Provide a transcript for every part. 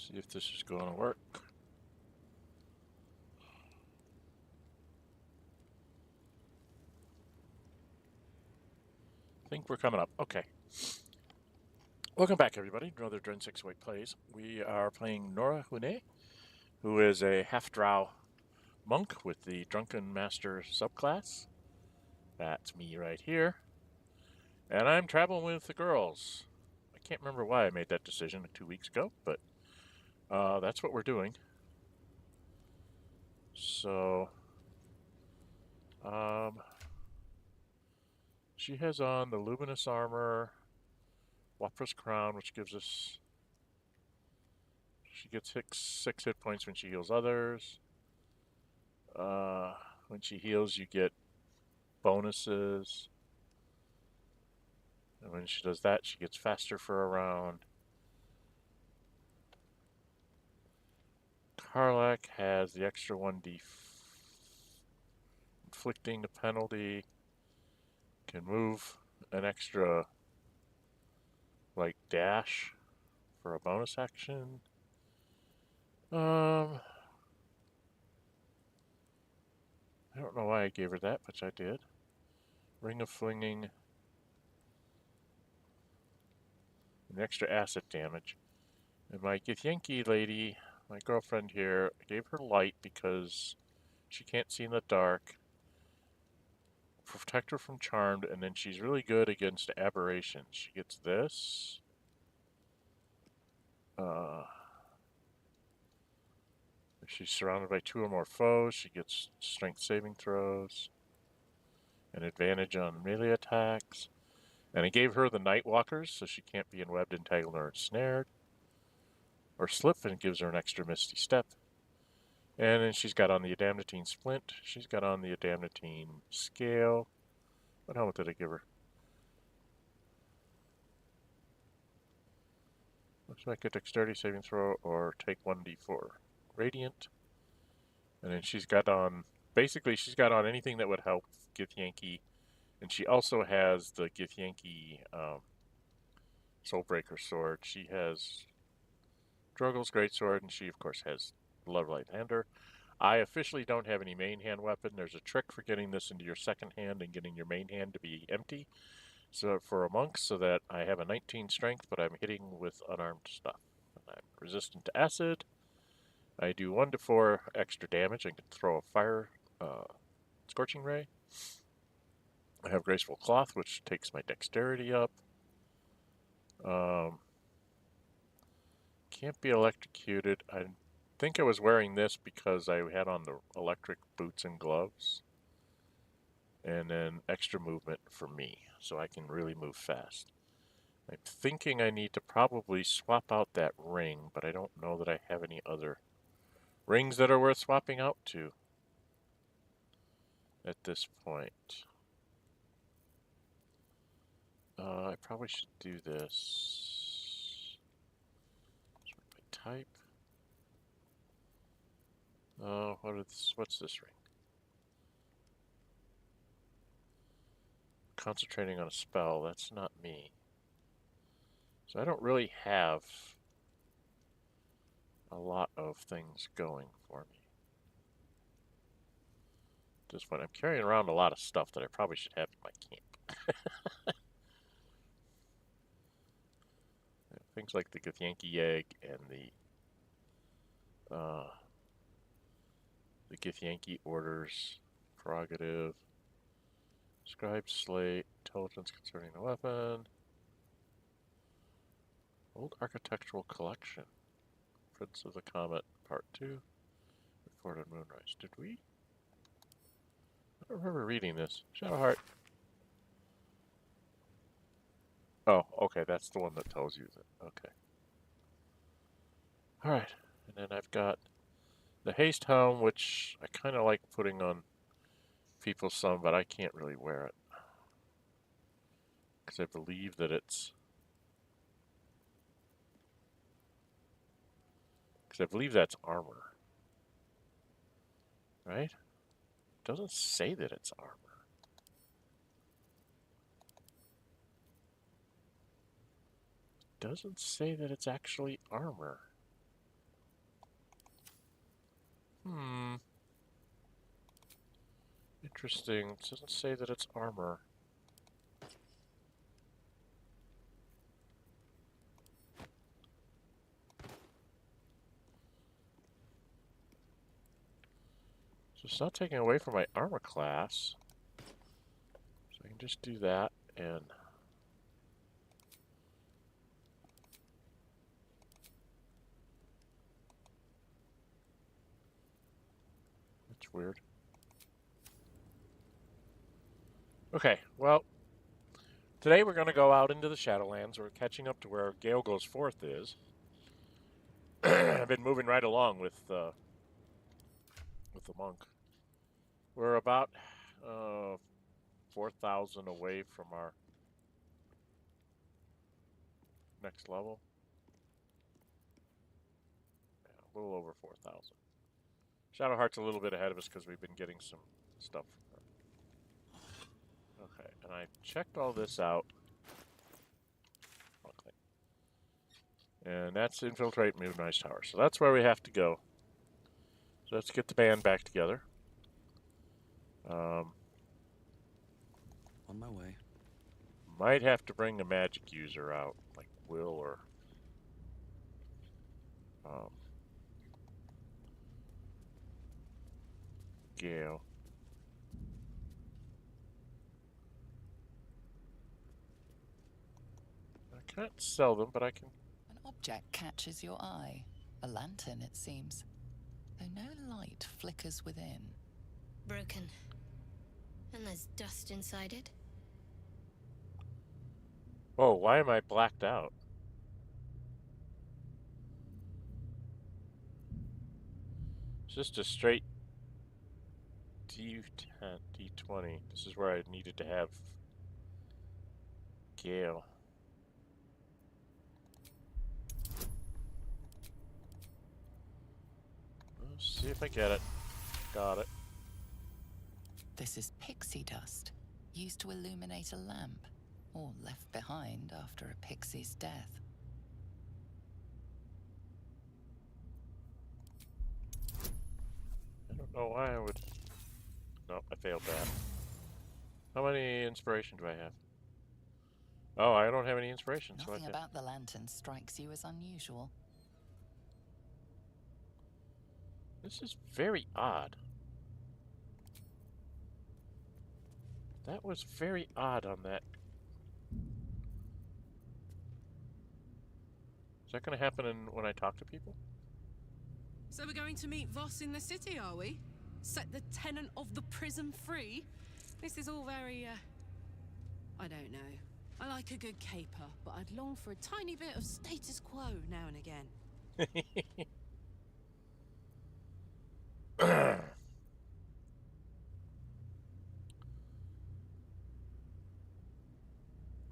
See if this is going to work. I think we're coming up. Okay. Welcome back, everybody, to another Dren608 plays. We are playing Nórë Huinë, who is a half-drow monk with the Drunken Master subclass. That's me right here. And I'm traveling with the girls. I can't remember why I made that decision 2 weeks ago, but that's what we're doing. So, she has on the luminous armor, Wapra's crown, which gives us... She gets 6 hit points when she heals others. When she heals, you get bonuses. And when she does that, she gets faster for a round. Karlach has the extra 1d inflicting the penalty. Can move an extra, like, dash for a bonus action. I don't know why I gave her that, but I did. Ring of Flinging. An extra acid damage. And my Githyanki lady, my girlfriend here, I gave her light because she can't see in the dark. Protect her from charmed, and then she's really good against aberrations. She gets this. If she's surrounded by 2 or more foes, she gets strength saving throws. An advantage on melee attacks. And I gave her the Nightwalkers, so she can't be enwebbed, entangled, or ensnared. Or slip, and gives her an extra Misty Step. And then she's got on the Adamantine Splint. She's got on the Adamantine Scale. What helmet did I give her? Looks like a dexterity saving throw or take 1d4. Radiant. And then she's got on... Basically, she's got on anything that would help Githyanki. And she also has the Githyanki Soulbreaker Sword. She has Drogel's Greatsword, and she, of course, has Lovelight Hander. I officially don't have any main hand weapon. There's a trick for getting this into your second hand and getting your main hand to be empty. So for a monk, so that I have a 19 strength, but I'm hitting with unarmed stuff. And I'm resistant to acid. I do 1 to 4 extra damage. I can throw a fire scorching ray. I have graceful cloth, which takes my dexterity up. Can't be electrocuted. I think I was wearing this because I had on the electric boots and gloves. And then extra movement for me, so I can really move fast. I'm thinking I need to probably swap out that ring, but I don't know that I have any other rings that are worth swapping out to at this point. I probably should do this. Sort by type. What's this ring? Concentrating on a spell. That's not me. So I don't really have a lot of things going for me. At this point, I'm carrying around a lot of stuff that I probably should have in my camp. Things like the Githyanki egg and the Githyanki orders prerogative. Scribe slate, intelligence concerning the weapon. Old architectural collection. Prince of the Comet, Part 2. Report on Moonrise. Did we? I don't remember reading this. Shadowheart. Oh, okay, that's the one that tells you that. Okay. Alright, and then I've got the Haste Helm, which I kind of like putting on people some, but I can't really wear it. Because I believe that it's... Because I believe that's armor. Right? It doesn't say that it's armor. It doesn't say that it's actually armor. Interesting. It doesn't say that it's armor. So it's not taking away from my armor class. So I can just do that and... That's weird. Okay, well, today we're going to go out into the Shadowlands. We're catching up to where Gale Goes Forth is. I've been moving right along with the monk. We're about 4,000 away from our next level. Yeah, a little over 4,000. Shadowheart's a little bit ahead of us because we've been getting some stuff from her. Okay, and I checked all this out. Okay. And that's infiltrate Moonrise Tower. So that's where we have to go. So let's get the band back together. On my way. Might have to bring a magic user out, like Wyll or Gale. I can't sell them, but I can... An object catches your eye. A lantern, it seems. Though no light flickers within. Broken. And there's dust inside it. Oh, why am I blacked out? It's just a straight D10, D20. This is where I needed to have Gale. Let's see if I get it. Got it. This is pixie dust, used to illuminate a lamp, or left behind after a pixie's death. I don't know why I would... Nope, I failed that. How many inspiration do I have? Oh, I don't have any inspiration. Nothing about the lantern strikes you as unusual. This is very odd. That was very odd on that. Is that going to happen when I talk to people? So we're going to meet Voss in the city, are we? Set the tenant of the prison free? This is all very, I don't know. I like a good caper, but I'd long for a tiny bit of status quo now and again.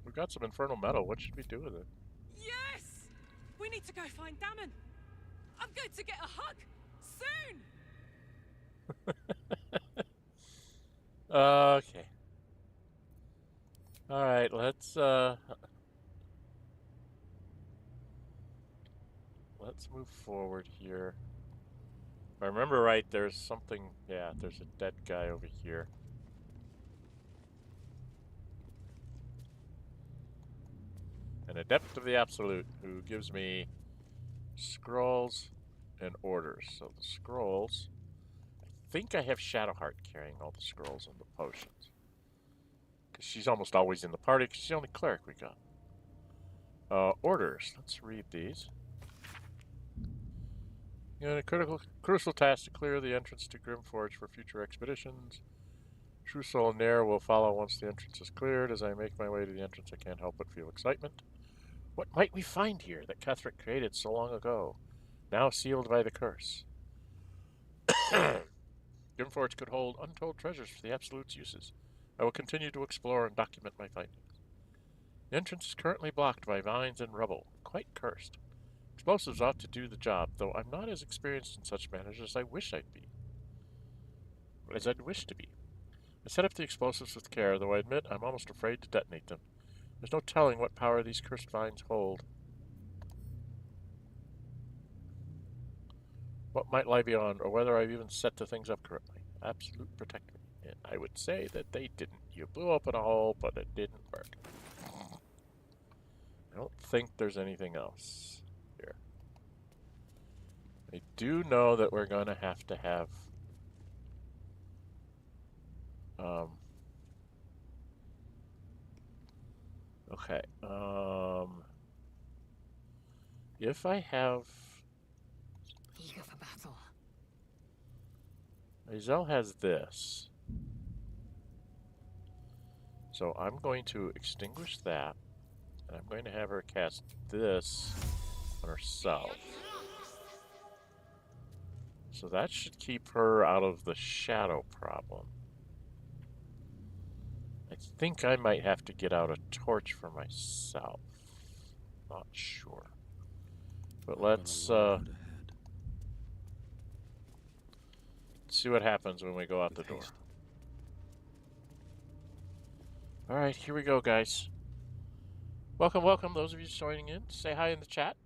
We've got some infernal metal. What should we do with it? Yes! We need to go find Dammon. I'm going to get a hug soon. Okay. All right, let's move forward here. If I remember right, there's something, yeah, there's a dead guy over here. An adept of the absolute who gives me scrolls and orders. So the scrolls, I think I have Shadowheart carrying all the scrolls and the potions. Because she's almost always in the party because she's the only cleric we got. Orders, let's read these. You know, a crucial task to clear the entrance to Grimforge for future expeditions. True Soul and Nórë will follow once the entrance is cleared. As I make my way to the entrance, I can't help but feel excitement. What might we find here that Ketheric created so long ago, now sealed by the curse? Grimforge could hold untold treasures for the Absolute's uses. I will continue to explore and document my findings. The entrance is currently blocked by vines and rubble, quite cursed. Explosives ought to do the job, though I'm not as experienced in such matters as I wish I'd be. As I'd wish to be. I set up the explosives with care, though I admit I'm almost afraid to detonate them. There's no telling what power these cursed vines hold. What might lie beyond, or whether I've even set the things up correctly. Absolute protector. And I would say that they didn't. You blew open a hole, but it didn't work. I don't think there's anything else here. I do know that we're going to have okay. If I have... Eager for battle. Izelle has this. So I'm going to extinguish that. And I'm going to have her cast this on herself. So that should keep her out of the shadow problem. I think I might have to get out a torch for myself. Not sure. But let's see what happens when we go out the door. Alright, here we go, guys. Welcome, welcome, those of you joining in. Say hi in the chat.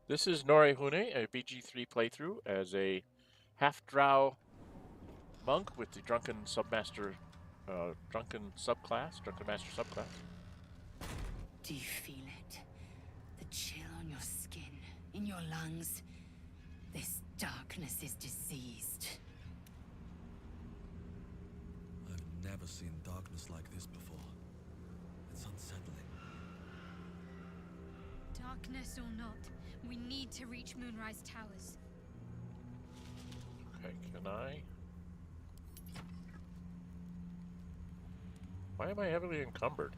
This is Nórë Huinë, a BG3 playthrough as a half-drow monk with the Drunken Submaster, Drunken subclass, Drunken Master subclass. Do you feel it? The chill on your skin, in your lungs. This darkness is diseased. I've never seen darkness like this before. It's unsettling. Darkness or not, we need to reach Moonrise Towers. Okay, can I? Why am I heavily encumbered?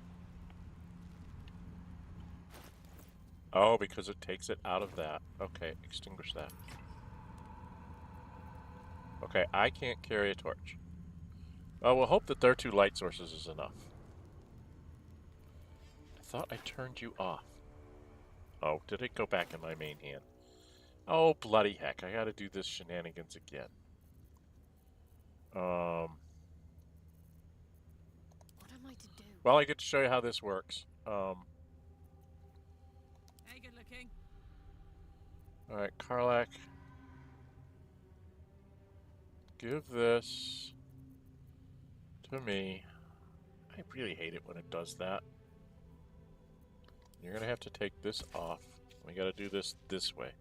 Oh, because it takes it out of that. Okay, extinguish that. Okay, I can't carry a torch. Oh, we'll hope that their 2 light sources is enough. I thought I turned you off. Oh, did it go back in my main hand? Oh, bloody heck, I gotta do this shenanigans again. What am I to do? Well, I get to show you how this works. Hey, good looking. Alright, Karlach. Give this to me. I really hate it when it does that. You're gonna have to take this off. We gotta do this way.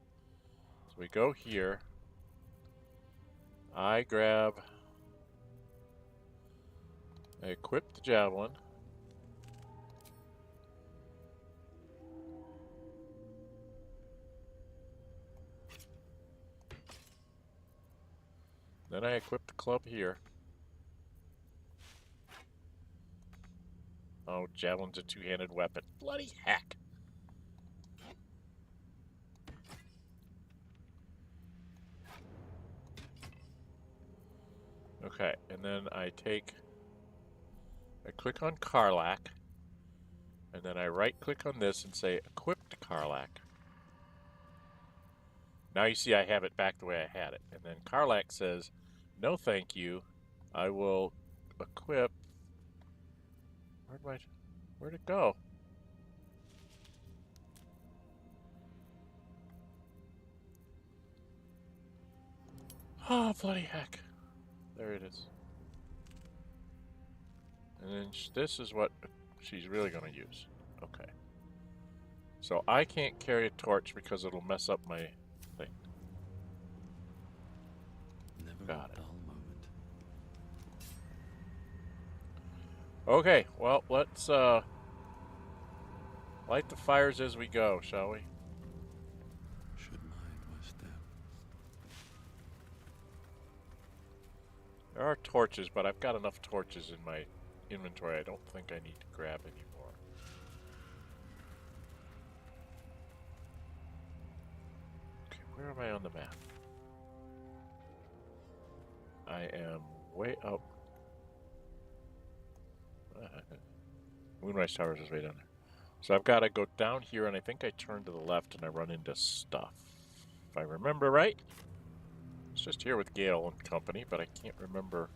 So we go here. I grab... I equip the javelin. Then I equip the club here. Oh, javelin's a 2-handed weapon. Bloody heck! Okay, and then I click on Karlach, and then I right-click on this and say Equip to Karlach. Now you see I have it back the way I had it. And then Karlach says, no thank you, I will equip... Where'd it go? Oh, bloody heck. There it is. And then this is what she's really going to use. Okay. So I can't carry a torch because it'll mess up my thing. Never Got a it. dull moment. Okay, well, let's light the fires as we go, shall we? Should mind my step. There are torches, but I've got enough torches in my inventory. I don't think I need to grab any more. Okay, where am I on the map? I am way up. Moonrise Towers is way down there. So I've got to go down here, and I think I turn to the left and I run into stuff. If I remember right. It's just here with Gale and company, but I can't remember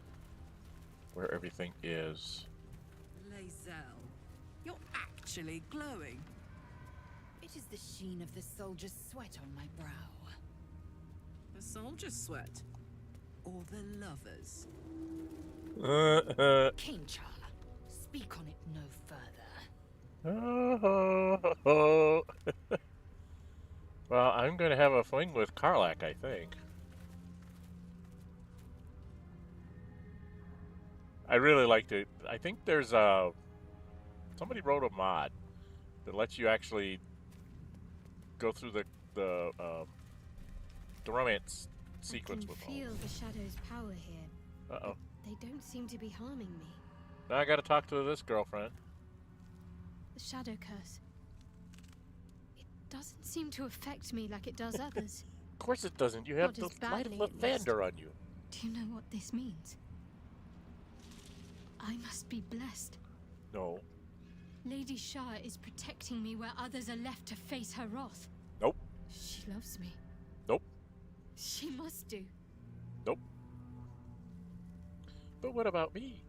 where everything is. Lae'zel, you're actually glowing. It is the sheen of the soldier's sweat on my brow. The soldiers sweat. Or the lovers. Kinchar, speak on it no further. Well, I'm going to have a fling with Karlach, I think. I really liked it. I think there's somebody wrote a mod that lets you actually go through the romance sequence I with can feel the shadow's power here. Uh-oh. They don't seem to be harming me. Now I got to talk to this girlfriend. The shadow curse. It doesn't seem to affect me like it does others. Of course it doesn't. You have Not the as light of badly, at least. lavender on you. Do you know what this means? I must be blessed. No. Lady Shah is protecting me where others are left to face her wrath. Nope. She loves me. Nope. She must do. Nope. But what about me?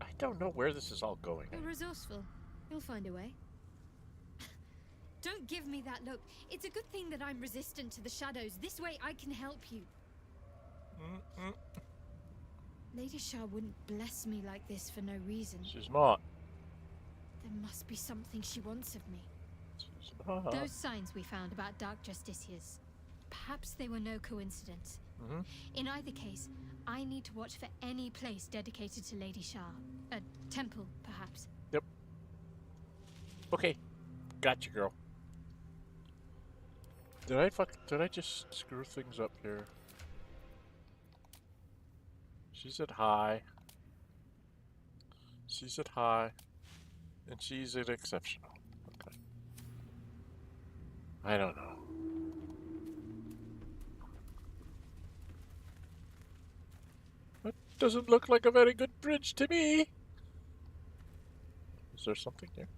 I don't know where this is all going. You're resourceful. You'll find a way. Don't give me that look. It's a good thing that I'm resistant to the shadows. This way I can help you. Lady Shah wouldn't bless me like this for no reason. She's not. There must be something she wants of me. She's not. Those signs we found about dark justiciars. Perhaps they were no coincidence. In either case, I need to watch for any place dedicated to Lady Shah. A temple, perhaps. Yep. Okay. Gotcha, girl. Did I just screw things up here? She's at high. She's at high. And she's at exceptional. Okay. I don't know. That doesn't look like a very good bridge to me. Is there something here?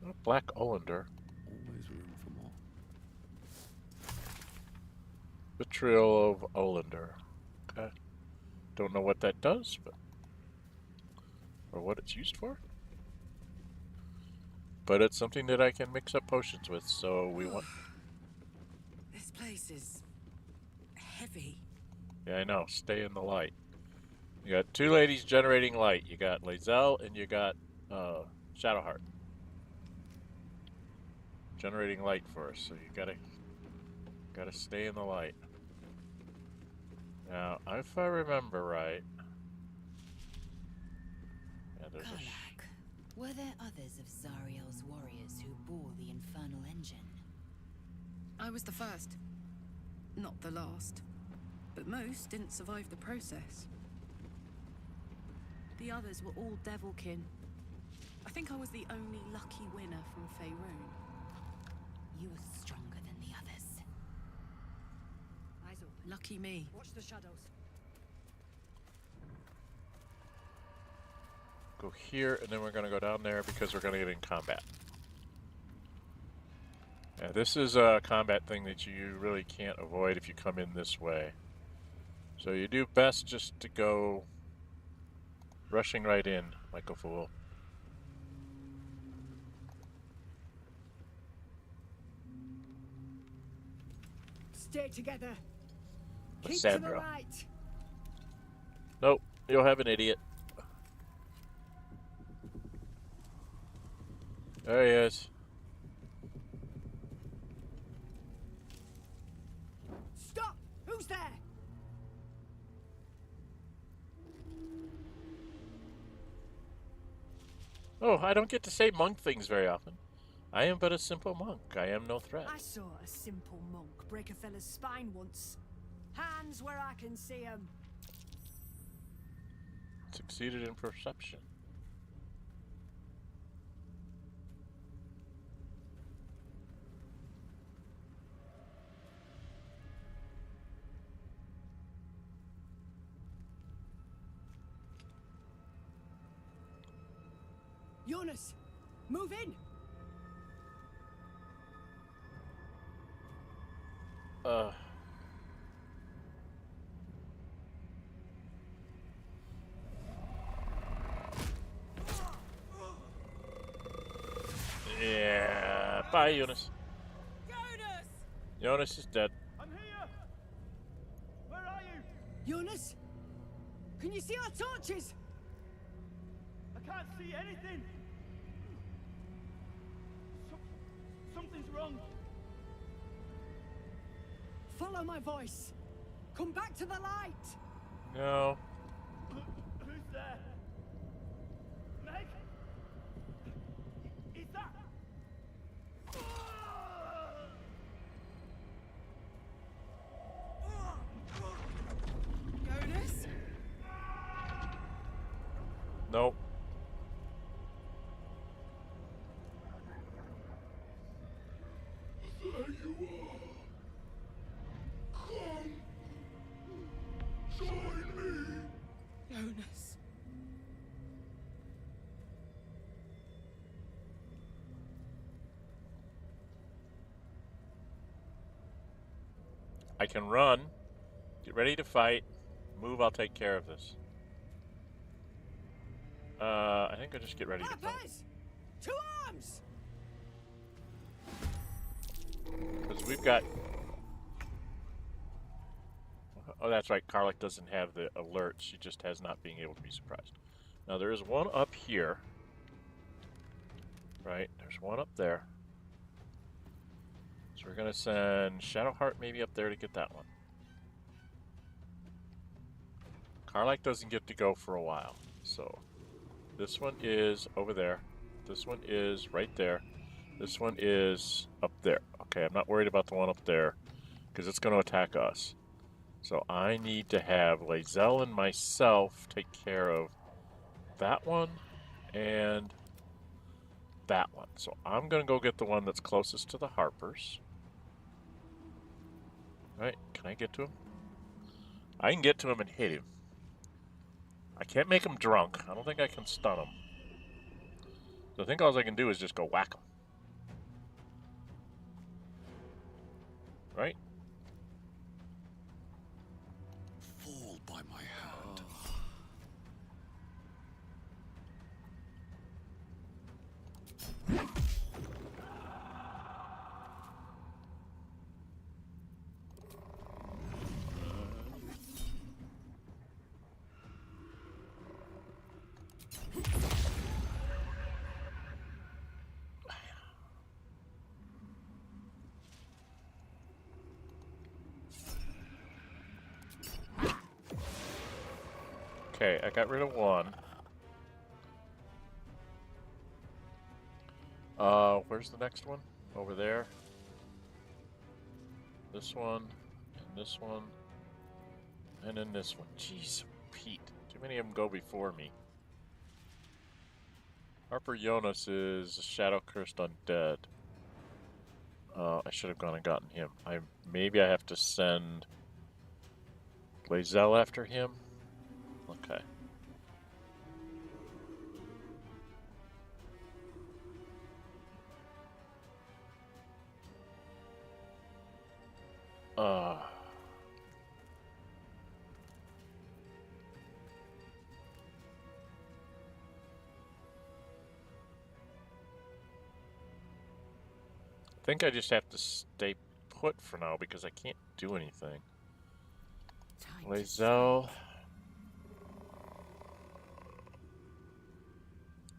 Oh, Black Olander. Always room for more. Betrayal of Olander. Okay. Don't know what that does, but or what it's used for. But it's something that I can mix up potions with, so we want. This place is heavy. Yeah, I know. Stay in the light. You got two ladies generating light. You got Lae'zel and you got Shadowheart generating light for us. So you gotta stay in the light. Now, if I remember right, yeah, there's Karlach, were there others of Zariel's warriors who bore the infernal engine? I was the first. Not the last. But most didn't survive the process. The others were all devilkin. I think I was the only lucky winner from Faerun. You were stronger than the others. Eyes open. Lucky me. Watch the shadows. go here, and then we're going to go down there because we're going to get in combat. Yeah, this is a combat thing that you really can't avoid if you come in this way. So you do best just to go rushing right in like a fool. Stay together. Keep to the Sandra. right. Nope, you'll have an idiot. There he is. Stop! Who's there? Oh, I don't get to say monk things very often. I am but a simple monk. I am no threat. I saw a simple monk break a fella's spine once. Hands where I can see 'em. Succeeded in perception. Jonas, move in. Bye, Eunice. Jonas! Eunice is dead. I'm here! Where are you? Eunice? Can you see our torches? I can't see anything! Something's wrong. Follow my voice. Come back to the light. No. Who's there? Meg? Is that... Jonas? Nope. There you are. Come. Join me. Jonas. I can run. Get ready to fight. Move, I'll take care of this. I think I'll just get ready to fight. Harpers! To arms! Because we've got... Oh, that's right. Karlach doesn't have the alert. She just has not being able to be surprised. Now, there is one up here. Right? There's one up there. So we're going to send Shadowheart maybe up there to get that one. Karlach doesn't get to go for a while. So this one is over there. This one is right there. This one is up there. Okay, I'm not worried about the one up there because it's going to attack us. So I need to have Lae'zel and myself take care of that one and that one. So I'm going to go get the one that's closest to the Harpers. Right, can I get to him? I can get to him and hit him. I can't make him drunk. I don't think I can stun him. So I think all I can do is just go whack him. Right? Fall by my hand. Okay, I got rid of one. Where's the next one? Over there. This one, and this one, and then this one. Jeez, Pete. Too many of them go before me. Harper Jonas is Shadow Cursed Undead. I should have gone and gotten him. Maybe I have to send Lae'zel after him. Okay. I think I just have to stay put for now because I can't do anything. Lae'zel.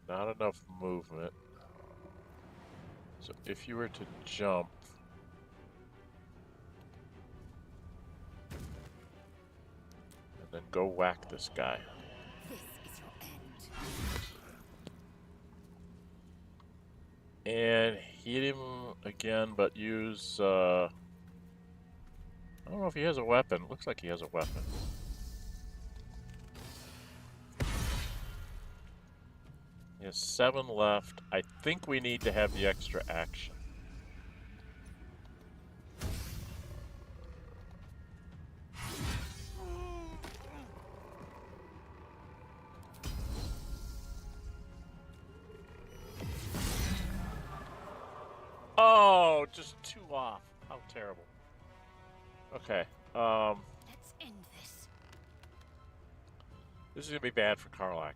Not enough movement. So if you were to jump... and then go whack this guy. This is your end. And hit him again, but use... I don't know if he has a weapon. Looks like he has a weapon. He has 7 left. I think we need to have the extra action. Oh, just 2 off. How terrible. Okay. Let's end this. This is gonna be bad for Karlach.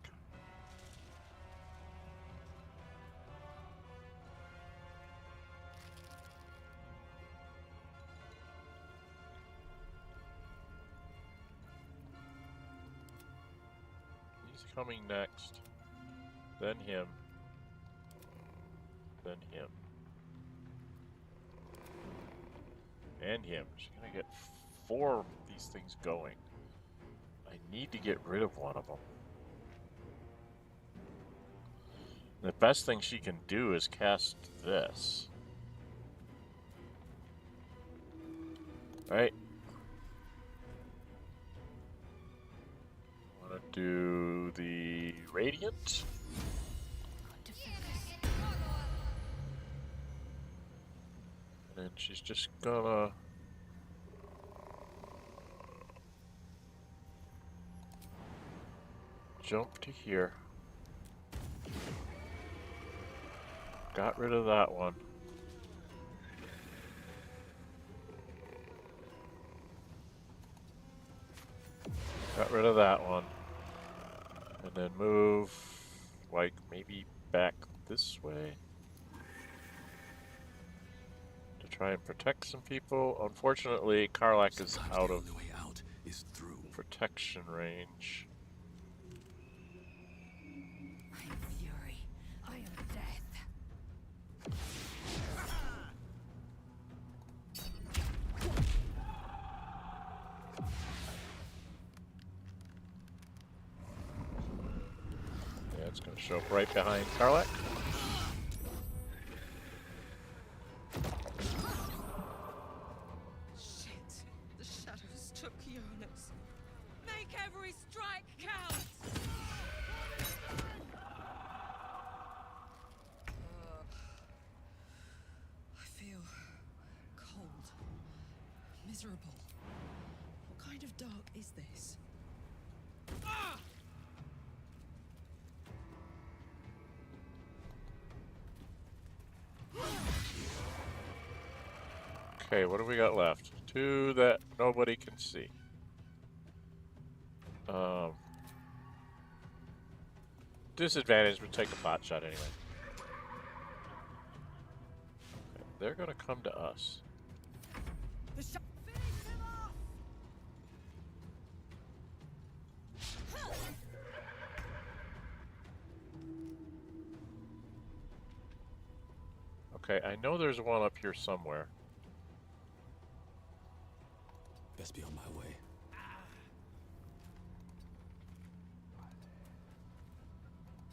coming next. Then him. Then him. And him. She's gonna get 4 of these things going. I need to get rid of one of them. The best thing she can do is cast this. Right? Wanna do the Radiant? And then she's just gonna jump to here. Got rid of that one. Got rid of that one. And then move, like, maybe back this way. To try and protect some people. Unfortunately, Karlach is out of the way out is through. protection range. I am fury. I am death. Yeah, it's going to show up right behind Karlach. Shit. The shadows took Jonas. Make every strike count! I feel cold. Miserable. What kind of dark is this? Ah! Okay, what do we got left? 2 that nobody can see. Disadvantage would take a pot shot anyway. Okay, they're gonna come to us. Finish him off! Okay, I know there's one up here somewhere. Best be on my way.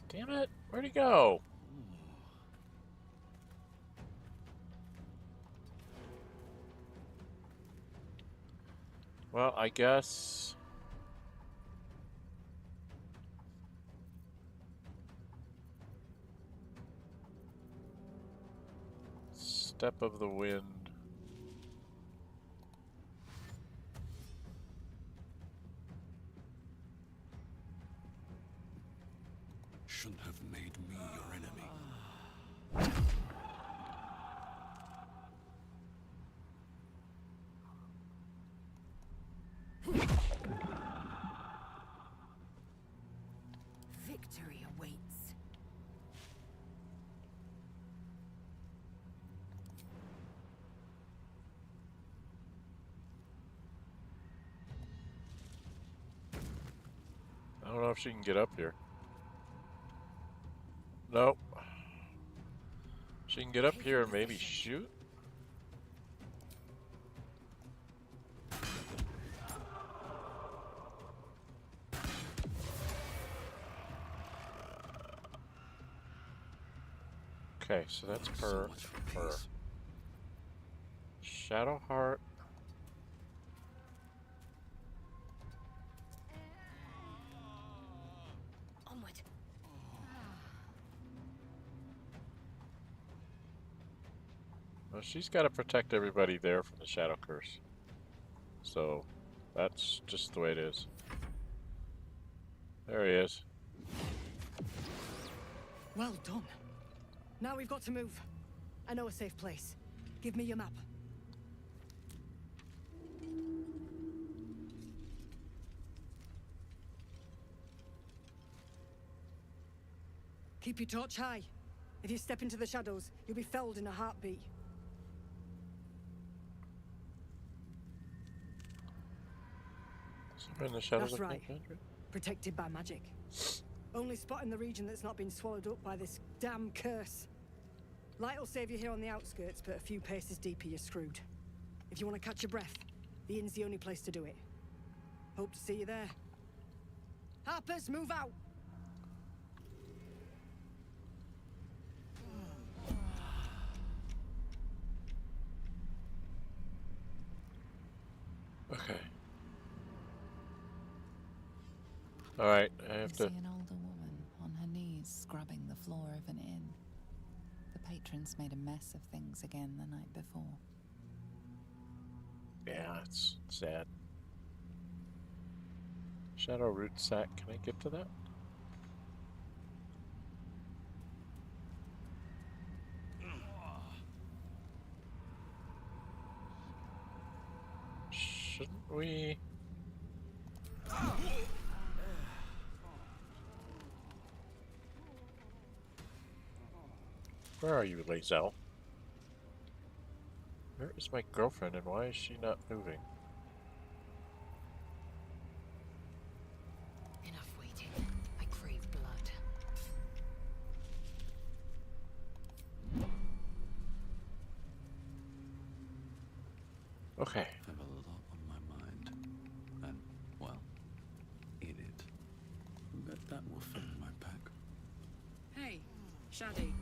Damn it, where'd he go? Well, I guess... Step of the Wind. Shouldn't have made me your enemy. Victory awaits. I don't know if she can get up here. Nope. She can get up here and maybe shoot? Okay, so that's So her. much for peace. Shadowheart. Onward. Well, she's got to protect everybody there from the Shadow Curse. So, that's just the way it is. There he is. Well done. Now we've got to move. I know a safe place. Give me your map. Keep your torch high. If you step into the shadows, you'll be felled in a heartbeat. Somewhere in the shadows That's of right. Night Country? Protected by magic. Only spot in the region that's not been swallowed up by this damn curse. Light will save you here on the outskirts, but a few paces deeper you're screwed. If you want to catch your breath, the inn's the only place to do it. Hope to see you there. Harpers, move out! Okay. Alright, I have You to... see an older woman on her knees scrubbing the floor of an inn. The patrons made a mess of things again the night before. Yeah, it's sad. Shadow root sack, can I get to that? Shouldn't we? Where are you, Lazel? Where is my girlfriend and why is she not moving? Enough waiting. I crave blood. Okay. I have a lot on my mind. And, well, in it. Bet that will fit in my pack. Hey, Shaddy.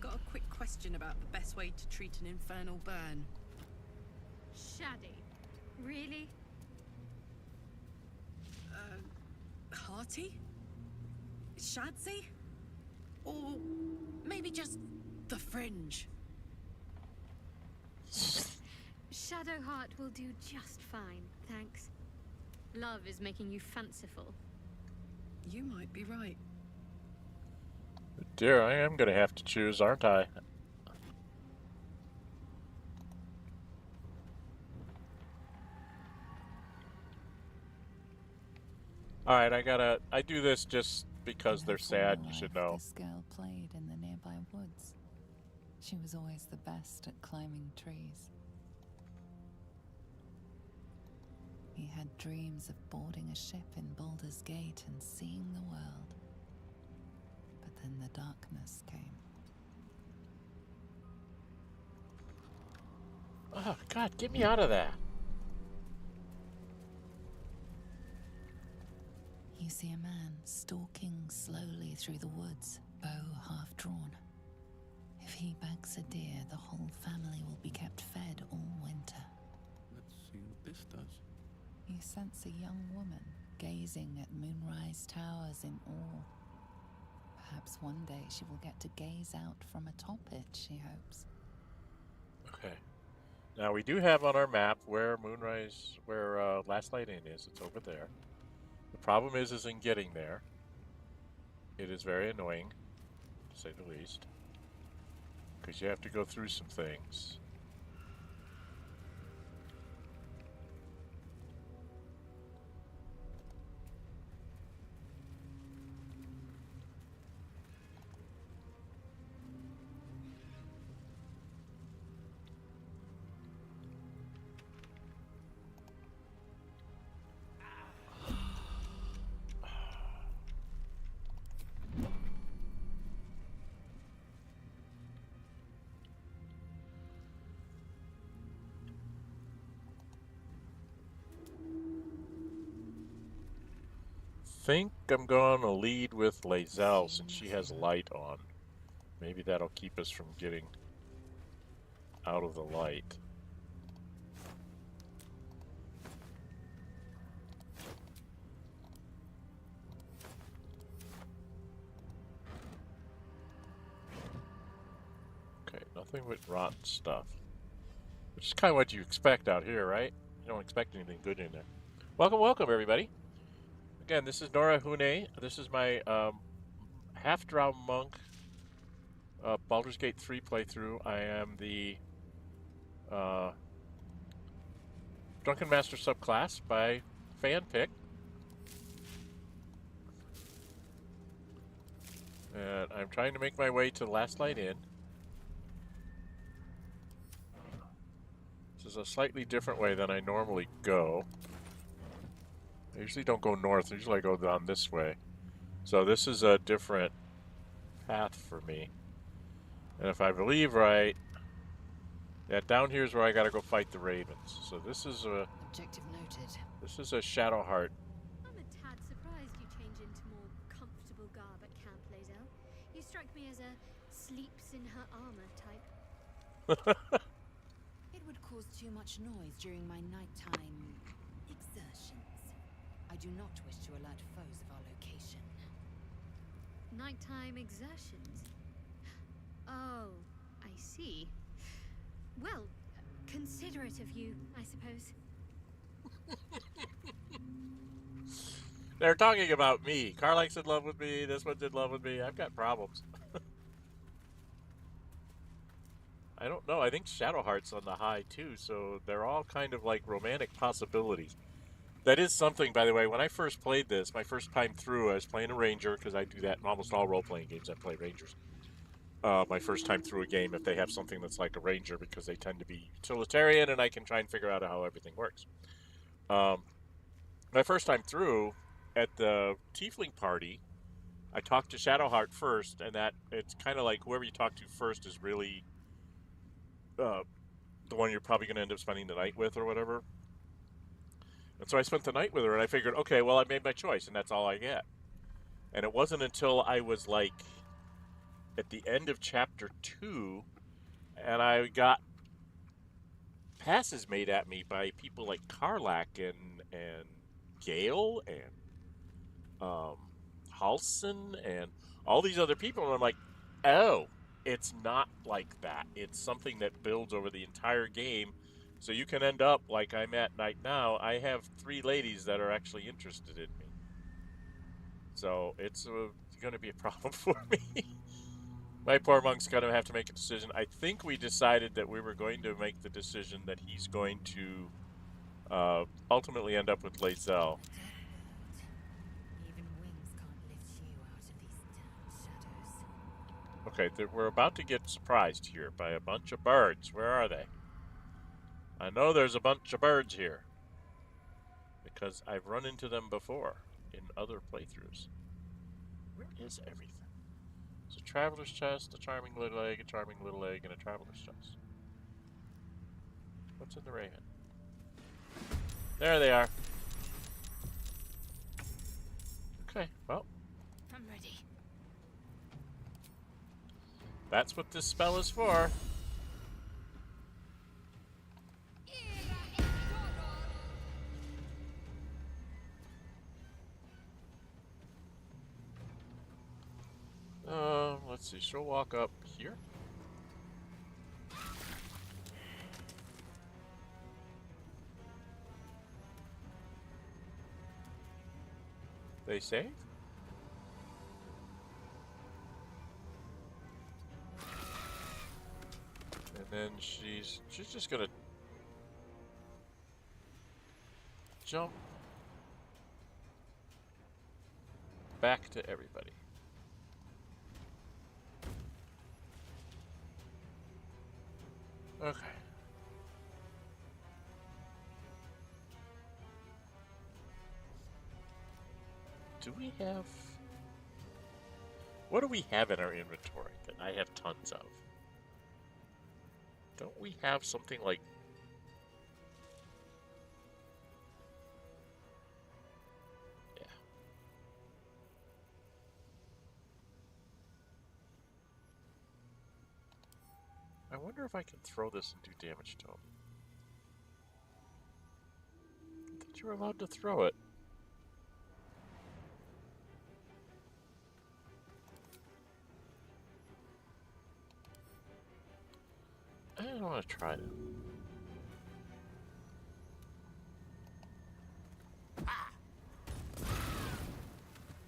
Got a quick question about the best way to treat an infernal burn. Shaddy. Really? Hearty? Shadsy? Or maybe just the fringe? Shadowheart will do just fine, thanks. Love is making you fanciful. You might be right. Dear, I am gonna have to choose, aren't I? Alright, I do this just because In they're her sad, former you should life, know. This girl played in the nearby woods. She was always the best at climbing trees. He had dreams of boarding a ship in Baldur's Gate and seeing the world. But then the darkness came. Oh, God, get me out of that. You see a man stalking slowly through the woods, bow half drawn. If he bags a deer, the whole family will be kept fed all winter. Let's see what this does. You sense a young woman gazing at moonrise towers in awe. Perhaps one day she will get to gaze out from atop it, she hopes. Okay. Now we do have on our map where Last Light Inn is. It's over there. The problem is in getting there. It is very annoying, to say the least. Because you have to go through some things. Think I'm going to lead with Lazel since she has light on. Maybe that'll keep us from getting out of the light. Okay, nothing but rotten stuff. Which is kind of what you expect out here, right? You don't expect anything good in there. Welcome, welcome, everybody. Again, this is Nórë Huinë. This is my half-drow monk Baldur's Gate 3 playthrough. I am the Drunken Master subclass by fan pick. And I'm trying to make my way to Last Light Inn. This is a slightly different way than I normally go. I usually don't go north, usually I go down this way. So this is a different path for me. And if I believe right, yeah, down here is where I gotta go fight the ravens. So this is a Objective noted. Shadowheart. I'm a tad surprised you change into more comfortable garb at Camp Lazel. You strike me as a sleeps in her armor type. It would cause too much noise during my nighttime exertions. I do not wish to alert foes of our location. Nighttime exertions? Oh, I see. Well, considerate of you, I suppose. They're talking about me. Karlach's in love with me. This one's in love with me. I've got problems. I don't know. I think Shadowheart's on the high too, so they're all kind of like romantic possibilities. That is something, by the way, when I first played this, my first time through, I was playing a ranger, because I do that in almost all role-playing games. I play rangers. My first time through a game, if they have something that's like a ranger, because they tend to be utilitarian, and I can try and figure out how everything works. My first time through, at the Tiefling party, I talked to Shadowheart first, and that it's kind of like whoever you talk to first is really the one you're probably going to end up spending the night with or whatever. And so I spent the night with her, and I figured, okay, well, I made my choice, and that's all I get. And it wasn't until I was, like, at the end of Chapter 2, and I got passes made at me by people like Karlach and Gale and Halson and all these other people, and I'm like, oh, it's not like that. It's something that builds over the entire game. So you can end up like I'm at right now. I have 3 ladies that are actually interested in me. So it's going to be a problem for me. My poor monk's going to have to make a decision. I think we decided that we were going to make the decision that he's going to ultimately end up with Lazel. Even wings can't lift you out of these damn shadows. Okay, we're about to get surprised here by a bunch of birds. Where are they? I know there's a bunch of birds here, because I've run into them before in other playthroughs. Where is everything? There's a traveler's chest, a charming little egg, a charming little egg, and a traveler's chest. What's in the raven? There they are. Okay, well. I'm ready. That's what this spell is for. Let's see, she'll walk up here. They save? And then she's just gonna jump back to everybody. Okay. Do we have... What do we have in our inventory that I have tons of? Don't we have something like... Yeah. I wonder if I can throw this and do damage to him. I thought you were allowed to throw it. I don't want to try it.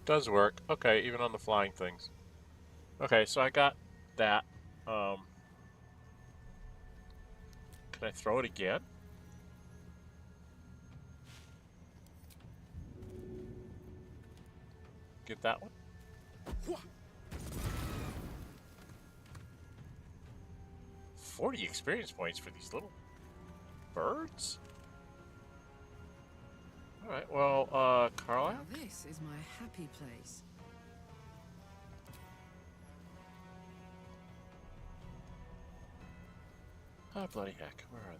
Does work. Okay, even on the flying things. Okay, so I got that. Can I throw it again? Get that one? 40 experience points for these little birds? Alright, well, Karlach? This is my happy place. Ah, bloody heck. Where are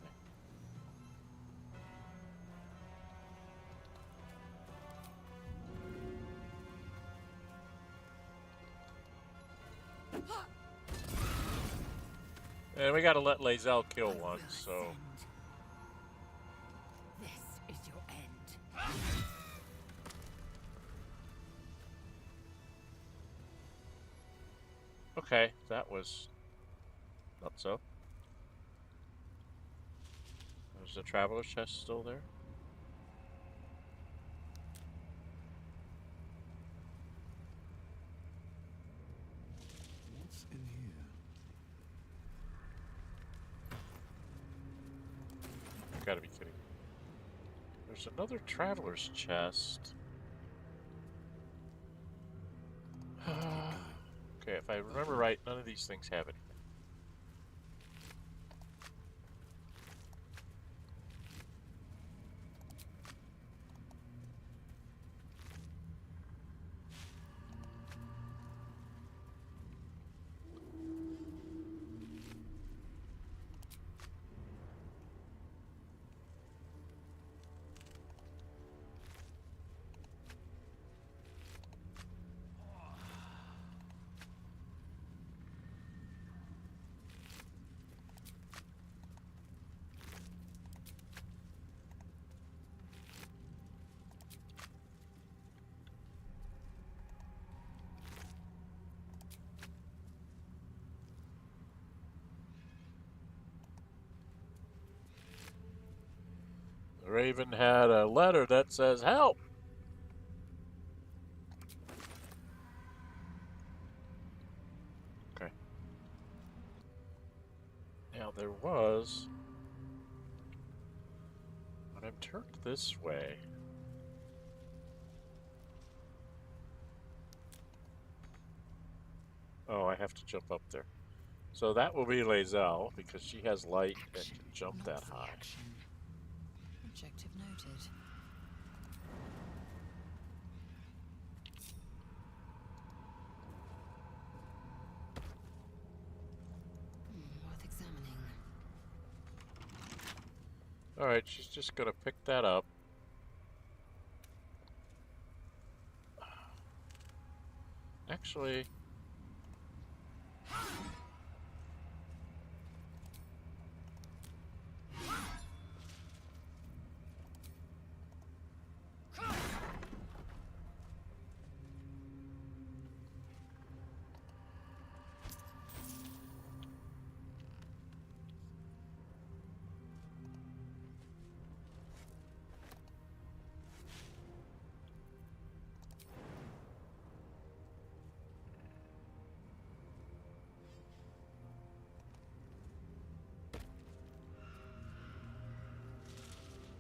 they? And we gotta let Lae'zel kill one, so... This is your end. Okay, that was... not so. There's the traveler's chest still there. What's in here? You gotta be kidding. There's another traveler's chest. Okay, if I remember right, none of these things have anything. The Raven had a letter that says, "Help!" Okay. Now there was... when I'm turned this way... oh, I have to jump up there. So that will be Lae'zel, because she has light and can jump that high. Objective noted. Worth examining. Alright, she's just gonna pick that up. Actually...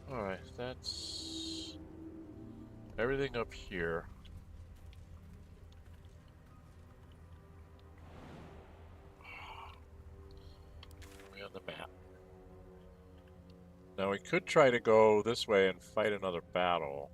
alright, that's everything up here. Way on the map. Now we could try to go this way and fight another battle.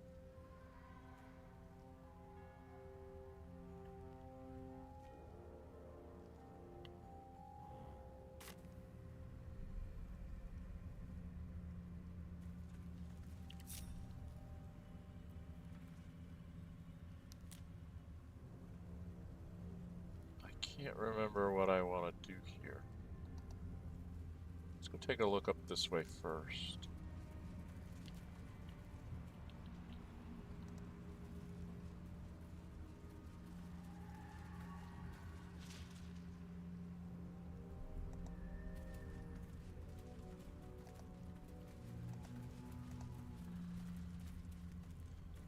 Can't remember what I want to do here. Let's go take a look up this way first.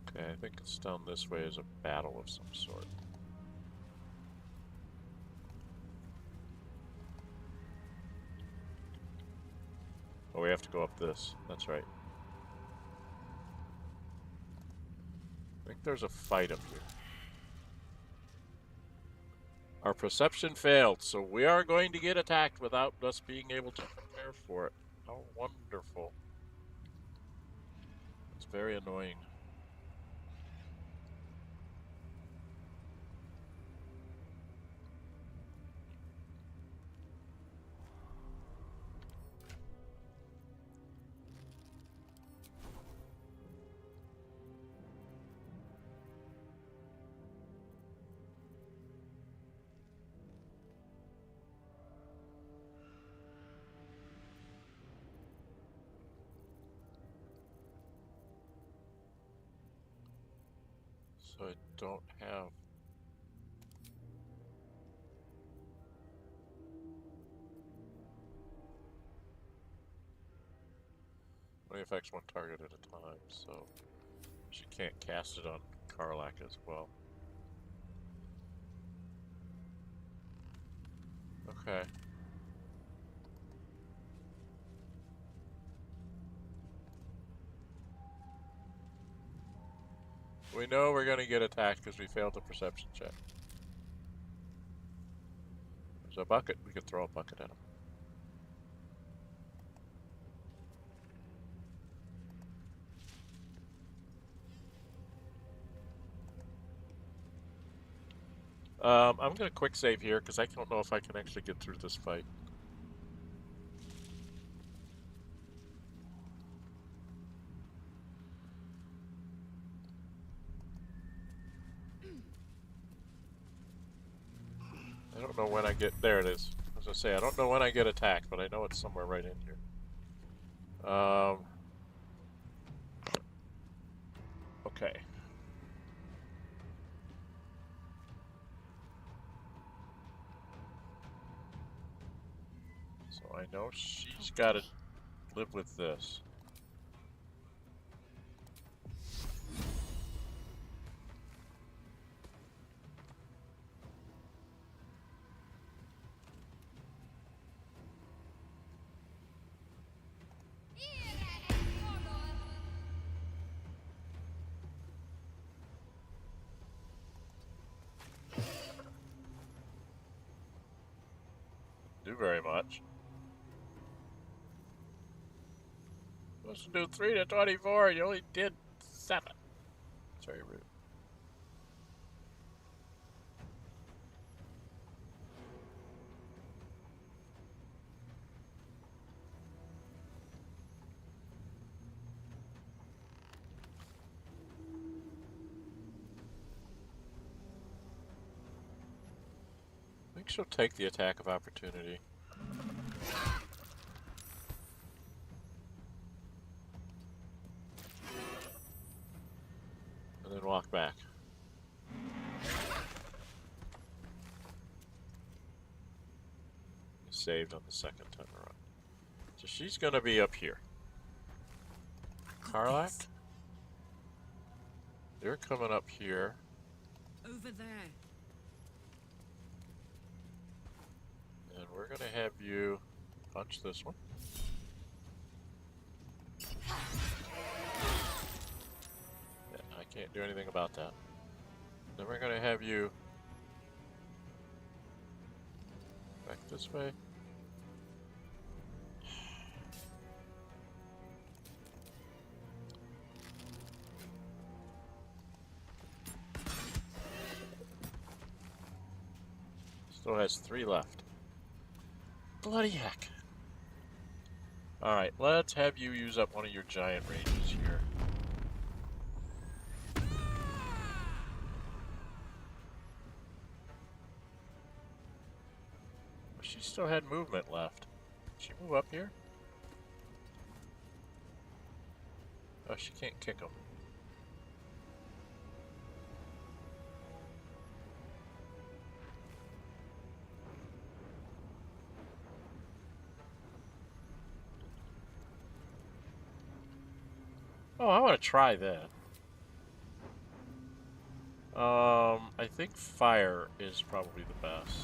Okay, I think it's down this way as a battle of some sort. Oh, we have to go up this. That's right. I think there's a fight up here. Our perception failed, so we are going to get attacked without us being able to prepare for it. How wonderful. It's very annoying. So I don't have... Only affects one target at a time, so she can't cast it on Karlach as well. Okay. We know we're gonna get attacked because we failed the perception check. There's a bucket. We could throw a bucket at him. I'm gonna quick save here because I don't know if I can actually get through this fight. I don't know when I get... There it is. As I say, I don't know when I get attacked, but I know it's somewhere right in here. Okay. So I know she's got to live with this. Do very much. Supposed to do 3 to 24, you only did 7. It's very rude. I think she'll take the attack of opportunity. And then walk back. Saved on the second time around. So she's gonna be up here. Karlach? You're coming up here. Over there. And we're gonna have you punch this one. Yeah, I can't do anything about that. Then we're gonna have you back this way. Still has 3 left. Bloody heck. Alright, let's have you use up one of your giant ranges here. She still had movement left. Did she move up here? Oh, she can't kick him. Oh, I want to try that. I think fire is probably the best.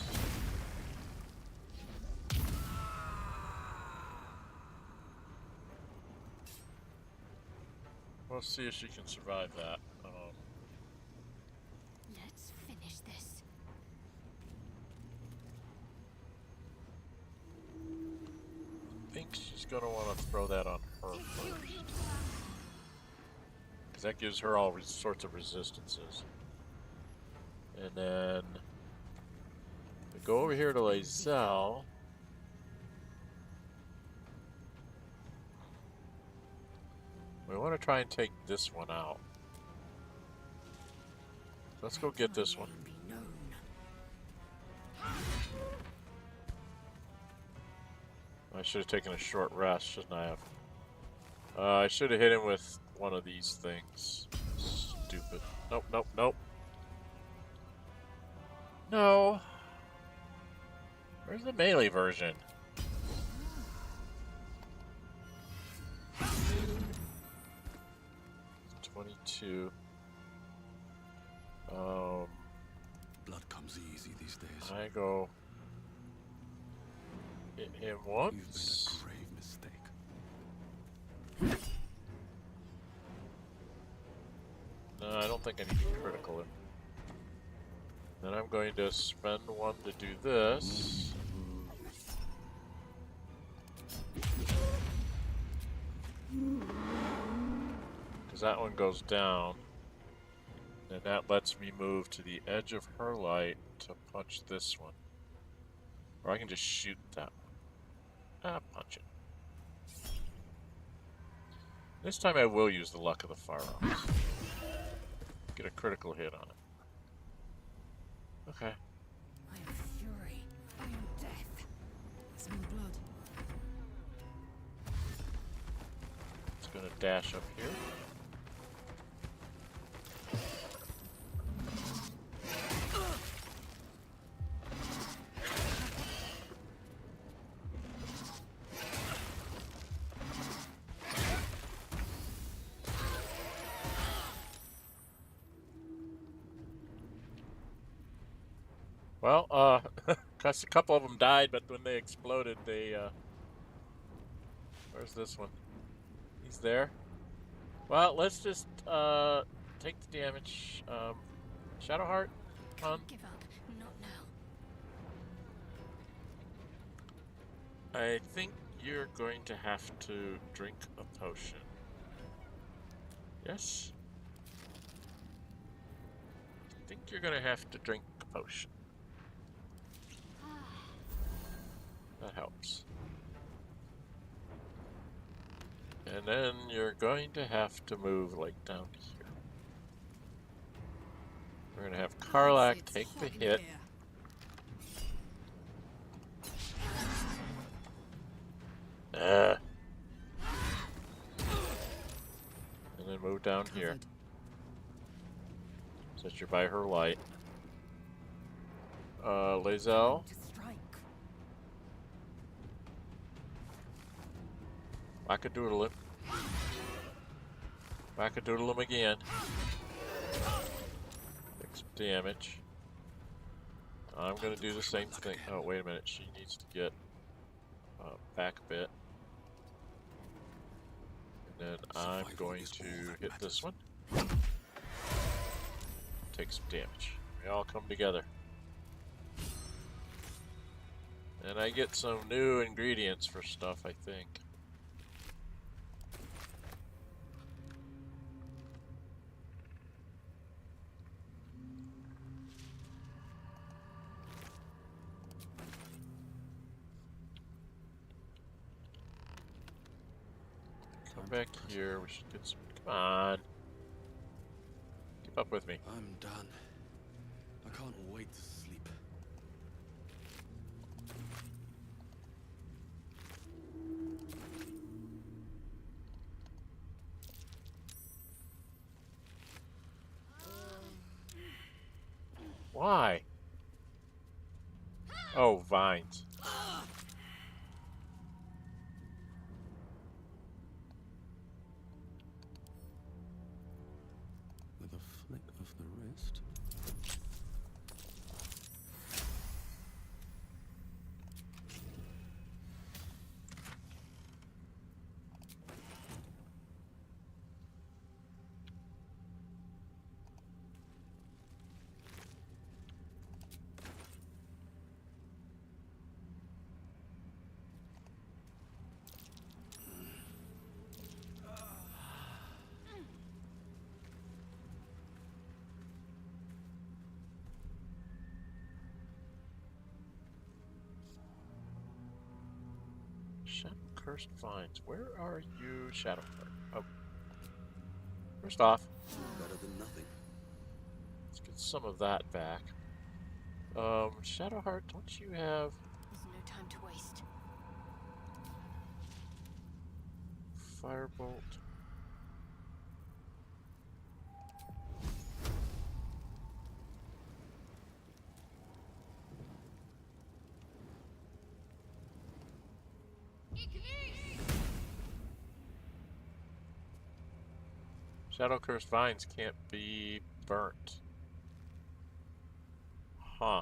We'll see if she can survive that. Let's finish this. I think she's gonna want to throw that on her first. Because that gives her all sorts of resistances. And then we go over here to Lae'zel. We want to try and take this one out. So let's go get this one. I should have taken a short rest, shouldn't I have? I should have hit him with one of these things. Stupid. Nope, nope, nope. No. Where's the melee version? $22. Blood comes easy these days. I go hit him You've once. made a grave mistake. No, I don't think I need to critical him. Then I'm going to spend one to do this. Because that one goes down. And that lets me move to the edge of her light to punch this one. Or I can just shoot that one. Punch it. This time I will use the luck of the firearms. Get a critical hit on it. Okay. I am fury. I am death. It's more blood. It's gonna dash up here. Well, cause a couple of them died, but when they exploded, they, where's this one? He's there. Well, let's just, take the damage. Shadowheart, come on. Give up. Not now. I think you're going to have to drink a potion. Yes? I think you're gonna have to drink a potion. That helps. And then you're going to have to move like down here. We're gonna have Karlach It's take the hot in hit. here. And then move down here. Covered. So that you're by her light. Lae'zel. To strike. Wackadoodle him. Wackadoodle him again. Take some damage. I'm gonna do the same thing. Oh, wait a minute. She needs to get back a bit. And then I'm going to hit this one. Take some damage. We all come together. And I get some new ingredients for stuff, I think. Come back here. We should get some. Come on. Keep up with me. I'm done. I can't wait to sleep. Why? Oh, vines. With a flick of the wrist. Shadow Cursed Vines. Where are you, Shadowheart? Oh. First off, Better than nothing. let's get some of that back. Shadowheart, don't you have There's no time to waste. Firebolt? Shadow cursed vines can't be burnt. Huh.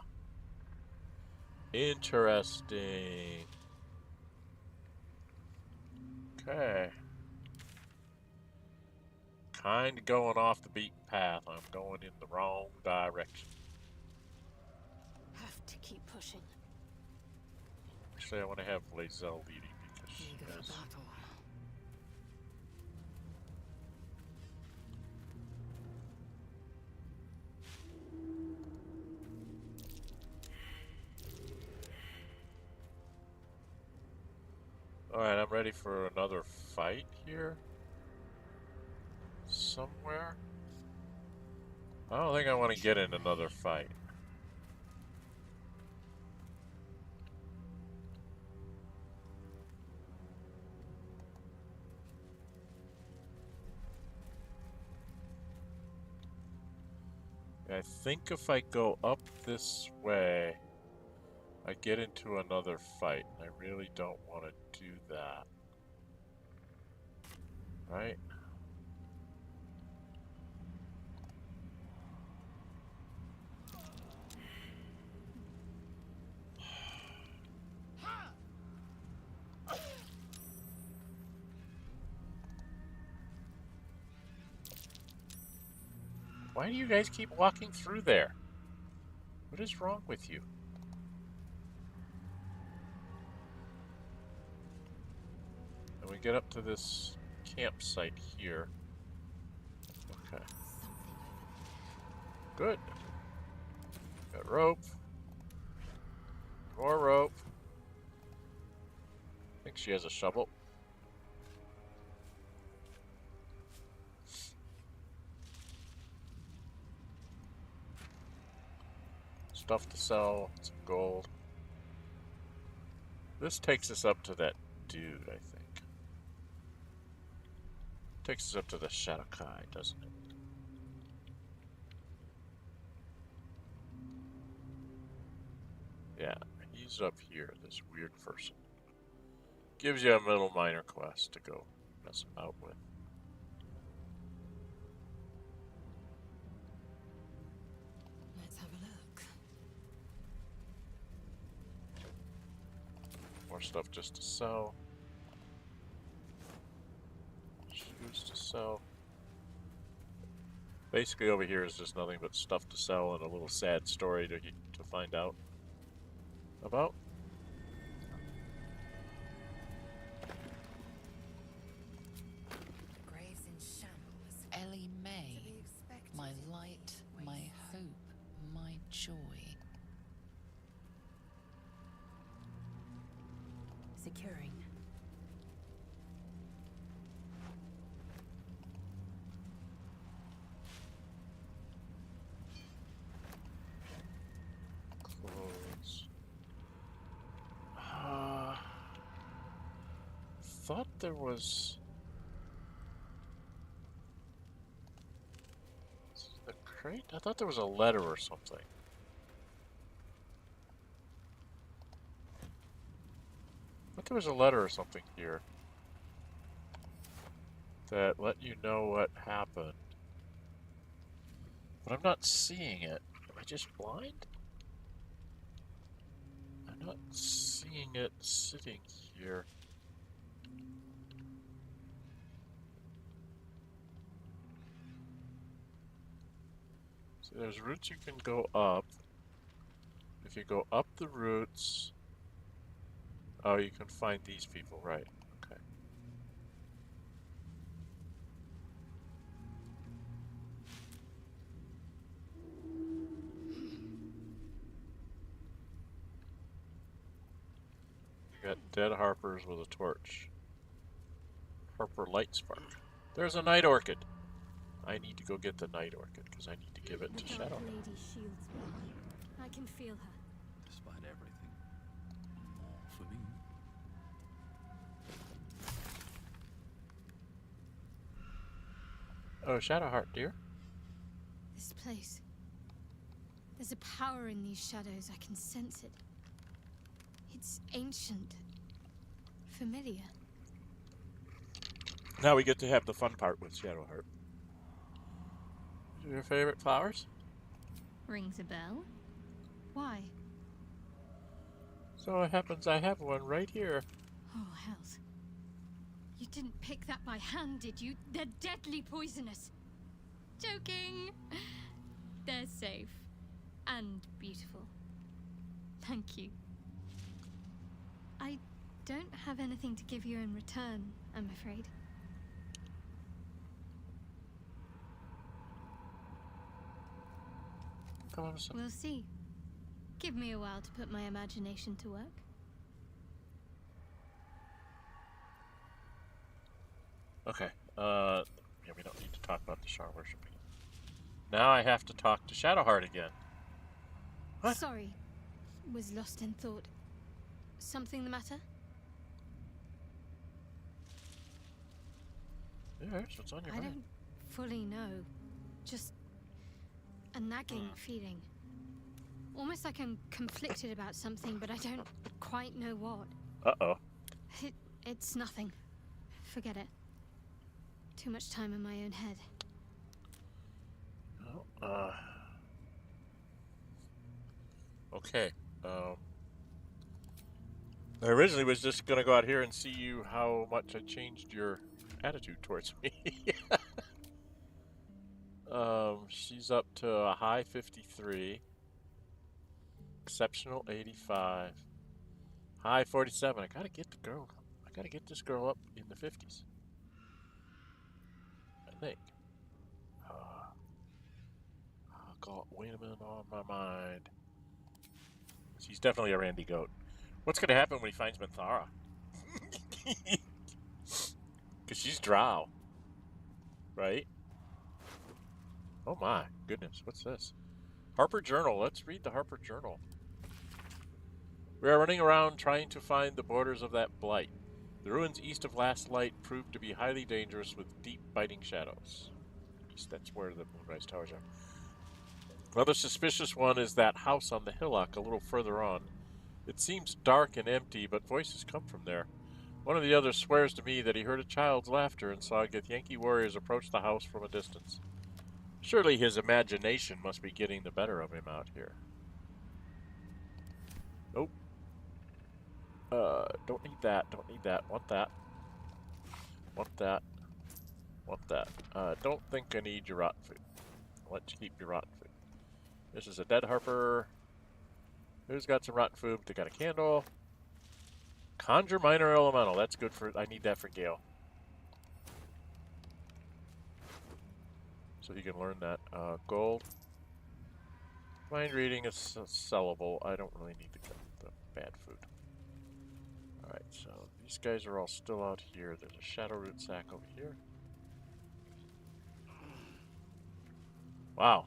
Interesting. Okay. Kind of going off the beaten path. I'm going in the wrong direction. Have to keep pushing. Actually, I want to have Lae'zel leading because she Eager has... for battle. Alright, I'm ready for another fight here. Somewhere. I don't think I want to get in another fight. I think if I go up this way, I get into another fight. I really don't want to do that. Right? Why do you guys keep walking through there? What is wrong with you? And we get up to this campsite here. Okay. Good. Got rope. More rope. I think she has a shovel. Stuff to sell, some gold. This takes us up to that dude, I think. Takes us up to the Shadowkai, doesn't it? Yeah, he's up here, this weird person. Gives you a little minor quest to go mess about with. Let's have a look. More stuff just to sell. Shoes to sell. Basically over here is just nothing but stuff to sell and a little sad story to find out about. Graves in shambles. Ellie To May, be expected. my light, my hope, my joy. Securing. Clothes. Thought there was the crate. I thought there was a letter or something. I thought there was a letter or something here that let you know what happened. But I'm not seeing it. Am I just blind? I'm not seeing it sitting here. So there's roots you can go up. If you go up the roots, oh, you can find these people, right? Okay. You got dead Harpers with a torch. Harper light spark. There's a night orchid. I need to go get the night orchid because I need to give it The to Dark Shadow. Lady shields me. I can feel her. Despite everything, more for me. Oh, Shadowheart, dear. This place. There's a power in these shadows. I can sense it. It's ancient. Familiar. Now we get to have the fun part with Shadowheart. Your favorite flowers? Rings a bell? Why? So it happens I have one right here. Oh, hells. You didn't pick that by hand, did you? They're deadly poisonous. Joking. They're safe. And beautiful. Thank you. I don't have anything to give you in return, I'm afraid. Come on, son. We'll see. Give me a while to put my imagination to work. Okay. Yeah, we don't need to talk about the Shar worshipping. Now I have to talk to Shadowheart again. What? Sorry. Was lost in thought. Something the matter? Yes, what's on your I mind? don't fully know. Just a nagging feeling. Almost like I'm conflicted about something, but I don't quite know what. Uh-oh. It's nothing. Forget it. Too much time in my own head. Oh, okay. I originally was just gonna go out here and see you how much I changed your attitude towards me. She's up to a high 53, exceptional 85, high 47. I gotta get this girl up in the 50s. I think. I got women on my mind. She's definitely a randy goat. What's gonna happen when he finds Mizora? Because she's drow. Right? Oh my goodness, what's this? Harper Journal. Let's read the Harper Journal. We are running around trying to find the borders of that blight. The ruins east of Last Light proved to be highly dangerous with deep biting shadows. East, that's where the Moonrise Towers are. Another suspicious one is that house on the hillock a little further on. It seems dark and empty, but voices come from there. One of the others swears to me that he heard a child's laughter and saw Githyanki warriors approach the house from a distance. Surely his imagination must be getting the better of him out here. Nope. Don't need that. Don't need that. Want that. Want that. Want that. Don't think I need your rotten food. I'll let you keep your rotten food. This is a dead Harper. Who's got some rotten food? They got a candle. Conjure minor elemental. That's good for... I need that for Gale. So you can learn that. Gold. Mind reading is sellable. I don't really need the bad food. Alright, so these guys are all still out here. There's a shadow root sack over here. Wow.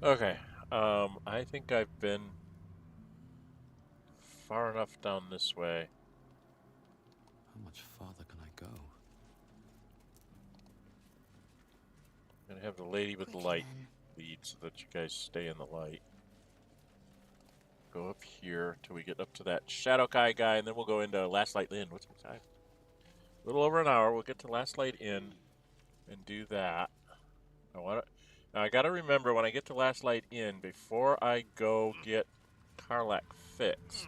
Okay, I think I've been far enough down this way. How much farther can I go? I'm gonna have the lady with the light lead so that you guys stay in the light. Go up here till we get up to that Shadow Kai guy, and then we'll go into Last Light Inn. What's my time? A little over an hour. We'll get to Last Light Inn and do that. Now I gotta remember when I get to Last Light Inn, before I go get Karlach fixed,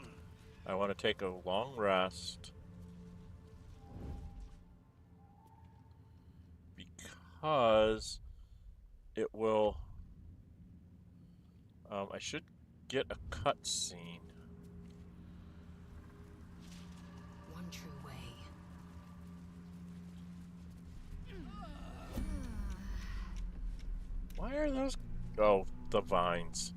I want to take a long rest because it will. I should get a cutscene. One true way. Why are those? Oh, the vines.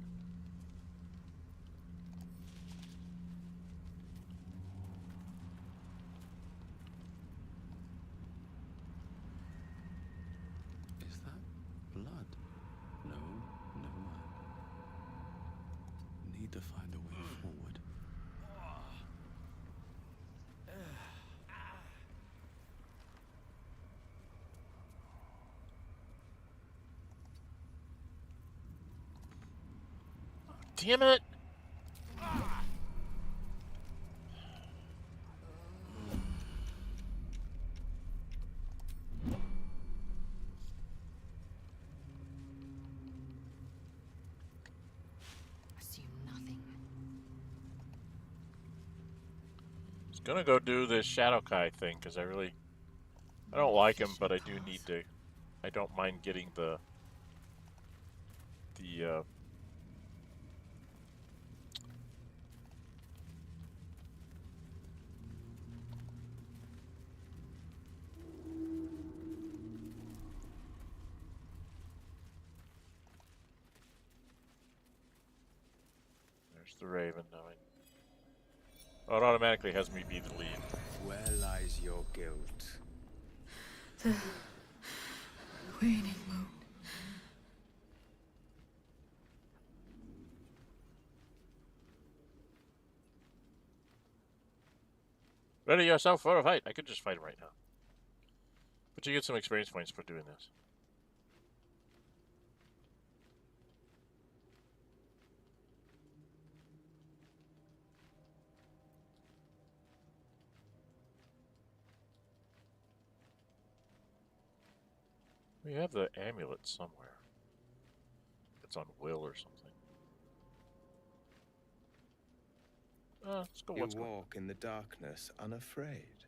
Is that blood? No, never mind. Need to find a way forward. damn it! Assume nothing. I was gonna go do this Shadowkai thing because I don't like him, but I do need to. I don't mind getting the there's the Raven now. Oh, it automatically has me be the lead. Where lies your guilt? The waning moon. Ready yourself for a fight. I could just fight him right now. But you get some experience points for doing this. We have the amulet somewhere. It's on Wyll or something. Let's go. You Let's go. walk in the darkness unafraid.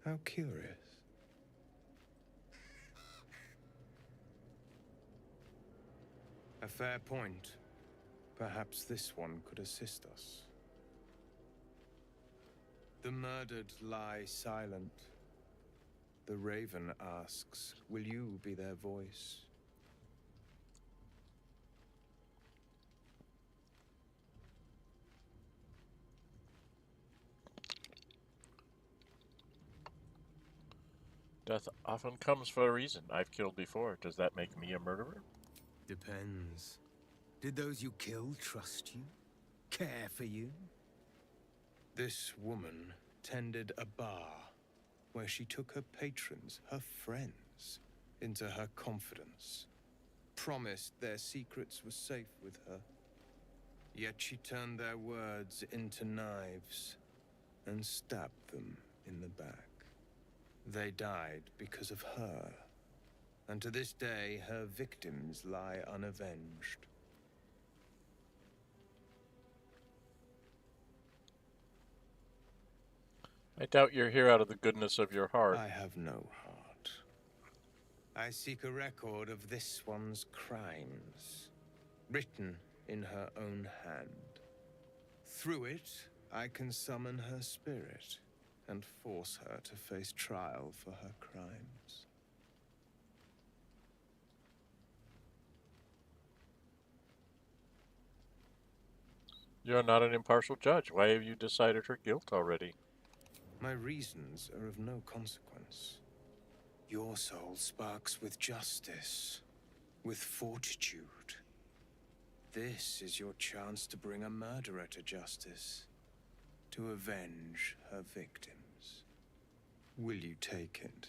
How curious. A fair point. Perhaps this one could assist us. The murdered lie silent. The Raven asks, will you be their voice? Death often comes for a reason. I've killed before. Does that make me a murderer? Depends. Did those you killed trust you? Care for you? This woman tended a bar where she took her patrons, her friends, into her confidence. Promised their secrets were safe with her. Yet she turned their words into knives and stabbed them in the back. They died because of her. And to this day, her victims lie unavenged. I doubt you're here out of the goodness of your heart. I have no heart. I seek a record of this one's crimes, written in her own hand. Through it, I can summon her spirit and force her to face trial for her crimes. You're not an impartial judge. Why have you decided her guilt already? My reasons are of no consequence. Your soul sparks with justice, with fortitude. This is your chance to bring a murderer to justice, to avenge her victims. Will you take it?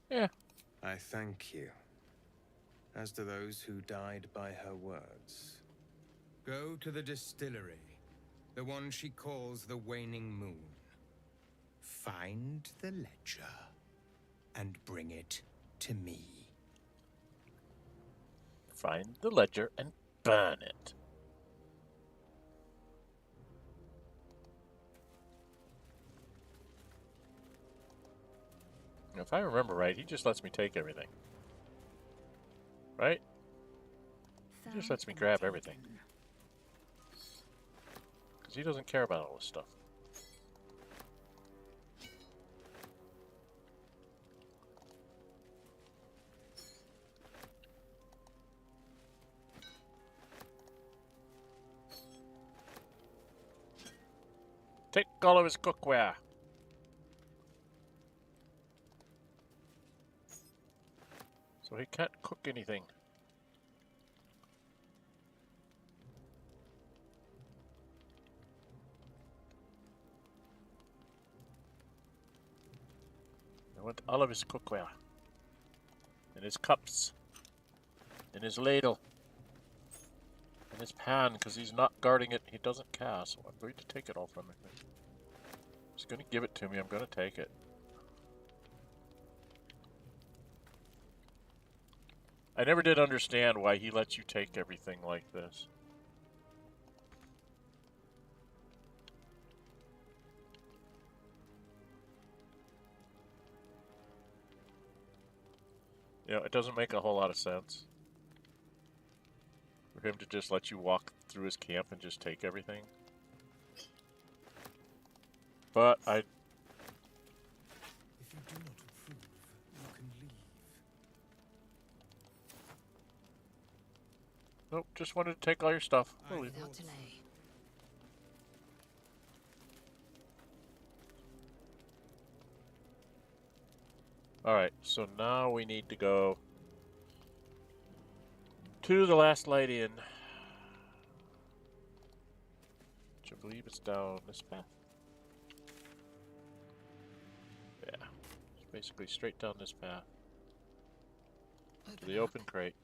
Yeah. I thank you, as do those who died by her words. Go to the distillery, the one she calls the Waning Moon. Find the ledger and bring it to me. Find the ledger and burn it. If I remember right, he just lets me take everything. Right? He just lets me grab everything. Because he doesn't care about all this stuff. Take all of his cookware. So he can't cook anything. I want all of his cookware. And his cups. And his ladle. And his pan, because he's not guarding it. He doesn't cast. So I'm going to take it all from him. He's going to give it to me. I'm going to take it. I never did understand why he lets you take everything like this. You know, it doesn't make a whole lot of sense for him to just let you walk through his camp and just take everything. But I... If you do not approve, you can leave. Nope, just wanted to take all your stuff. We'll leave. Without delay. Alright, so now we need to go to the last light in. Which I believe is down this path. Yeah, it's basically straight down this path. To the open crate.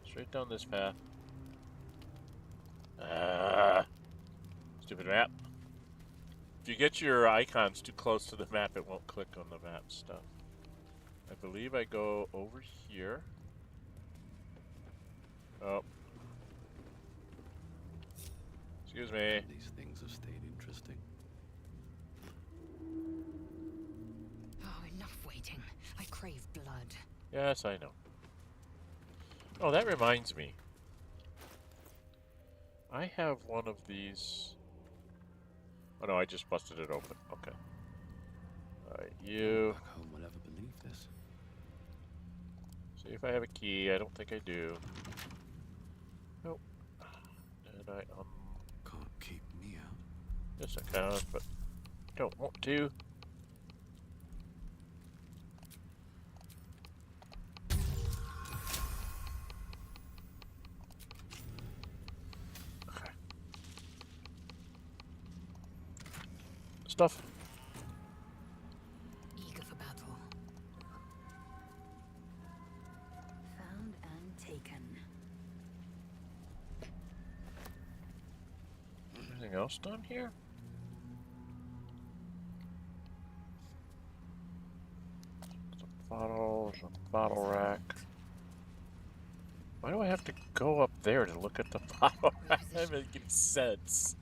Straight down this path. Stupid map. If you get your icons too close to the map, it won't click on the map stuff. I believe I go over here. Oh. Excuse me. These things have stayed interesting. Oh, enough waiting. I crave blood. Yes, I know. Oh, that reminds me. I have one of these. Oh no, I just busted it open. Okay. Alright, you. Back home will ever believe this. See if I have a key. I don't think I do. Nope. And I Can't keep me out. yes I can, but don't want to. Okay. Stuff. Eager for battle. Found and taken. Anything else down here? Some bottles, a bottle rack. Why do I have to go up there to look at the bottle rack? That doesn't make any sense.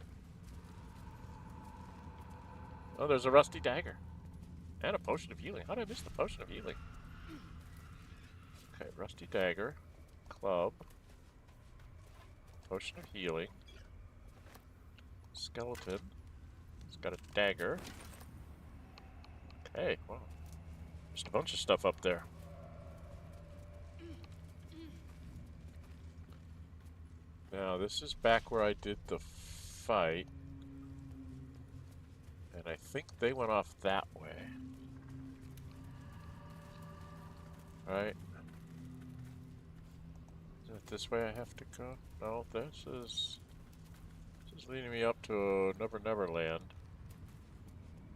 Oh, there's a rusty dagger. And a potion of healing. How did I miss the potion of healing? Okay, rusty dagger. Club. Potion of healing. Skeleton. It's got a dagger. Okay, wow. Just a bunch of stuff up there. Now, this is back where I did the fight. And I think they went off that way. Right? Is it this way I have to go? No, this is leading me up to Never Never Land.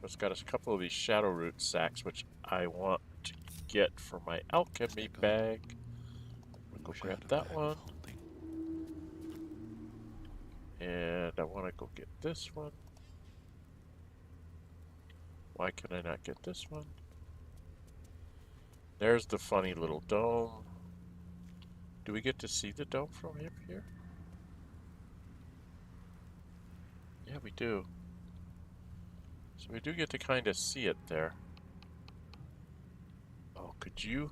It's got a couple of these Shadowroot sacks, which I want to get for my alchemy bag. I'm gonna go grab that one. And I want to go get this one. Why can I not get this one? There's the funny little dome. Do we get to see the dome from up here? Yeah, we do. So we do get to kind of see it there. Oh, could you?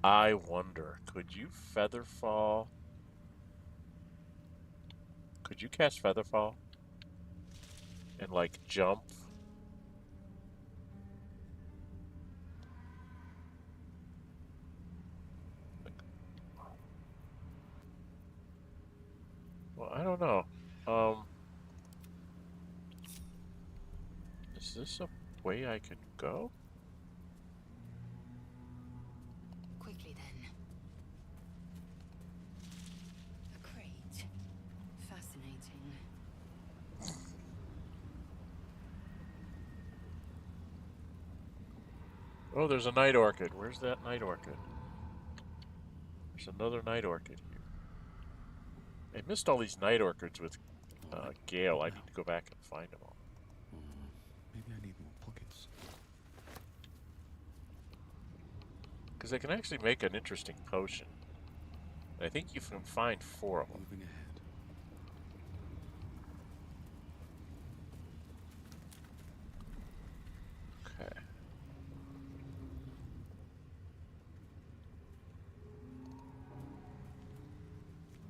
I wonder, could you feather fall? Could you cast feather fall? And like jump? Well, I don't know. Is this a way I could go? Quickly then. A crate. Fascinating. Oh, there's a night orchid. Where's that night orchid? There's another night orchid here. I missed all these night orchids with Gale. I need to go back and find them all. Maybe I need more pockets. Because they can actually make an interesting potion. I think you can find 4 of them. Moving ahead. Okay.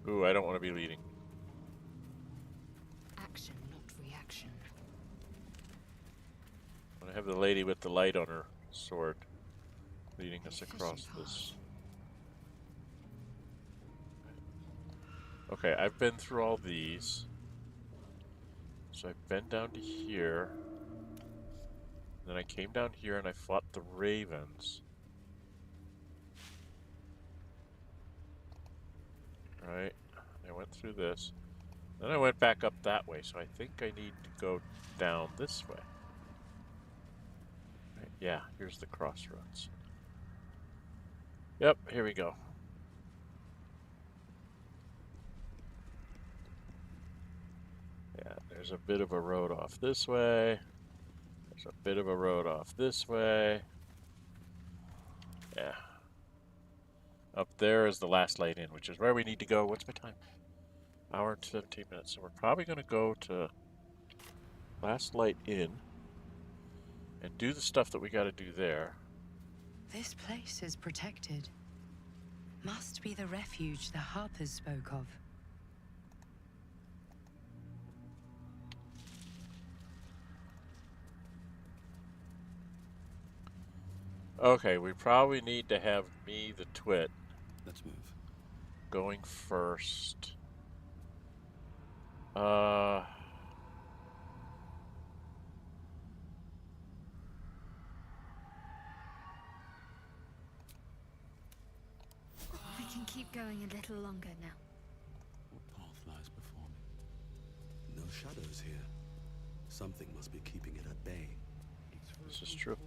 Ooh, I don't want to be leading. Action, not reaction. I want to have the lady with the light on her sword leading us across this. Okay, I've been through all these. So I've been down to here. Then I came down here and I fought the ravens. Right, I went through this. Then I went back up that way, so I think I need to go down this way. Right, yeah, here's the crossroads. Yep, here we go. Yeah, there's a bit of a road off this way. There's a bit of a road off this way. Yeah. Up there is the last light in, which is where we need to go. What's my time? Hour and 17 minutes. So we're probably going to go to last light in and do the stuff that we got to do there. This place is protected. Must be the refuge the Harpers spoke of. Okay, we probably need to have me, the twit, Let's move. going first. We can keep going a little longer now. What path lies before me? No shadows here. Something must be keeping it at bay. This is true.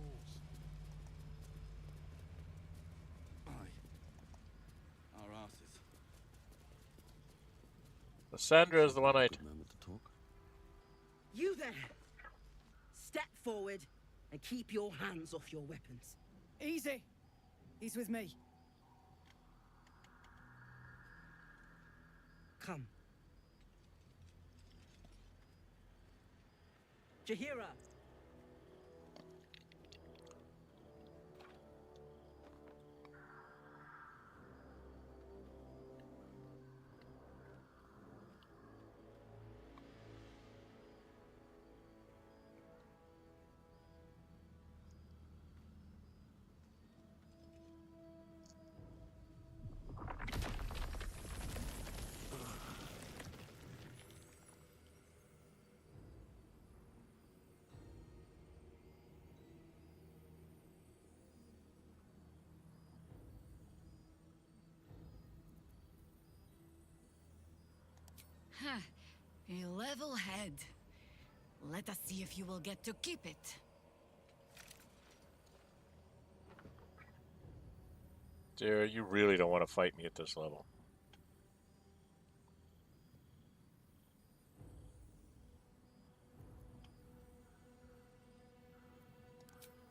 Our asses. Lysandra is the one I... Good moment to talk. You there! Step forward and keep your hands off your weapons. Easy. He's with me. Come. Jaheira! A level head. Let us see if you will get to keep it. Dear, you really don't want to fight me at this level.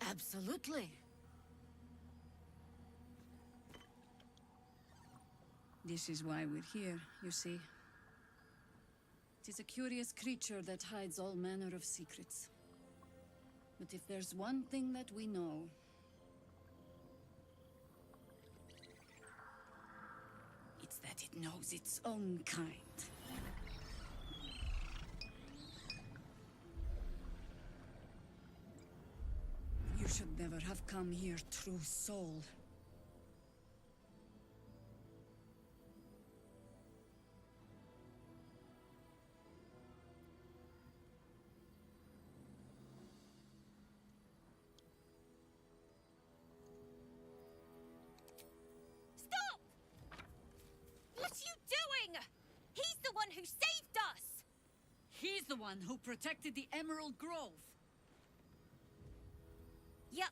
Absolutely. This is why we're here, you see. It is a curious creature that hides all manner of secrets. But if there's one thing that we know, it's that it knows its own kind. You should never have come here, true soul. Who saved us? He's the one who protected the Emerald Grove. Yup.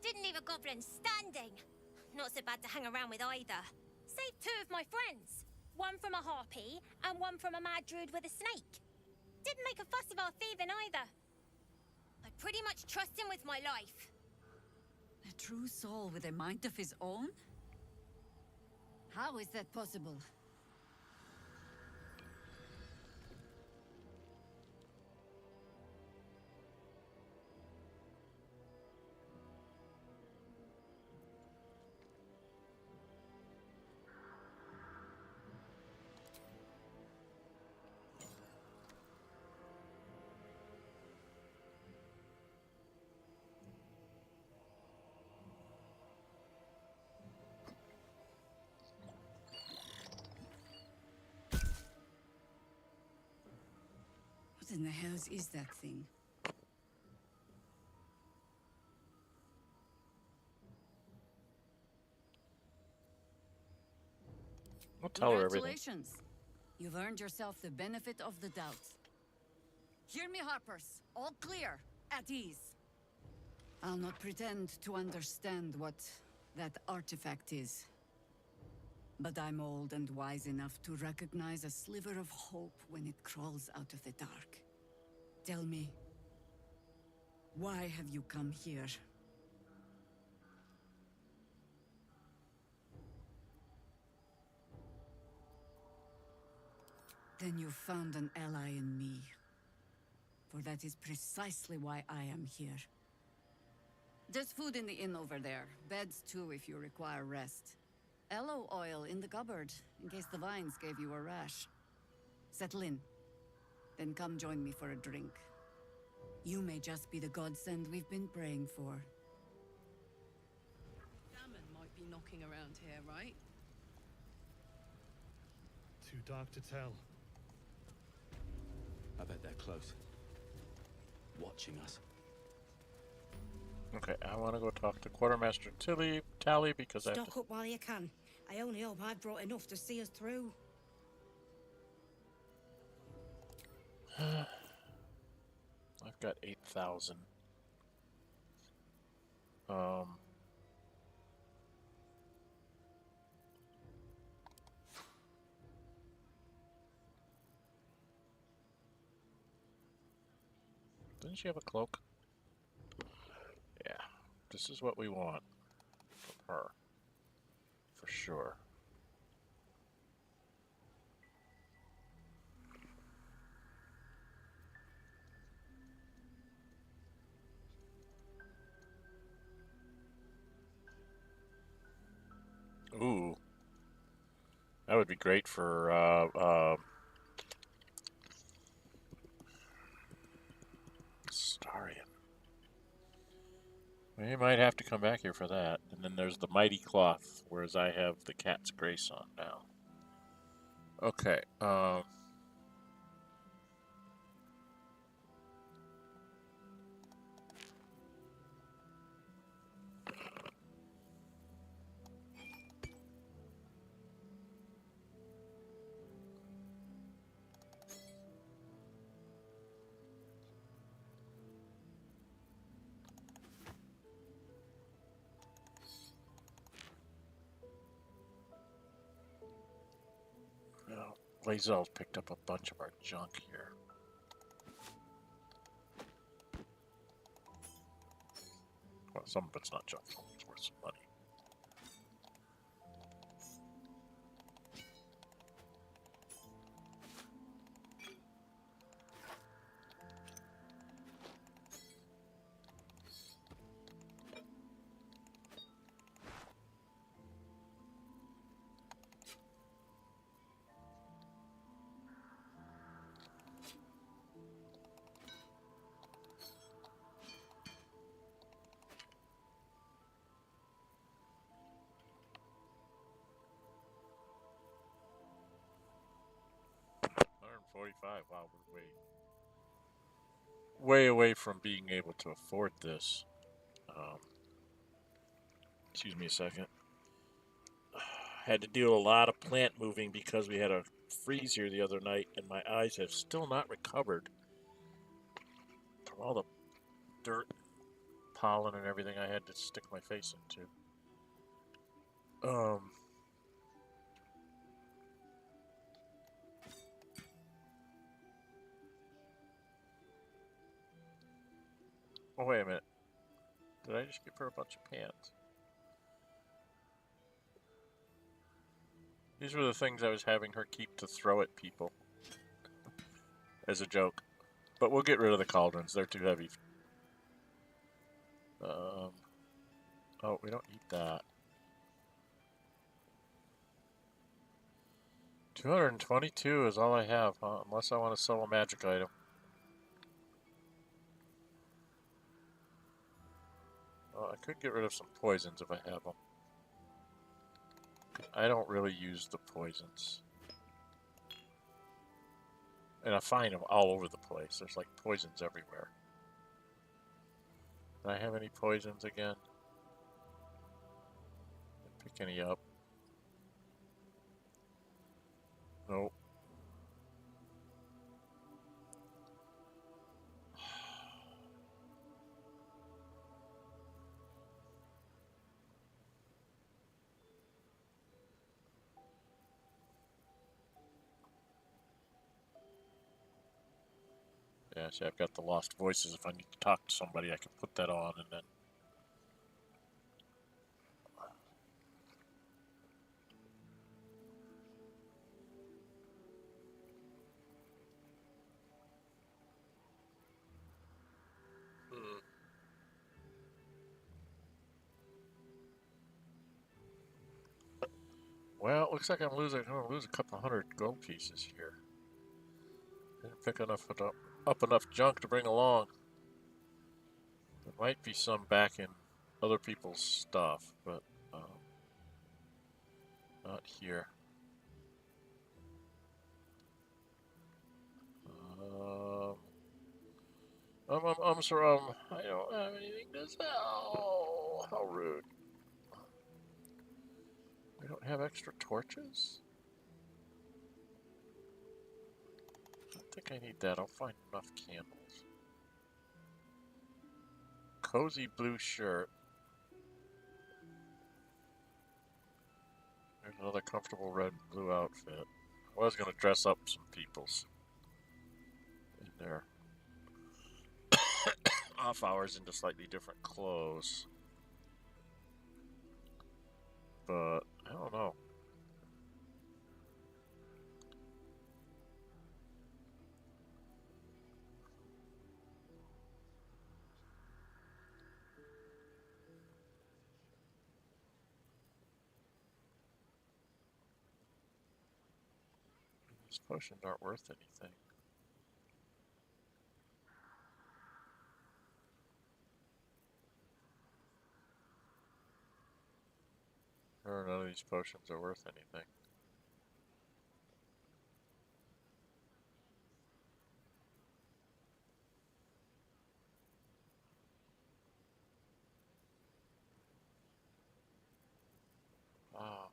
Didn't even Sovereign standing. Not so bad to hang around with either. Saved 2 of my friends. One from a harpy, and one from a mad druid with a snake. Didn't make a fuss of our thieving either. I pretty much trust him with my life. A true soul with a mind of his own? How is that possible? What in the hells is that thing? I'll tell her everything. Congratulations. You've earned yourself the benefit of the doubt. Hear me, Harpers. All clear. At ease. I'll not pretend to understand what that artifact is. But I'm old and wise enough to recognize a sliver of hope when it crawls out of the dark. Tell me, why have you come here? Then you found an ally in me. For that is precisely why I am here. There's food in the inn over there. Beds too if you require rest. Aloe oil in the cupboard, in case the vines gave you a rash. Settle in. Then come join me for a drink. You may just be the godsend we've been praying for. Salmon might be knocking around here, right? Too dark to tell. I bet they're close. Watching us. Okay, I want to go talk to Quartermaster Talli because I have Stock up while you can. I only hope I've brought enough to see us through. I've got 8,000. Didn't she have a cloak? Yeah, this is what we want from her, for sure. Ooh, that would be great for Astarion. We might have to come back here for that. And then there's the mighty cloth, whereas I have the cat's grace on now. Okay, Lae'zel's picked up a bunch of our junk here. Well, some of it's not junk, it's worth some money. Wow, we're way away from being able to afford this. Excuse me a second. Had to do a lot of plant moving because we had a freeze here the other night, and my eyes have still not recovered from all the dirt pollen and everything I had to stick my face into. Oh, wait a minute. Did I just give her a bunch of pants? These were the things I was having her keep to throw at people. As a joke. But we'll get rid of the cauldrons. They're too heavy. Oh, we don't need that. 222 is all I have, huh? Unless I want to sell a magic item. Well, I could get rid of some poisons if I have them. I don't really use the poisons. And I find them all over the place. There's like poisons everywhere. Do I have any poisons again? Pick any up? Nope. Yeah, see, I've got the lost voices. If I need to talk to somebody, I can put that on and then... Well, it looks like I'm going to lose a couple hundred gold pieces here. Didn't pick up enough junk to bring along. There might be some back in other people's stuff, but not here. Sir, I don't have anything to sell. How rude. We don't have extra torches? I think I need that. I'll find enough candles. Cozy blue shirt. There's another comfortable red and blue outfit. I was going to dress up some people's in there. Off hours into slightly different clothes. But I don't know. These potions aren't worth anything. None of these potions are worth anything. Wow.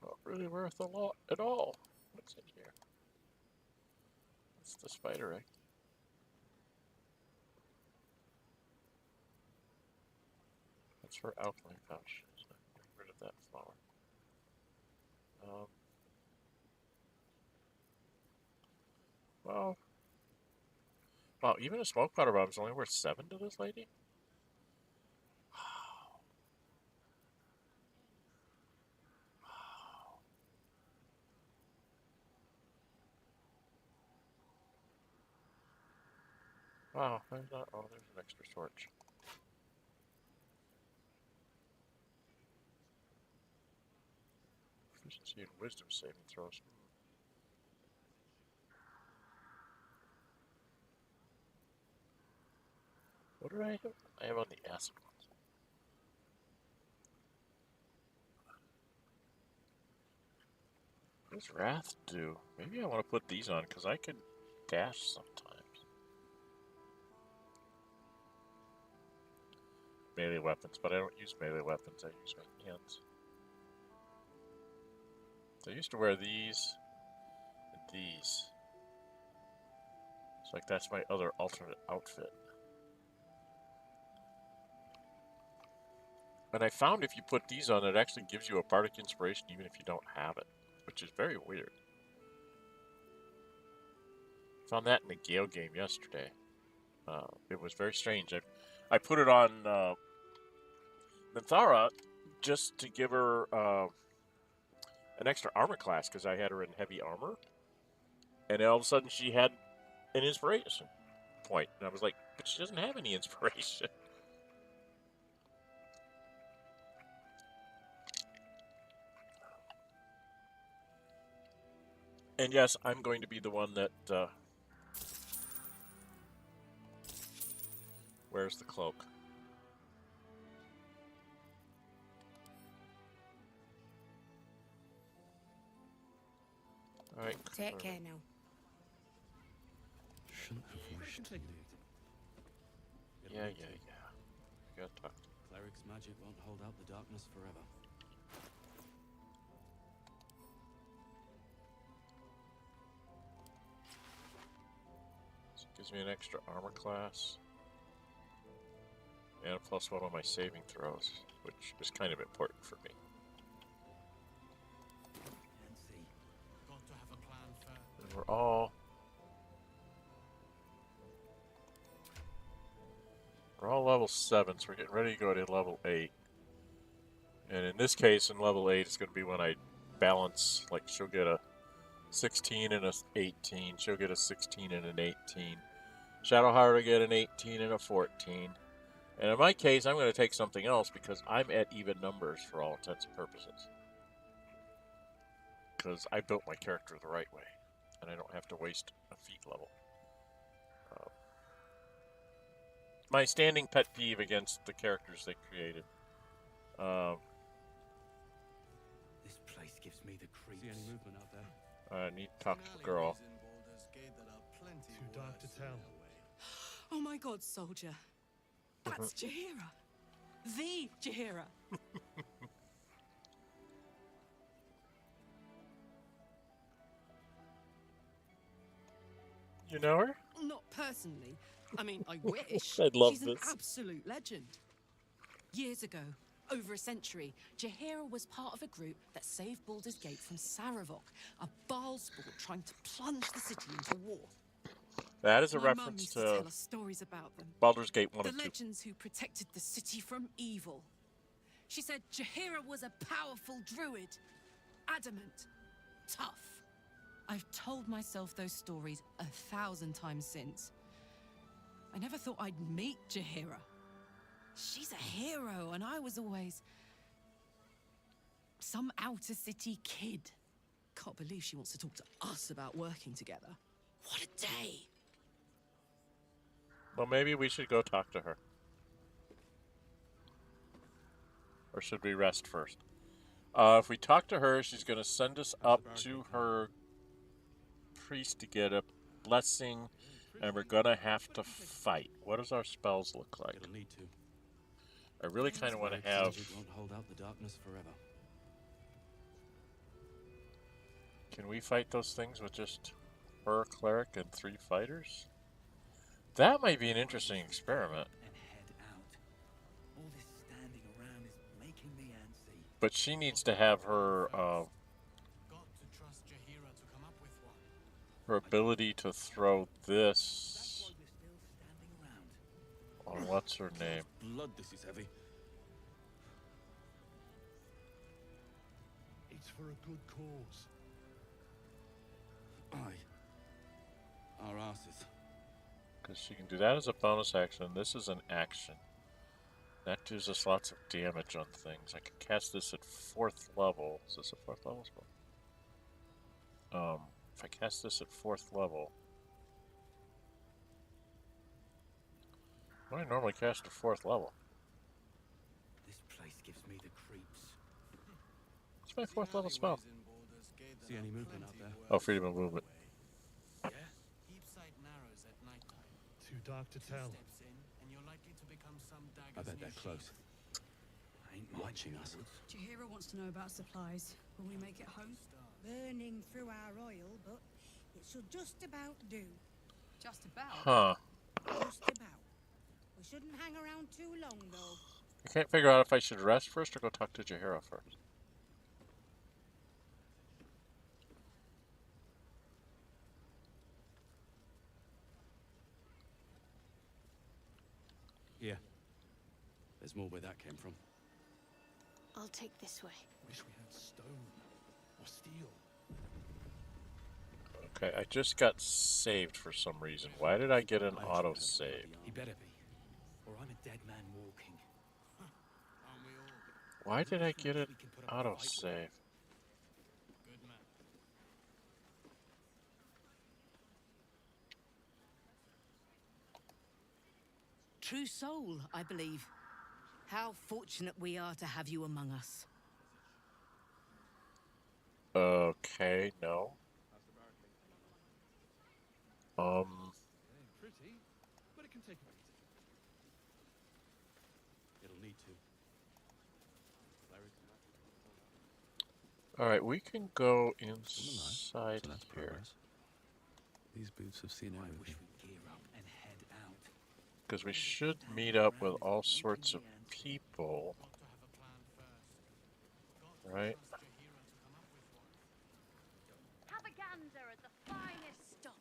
Not really worth a lot at all. What's in here? It's the spider egg. That's for alchemy pouch. So get rid of that flower. Wow, even a smoke powder bomb is only worth 7 to this lady? Wow, there's not. Oh, there's an extra torch. Efficiency and wisdom saving throws. What did I have? I have on the acid ones. What does Wrath do? Maybe I want to put these on because I can dash sometimes. Melee weapons, but I don't use melee weapons. I use my hands. I used to wear these and these. It's like that's my other alternate outfit. And I found if you put these on, it actually gives you a bardic inspiration even if you don't have it, which is very weird. Found that in the Gale game yesterday. It was very strange. I put it on Mizora just to give her an extra armor class because I had her in heavy armor. And all of a sudden she had an inspiration point. And I was like, but she doesn't have any inspiration. And yes, I'm going to be the one that wears the cloak. All right. Take care now. Shouldn't have wished to. Yeah. Got to talk. Cleric's magic won't hold out the darkness forever. So it gives me an extra armor class. And a +1 on my saving throws, which is kind of important for me. And we're all level 7, so we're getting ready to go to level 8. And in this case, in level 8, it's going to be when I balance, like she'll get a 16 and a 18, she'll get a 16 and an 18. Shadowheart will get an 18 and a 14. And in my case, I'm going to take something else because I'm at even numbers for all intents and purposes. Because I built my character the right way, and I don't have to waste a feat level. My standing pet peeve against the characters they created. This place gives me the creeps. See any movement out there? I need to talk to the girl. Too dark to tell. Oh my god, soldier. That's Jaheira. The Jaheira. You know her? Not personally. I mean, I wish. I'd love She's this. an absolute legend. Years ago, over a century, Jaheira was part of a group that saved Baldur's Gate from Saravok, a Baalsport trying to plunge the city into war. That is a My mum reference used to tell us stories about them. Baldur's Gate 1 The and 2. legends who protected the city from evil. She said Jaheira was a powerful druid. Adamant. Tough. I've told myself those stories 1,000 times since. I never thought I'd meet Jaheira. She's a hero, and I was always some outer city kid. Can't believe she wants to talk to us about working together. What a day! Well, maybe we should go talk to her. Or should we rest first? If we talk to her, she's going to send us up to her priest to get a blessing, and we're going to have to fight. What does our spells look like? It'll need to. I really kind of want to have... Magic won't hold out the darkness forever. Can we fight those things with just her, cleric, and 3 fighters? That might be an interesting experiment. And head out. All this standing around is making me antsy. But she needs to have her, Got to trust Jaheira to come up with one. her ability to throw this That's why we're still standing around. on what's her name. Blood, this is heavy. It's for a good cause. Aye. Our asses. Because she can do that as a bonus action. This is an action. That gives us lots of damage on things. I can cast this at 4th level. Is this a 4th level spell? If I cast this at 4th level, what do I normally cast at 4th level? This place gives me the creeps. What's my 4th level spell? See any movement out there? Oh, freedom of movement. Too dark to tell. I bet they're close. Ain't watching us. Jaheira wants to know about supplies. Will we make it home? Burning through our oil, but it should just about do. Just about. Huh. Just about. We shouldn't hang around too long, though. I can't figure out if I should rest first or go talk to Jaheira first. Yeah. There's more where that came from. I'll take this way. Wish we had stone or steel. Okay, I just got saved for some reason. Why did I get an auto save? He better be, or I'm a dead man walking. Why did I get an auto save? True soul, I believe. How fortunate we are to have you among us. Okay, no. Pretty, but it can take a beating. It'll need to. Alright, we can go inside here. These boots have seen everything. Wish we'd gear up and head out. Because we should meet up with all sorts of people. Right? Have a gander at the finest stock.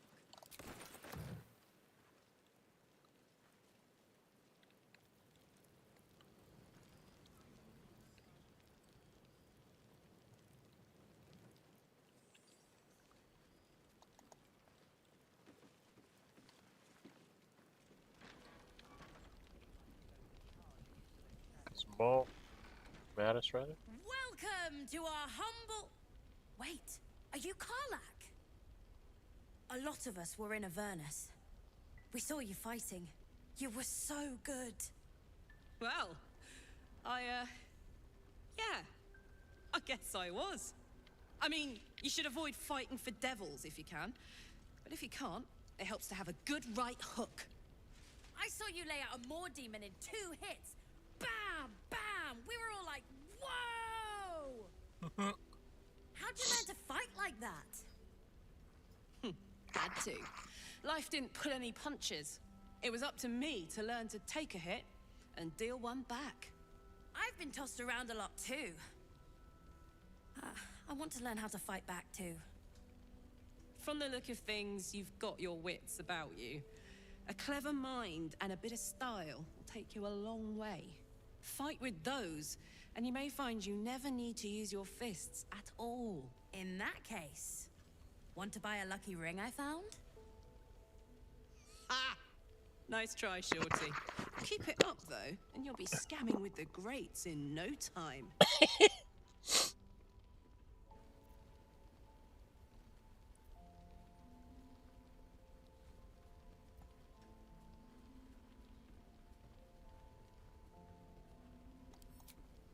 Small Mattis, rather? Welcome to our humble... Wait, are you Karlach? A lot of us were in Avernus. We saw you fighting. You were so good. Well, yeah. I guess I was. I mean, you should avoid fighting for devils if you can. But if you can't, it helps to have a good right hook. I saw you lay out a Moor demon in 2 hits. Bam! Bam! We were all like, whoa! How'd you learn to fight like that? Had to. Life didn't pull any punches. It was up to me to learn to take a hit and deal one back. I've been tossed around a lot too. I want to learn how to fight back too. From the look of things, you've got your wits about you. A clever mind and a bit of style will take you a long way. Fight with those, and you may find you never need to use your fists at all. In that case, want to buy a lucky ring I found? Ha! Nice try, Shorty. Keep it up, though, and you'll be scamming with the greats in no time.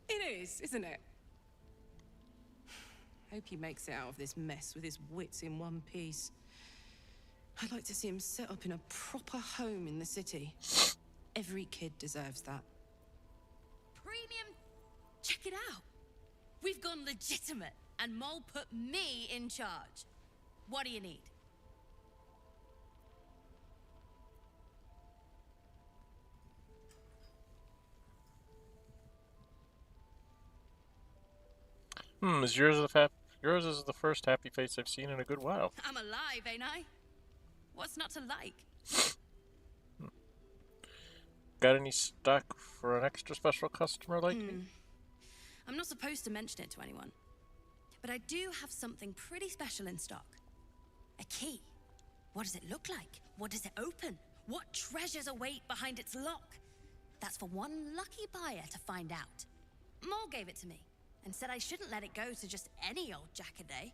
It is, isn't it? Hope he makes it out of this mess with his wits in one piece. I'd like to see him set up in a proper home in the city. Every kid deserves that. Premium? Check it out. We've gone legitimate, and Mol put me in charge. What do you need? Is yours is the first happy face I've seen in a good while. I'm alive, ain't I? What's not to like? Got any stock for an extra special customer like me? I'm not supposed to mention it to anyone, but I do have something pretty special in stock. A key. What does it look like? What does it open? What treasures await behind its lock? That's for one lucky buyer to find out. Mol gave it to me and said I shouldn't let it go to just any old jackaday.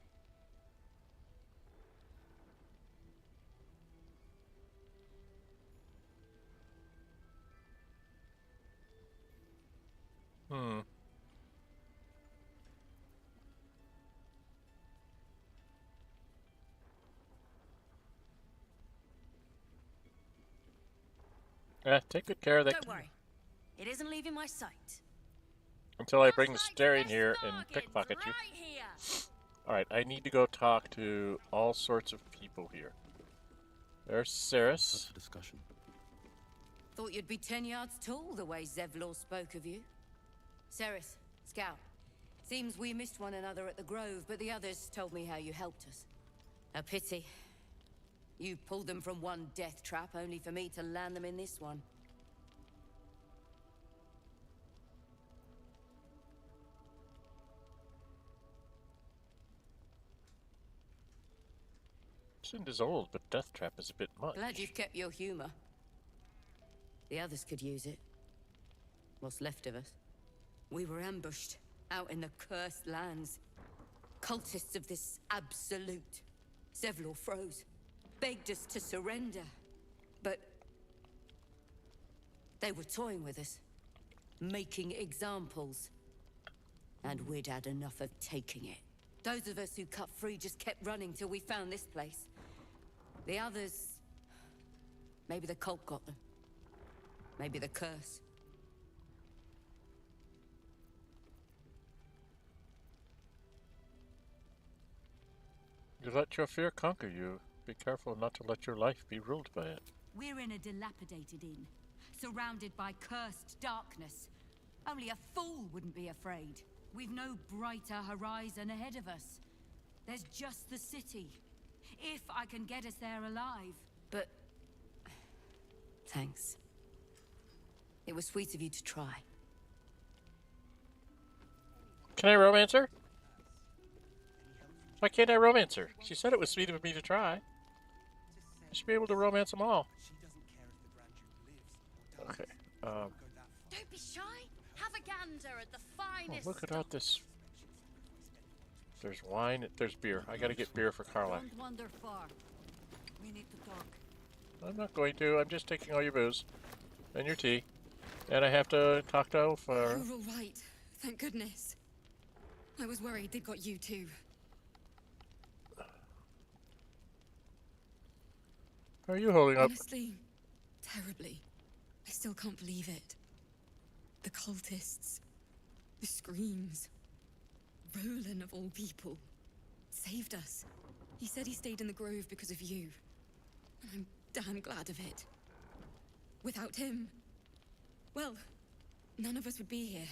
Take good care of that. Don't worry. It isn't leaving my sight. Until I bring the Astarion here and pickpocket you. Right here. Alright, I need to go talk to all sorts of people here. There's Ceres. Up for discussion. Thought you'd be 10 yards tall the way Zevlor spoke of you. Ceres, Scout. Seems we missed one another at the Grove, but the others told me how you helped us. A pity. You pulled them from one death trap, only for me to land them in this one. Sind is old, but death trap is a bit much. Glad you've kept your humor. The others could use it. What's left of us. We were ambushed, out in the cursed lands. Cultists of this absolute. Zevlor froze, begged us to surrender. But they were toying with us, making examples. And we'd had enough of taking it. Those of us who cut free just kept running till we found this place. The others... maybe the cult got them. Maybe the curse. You let your fear conquer you. Be careful not to let your life be ruled by it. We're in a dilapidated inn, surrounded by cursed darkness. Only a fool wouldn't be afraid. We've no brighter horizon ahead of us. There's just the city. If I can get us there alive. But... thanks. It was sweet of you to try. Can I romance her? Why can't I romance her? She said it was sweet of me to try. I should be able to romance them all. Okay. Don't be shy. Have a gander at the finest. Oh, look at all this. There's wine. There's beer. I gotta get beer for Karlach. Don't wander far. We need to talk. I'm not going to. I'm just taking all your booze and your tea, and I have to talk to Alfira. You're all right. Thank goodness. I was worried they'd got you too. How are you holding up? Honestly, terribly. I still can't believe it. The cultists, the screams. Rolan, of all people, saved us. He said he stayed in the grove because of you. And I'm damn glad of it. Without him, well, none of us would be here.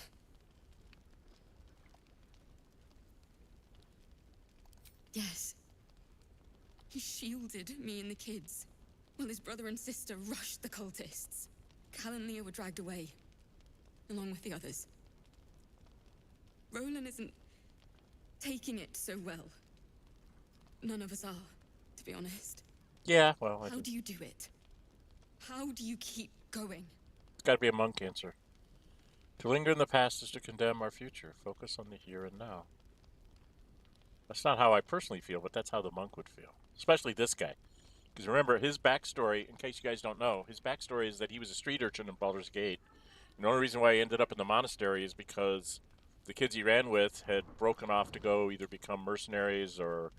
Yes. He shielded me and the kids, while his brother and sister rushed the cultists. Cal and Leah were dragged away, along with the others. Rolan isn't taking it so well. None of us are, to be honest. Yeah, well, How do you do it? How do you keep going? It's got to be a monk answer. To linger in the past is to condemn our future. Focus on the here and now. That's not how I personally feel, but that's how the monk would feel. Especially this guy. Because remember, his backstory, in case you guys don't know, his backstory is that he was a street urchin in Baldur's Gate. And the only reason why he ended up in the monastery is because the kids he ran with had broken off to go either become mercenaries or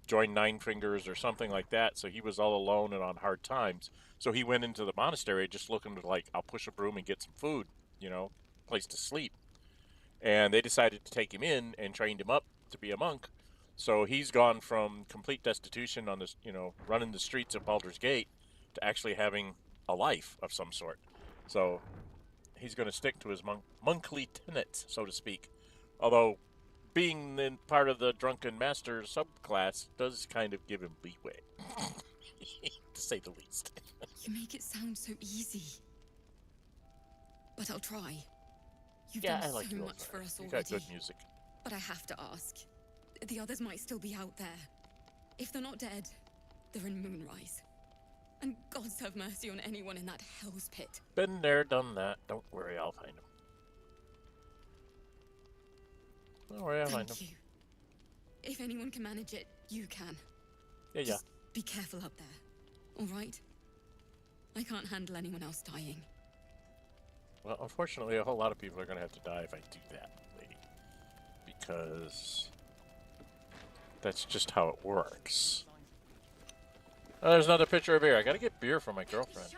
join Nine Fingers or something like that. So he was all alone and on hard times. So he went into the monastery just looking to, like, I'll push a broom and get some food, you know, place to sleep. And they decided to take him in and trained him up to be a monk. So he's gone from complete destitution on this, you know, running the streets of Baldur's Gate to actually having a life of some sort. So he's going to stick to his monkly tenets, so to speak. Although being in part of the Drunken Master subclass does kind of give him leeway, to say the least. You make it sound so easy. But I'll try. You've Yeah, done I like so you, much Alfira. for us You already. got good music. But I have to ask. The others might still be out there. If they're not dead, they're in Moonrise. And God's have mercy on anyone in that hell's pit. Been there, done that. Don't worry, I'll find him. Don't worry, I'll find him. Thank you. If anyone can manage it, you can. Yeah, Just be careful up there, all right? I can't handle anyone else dying. Well, unfortunately, a whole lot of people are going to have to die if I do that, lady. Because that's just how it works. Oh, there's another picture of beer. I got to get beer for my girlfriends.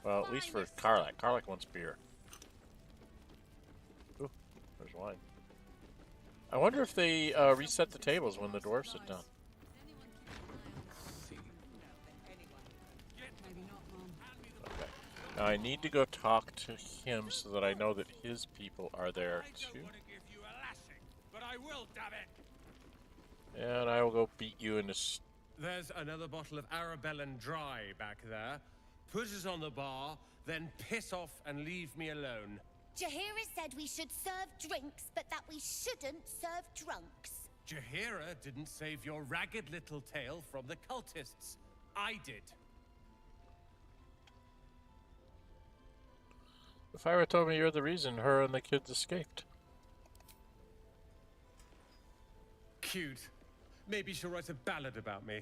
Well, at least for Karlach. Karlach wants beer. Ooh, there's wine. I wonder if they reset the tables when the dwarves sit down. Now I need to go talk to him so that I know that his people are there too. But I will, damn it! And I will go beat you in this. There's another bottle of Arabellan Dry back there. Put it on the bar, then piss off and leave me alone. Jaheira said we should serve drinks, but that we shouldn't serve drunks. Jaheira didn't save your ragged little tail from the cultists. I did. Alfira told me you're the reason her and the kids escaped. Cute. Maybe she'll write a ballad about me.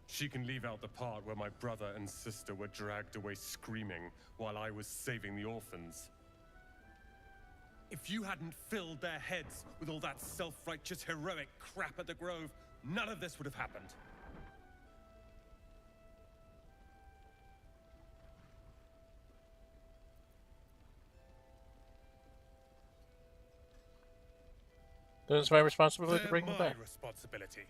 She can leave out the part where my brother and sister were dragged away screaming while I was saving the orphans. If you hadn't filled their heads with all that self-righteous heroic crap at the Grove, none of this would have happened. Then it's my responsibility to bring them They're back. my responsibility.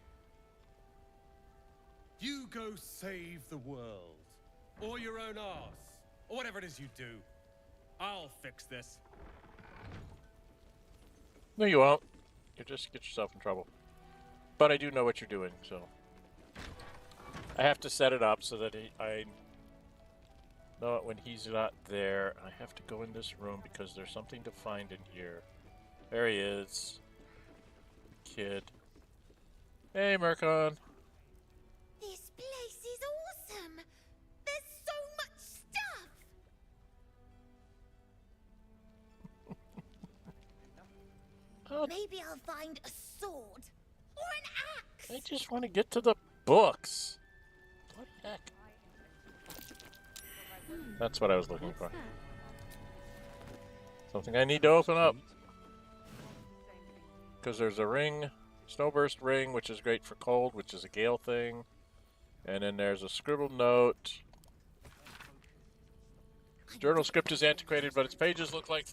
You go save the world, or your own arse, or whatever it is you do. I'll fix this. No, you won't. You just get yourself in trouble. But I do know what you're doing, so I have to set it up so that I know it when he's not there. I have to go in this room because there's something to find in here. There he is. Kid. Hey, Mercon. This place is awesome. There's so much stuff. Maybe I'll find a sword or an axe. I just want to get to the books. What the heck? That's what I was looking for. Something I need to open up. Because there's a ring, snowburst ring, which is great for cold, which is a gale thing. And then there's a scribbled note. The journal script is antiquated, but its pages look like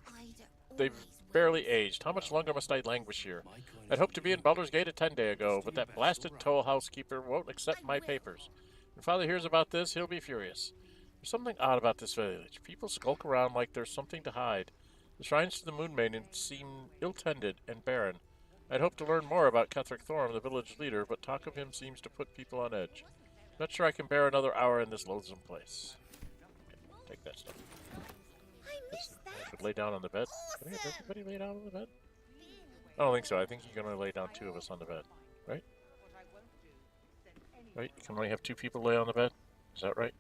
they've barely aged. How much longer must I languish here? I'd hoped to be in Baldur's Gate 10 days ago, but that blasted toll housekeeper won't accept my papers. When Father hears about this, he'll be furious. There's something odd about this village. People skulk around like there's something to hide. The shrines to the Moon Maiden seem ill-tended and barren. I'd hoped to learn more about Ketheric Thorm, the village leader, but talk of him seems to put people on edge. Not sure I can bear another hour in this loathsome place. Okay, take that stuff. I should lay down on the bed. Can I have everybody lay down on the bed? I don't think so. I think you can only lay down 2 of us on the bed. Right? Right? You can only have 2 people lay on the bed? Is that right?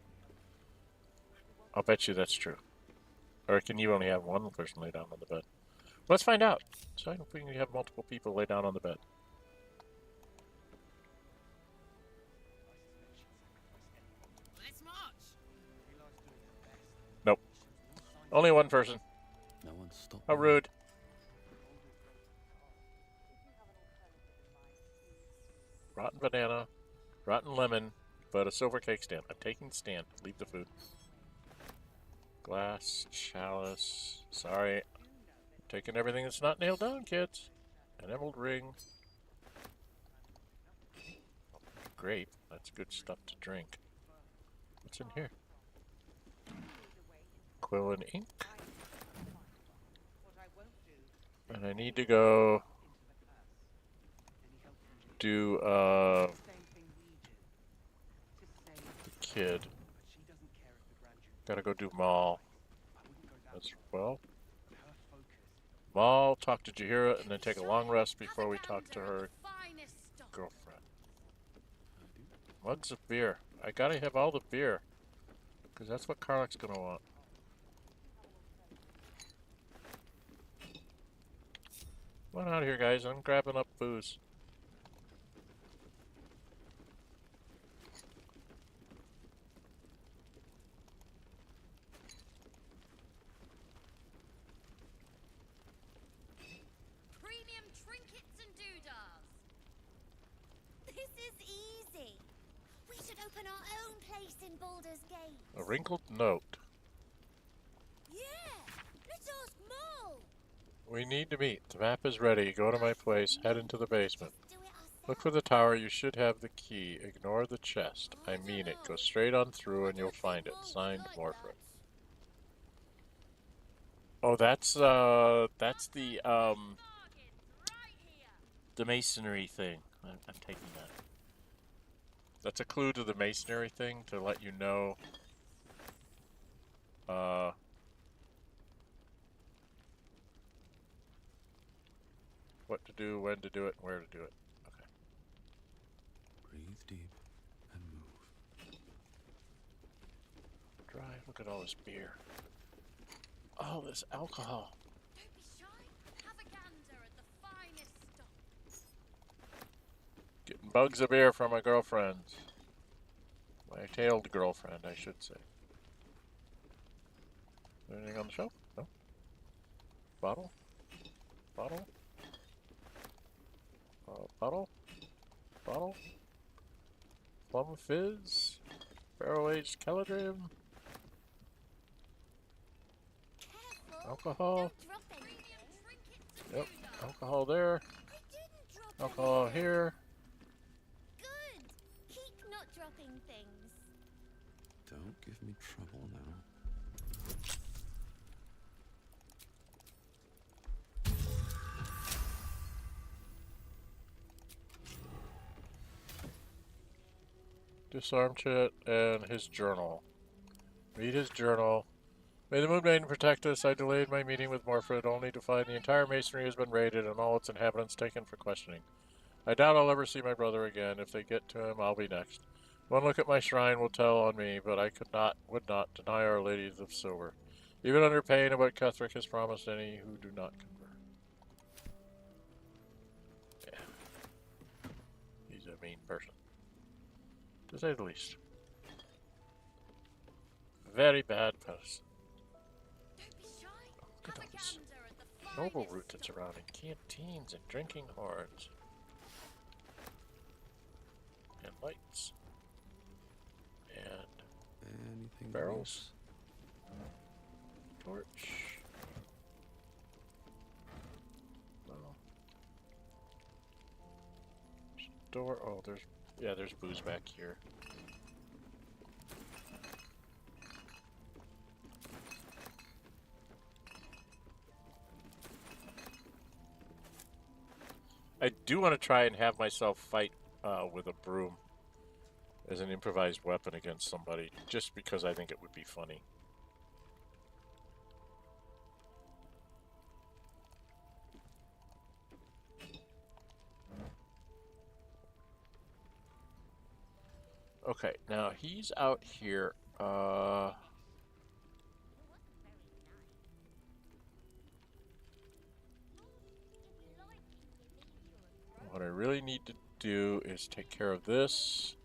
I'll bet you that's true. Or can you only have 1 person lay down on the bed? Let's find out. So I don't think we have multiple people lay down on the bed. Nope. Only 1 person. No one stopped. How rude. Rotten banana, rotten lemon, but a silver cake stand. I'm taking the stand. Leave the food. Glass, chalice. Sorry. Taking everything that's not nailed down, kids. An emerald ring. Grape. That's good stuff to drink. What's in here? Quill and ink. And I need to go do the kid. Gotta go do Mol as well. Mol, talk to Jaheira, and then take a long rest before we talk to her girlfriend. Mugs of beer. I gotta have all the beer, because that's what Karlach's gonna want. Come on out here, guys. I'm grabbing up booze. Premium trinkets and doodahs. This is easy. We should open our own place in Baldur's Gate. A wrinkled note. Yeah, let's ask Mol. We need to meet. The map is ready. Go to my place. Head into the basement. Do it Look for the tower. You should have the key. Ignore the chest. I mean it. Go straight on through and you'll find it. Signed, Morford. Oh, that's the masonry thing. I'm taking that. That's a clue to the masonry thing to let you know what to do, when to do it, and where to do it. Okay. Breathe deep and move. Drive. Look at all this beer. All this alcohol. Don't be shy. Have a gander at the finest stuff. Getting bugs of beer from my girlfriend. My tailed girlfriend, I should say. Anything on the shelf? No. Bottle? Bottle? Bottle? Bottle? Plum fizz? Barrel-aged Celadrim? Alcohol? Yep, alcohol there. Alcohol here. Good. Keep not dropping things. Don't give me trouble now. Disarm Chit and his journal. Read his journal. May the Moon Maiden protect us. I delayed my meeting with Morford only to find the entire masonry has been raided and all its inhabitants taken for questioning. I doubt I'll ever see my brother again. If they get to him, I'll be next. One look at my shrine will tell on me, but I would not deny Our Lady of Silver, even under pain of what Cuthric has promised any who do not convert. Yeah. He's a mean person, to say the least. Very bad person. Look at all this noble root that's around in canteens and drinking horns. And lights. And anything barrels. Else? Torch. No. Door. Oh, there's booze back here. I do want to try and have myself fight with a broom as an improvised weapon against somebody, just because I think it would be funny. Okay, now he's out here. What I really need to do is take care of this.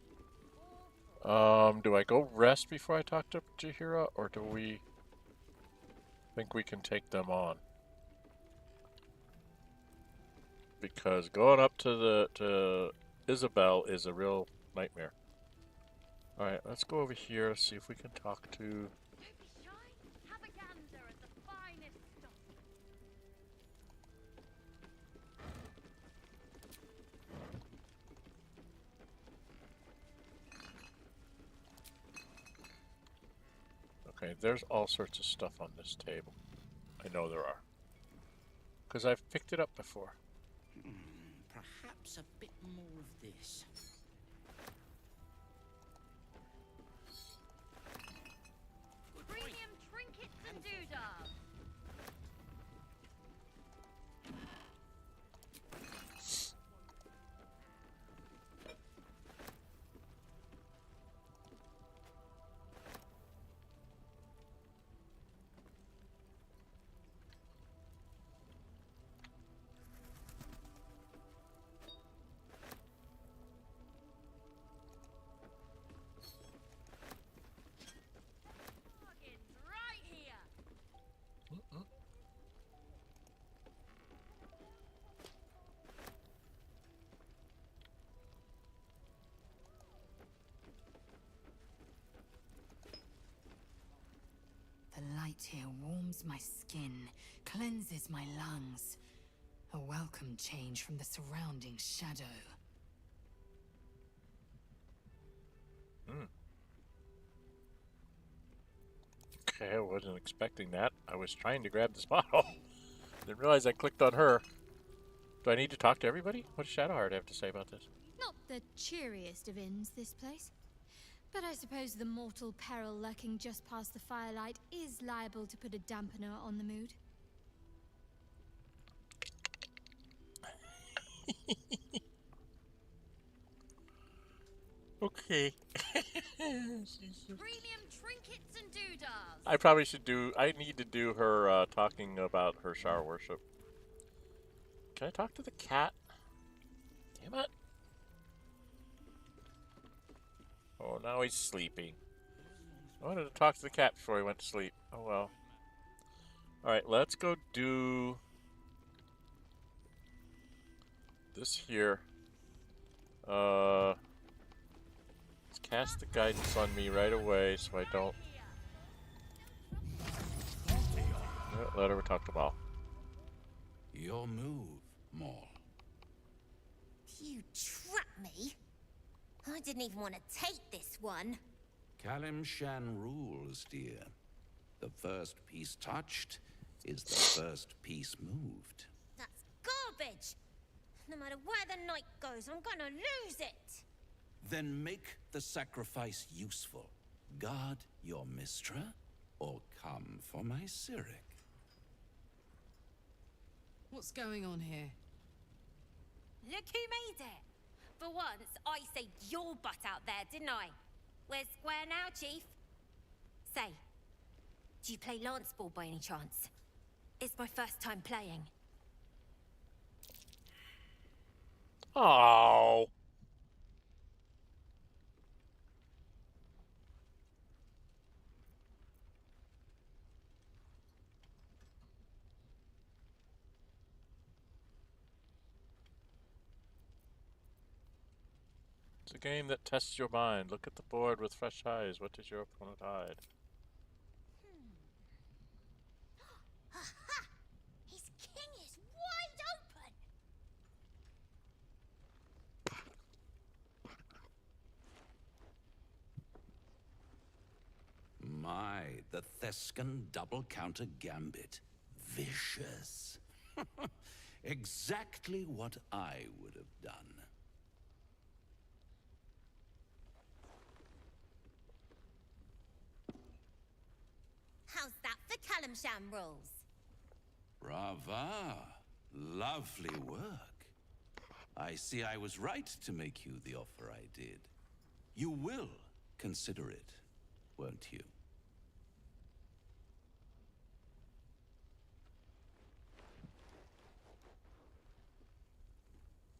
Do I go rest before I talk to Jaheira, or do we think we can take them on? Because going up to Isabel is a real nightmare. Alright, let's go over here, see if we can talk to... Okay, there's all sorts of stuff on this table. I know there are. Because I've picked it up before. Perhaps a bit more of this. Premium trinkets and doodads. The light here warms my skin, cleanses my lungs. A welcome change from the surrounding shadow. Okay, I wasn't expecting that. I was trying to grab this bottle. Didn't realize I clicked on her. Do I need to talk to everybody? What does Shadowheart have to say about this? Not the cheeriest of inns, this place. But I suppose the mortal peril lurking just past the firelight is liable to put a dampener on the mood. Okay. Premium trinkets and doodads. I probably should do... I need to do her talking about her shower worship. Can I talk to the cat? Damn it. Oh, now he's sleeping. I wanted to talk to the cat before he went to sleep. Oh, well. Alright, let's go do... this here. Let's cast the guidance on me right away so I don't... let her talk to Mol. Your move, Mol. You trapped me? I didn't even want to take this one. Kalimshan rules, dear. The first piece touched is the first piece moved. That's garbage. No matter where the night goes, I'm gonna lose it. Then make the sacrifice useful. Guard your Mistra, or come for my Cyric. What's going on here? Look who made it. For once, I saved your butt out there, didn't I? We're square now, Chief. Say, do you play lance ball by any chance? It's my first time playing. Oh. It's a game that tests your mind. Look at the board with fresh eyes. What does your opponent hide? Aha! His king is wide open! My, the Thescan double counter gambit. Vicious. Exactly what I would have done. How's that for Kalimshan rules? Brava. Lovely work. I see I was right to make you the offer I did. You will consider it, won't you?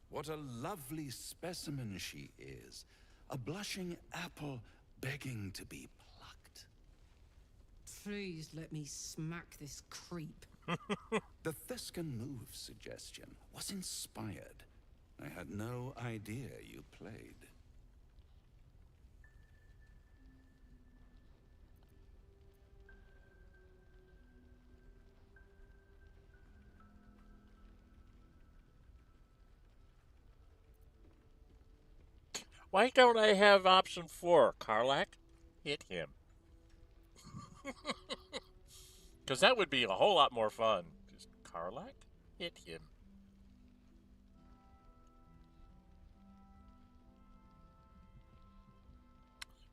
What a lovely specimen she is. A blushing apple begging to be plucked. Please let me smack this creep. The Thescan move suggestion was inspired. I had no idea you played. Why don't I have option 4? Karlach? Hit him. Because that would be a whole lot more fun. Just Karlach? Hit him.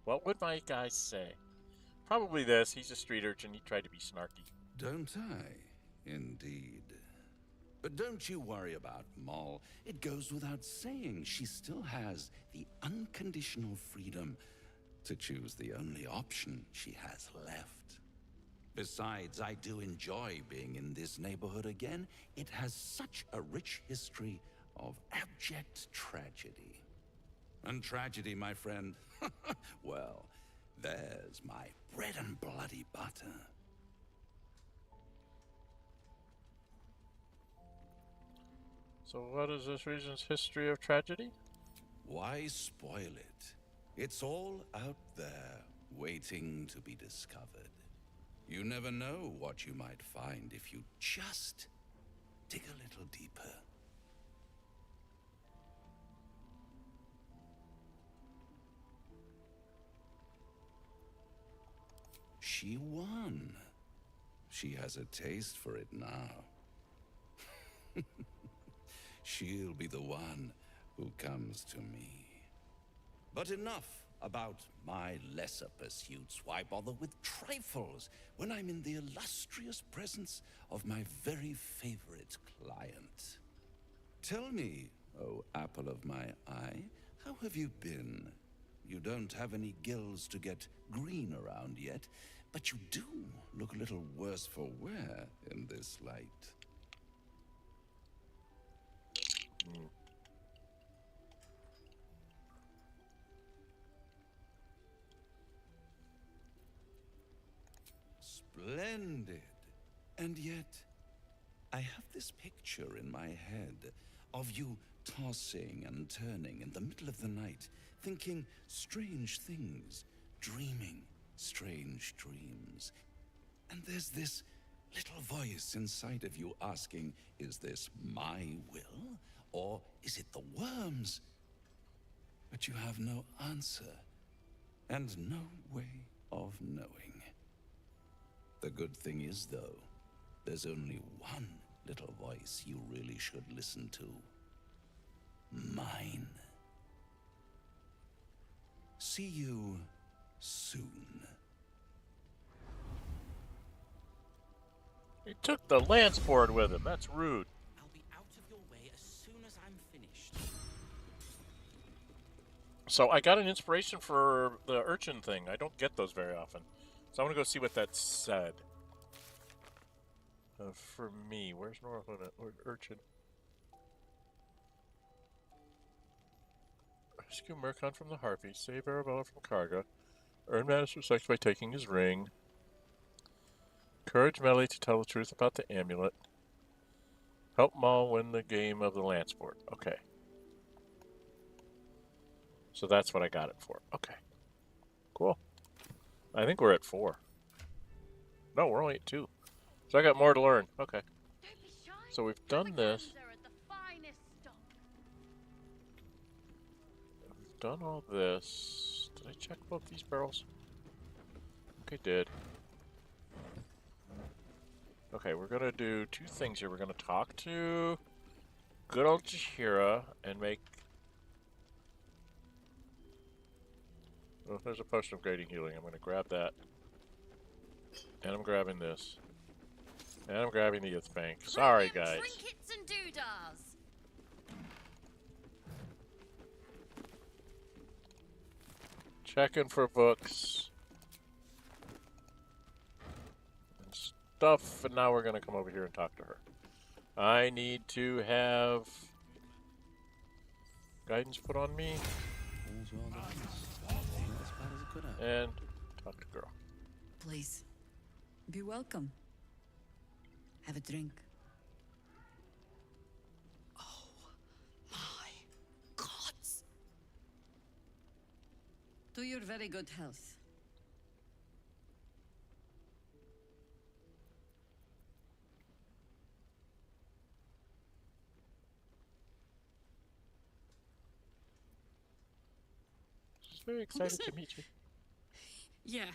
What would my guys say? Probably this. He's a street urchin. He tried to be snarky. Don't I? Indeed. But don't you worry about Mol. It goes without saying she still has the unconditional freedom to choose the only option she has left. Besides, I do enjoy being in this neighborhood again. It has such a rich history of abject tragedy. And tragedy, my friend, well, there's my bread and bloody butter. So what is this region's history of tragedy? Why spoil it? It's all out there, waiting to be discovered. You never know what you might find if you just dig a little deeper. she won. She has a taste for it now. She'll be the one who comes to me. But enough about my lesser pursuits. Why bother with trifles when I'm in the illustrious presence of my very favorite client? Tell me, oh apple of my eye, how have you been? You don't have any gills to get green around yet, but you do look a little worse for wear in this light. Splendid. And yet, I have this picture in my head of you tossing and turning in the middle of the night, thinking strange things, dreaming strange dreams. And there's this little voice inside of you asking, is this my will, or is it the worms? But you have no answer, and no way of knowing. The good thing is, though, there's only one little voice you really should listen to. Mine. See you soon. He took the lance board with him. That's rude. I'll be out of your way as soon as I'm finished. So I got an inspiration for the urchin thing. I don't get those very often. So I'm going to go see what that said. For me, where's Nórë Huinë or urchin? Rescue Myrkon from the Harpies. Save Arabella from Karga. Earn Mattis respect by taking his ring. Encourage Melly to tell the truth about the amulet. Help Mol win the game of the lance board. Okay. So that's what I got it for. Okay. Cool. I think we're at 4. No, we're only at 2. So I got more to learn. Okay. So we've done this. We've done all this. Did I check both these barrels? Okay, did. Okay, we're gonna do 2 things here. We're gonna talk to good old Jaheira and make... Oh, there's a potion of grading healing. I'm gonna grab that. And I'm grabbing this. And I'm grabbing the youth bank. Sorry, guys. Trinkets and doodahs. Checking for books. And stuff. And now we're going to come over here and talk to her. I need to have guidance put on me. And talk to girl. Please, be welcome. Have a drink. Oh, my gods. To your very good health. She's very excited to meet you. Yeah.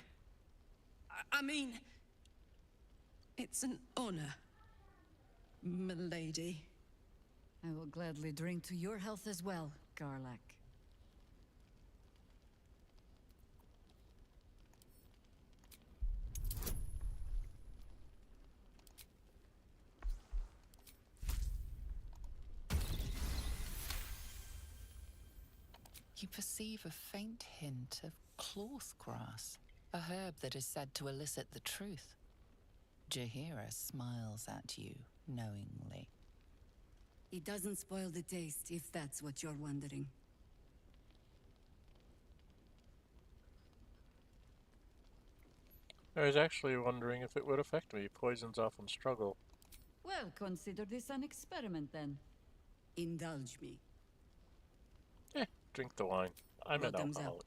I mean, it's an honor, milady. I will gladly drink to your health as well, Karlach. You perceive a faint hint of cloth grass, a herb that is said to elicit the truth. Jaheira smiles at you knowingly. It doesn't spoil the taste, if that's what you're wondering. I was actually wondering if it would affect me. Poisons often struggle. Well, consider this an experiment then. Indulge me. Drink the wine. I'm an Bottoms up. alcoholic.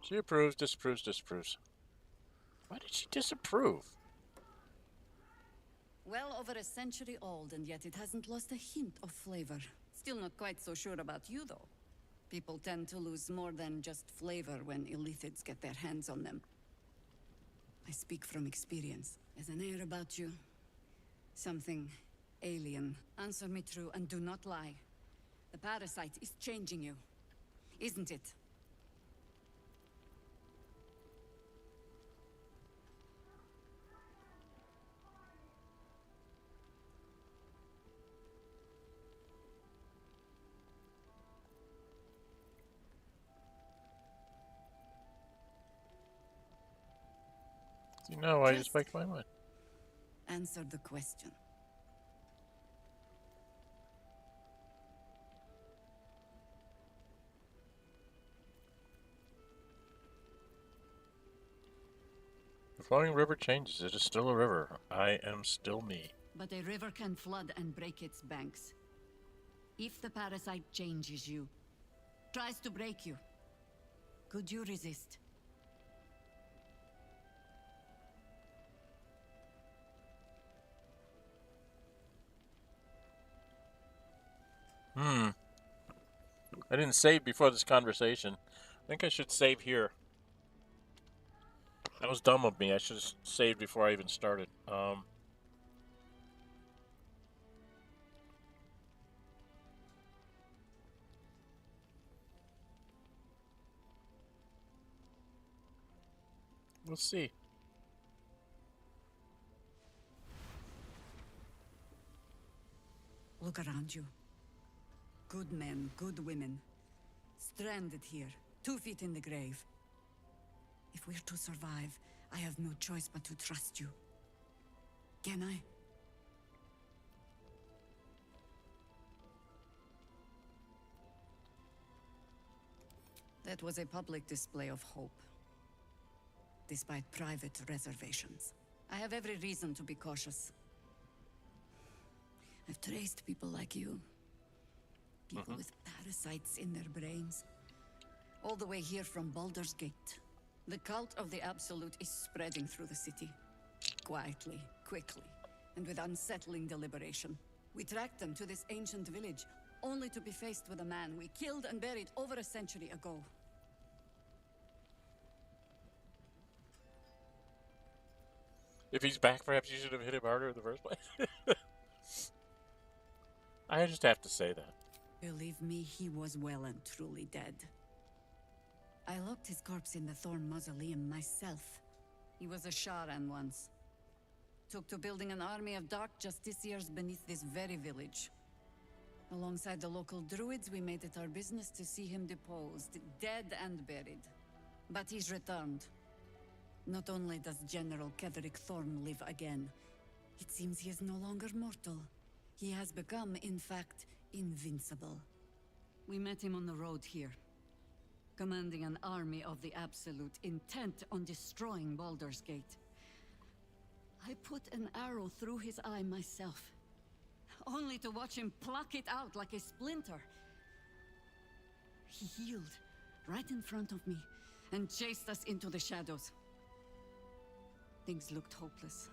She approves, disapproves, disapproves. Why did she disapprove? Well over a century old, and yet it hasn't lost a hint of flavor. Still not quite so sure about you, though. People tend to lose more than just flavor when illithids get their hands on them. I speak from experience. There's an air about you. Something alien. Answer me true and do not lie. The parasite is changing you, isn't it? You know, I just make my mind. Answer the question. The flowing river changes. It is still a river. I am still me. But a river can flood and break its banks. If the parasite changes you, tries to break you, could you resist? I didn't save before this conversation. I think I should save here. That was dumb of me. I should have saved before I even started. We'll see. Look around you. Good men, good women. Stranded here, 2 feet in the grave. If we're to survive, I have no choice but to trust you. Can I? That was a public display of hope, despite private reservations. I have every reason to be cautious. I've traced people like you. People with parasites in their brains. All the way here from Baldur's Gate. The cult of the Absolute is spreading through the city. Quietly, quickly, and with unsettling deliberation. We tracked them to this ancient village, only to be faced with a man we killed and buried over a century ago. If he's back, perhaps you should have hit him harder in the first place. I just have to say that. Believe me, he was well and truly dead. I locked his corpse in the Thorn Mausoleum myself. He was a Sharan once. Took to building an army of dark justiciars beneath this very village. Alongside the local druids, we made it our business to see him deposed, dead and buried. But he's returned. Not only does General Ketheric Thorn live again, it seems he is no longer mortal. He has become, in fact, invincible. We met him on the road here, commanding an army of the Absolute, intent on destroying Baldur's Gate. I put an arrow through his eye myself, only to watch him pluck it out like a splinter. He healed right in front of me and chased us into the shadows. Things looked hopeless,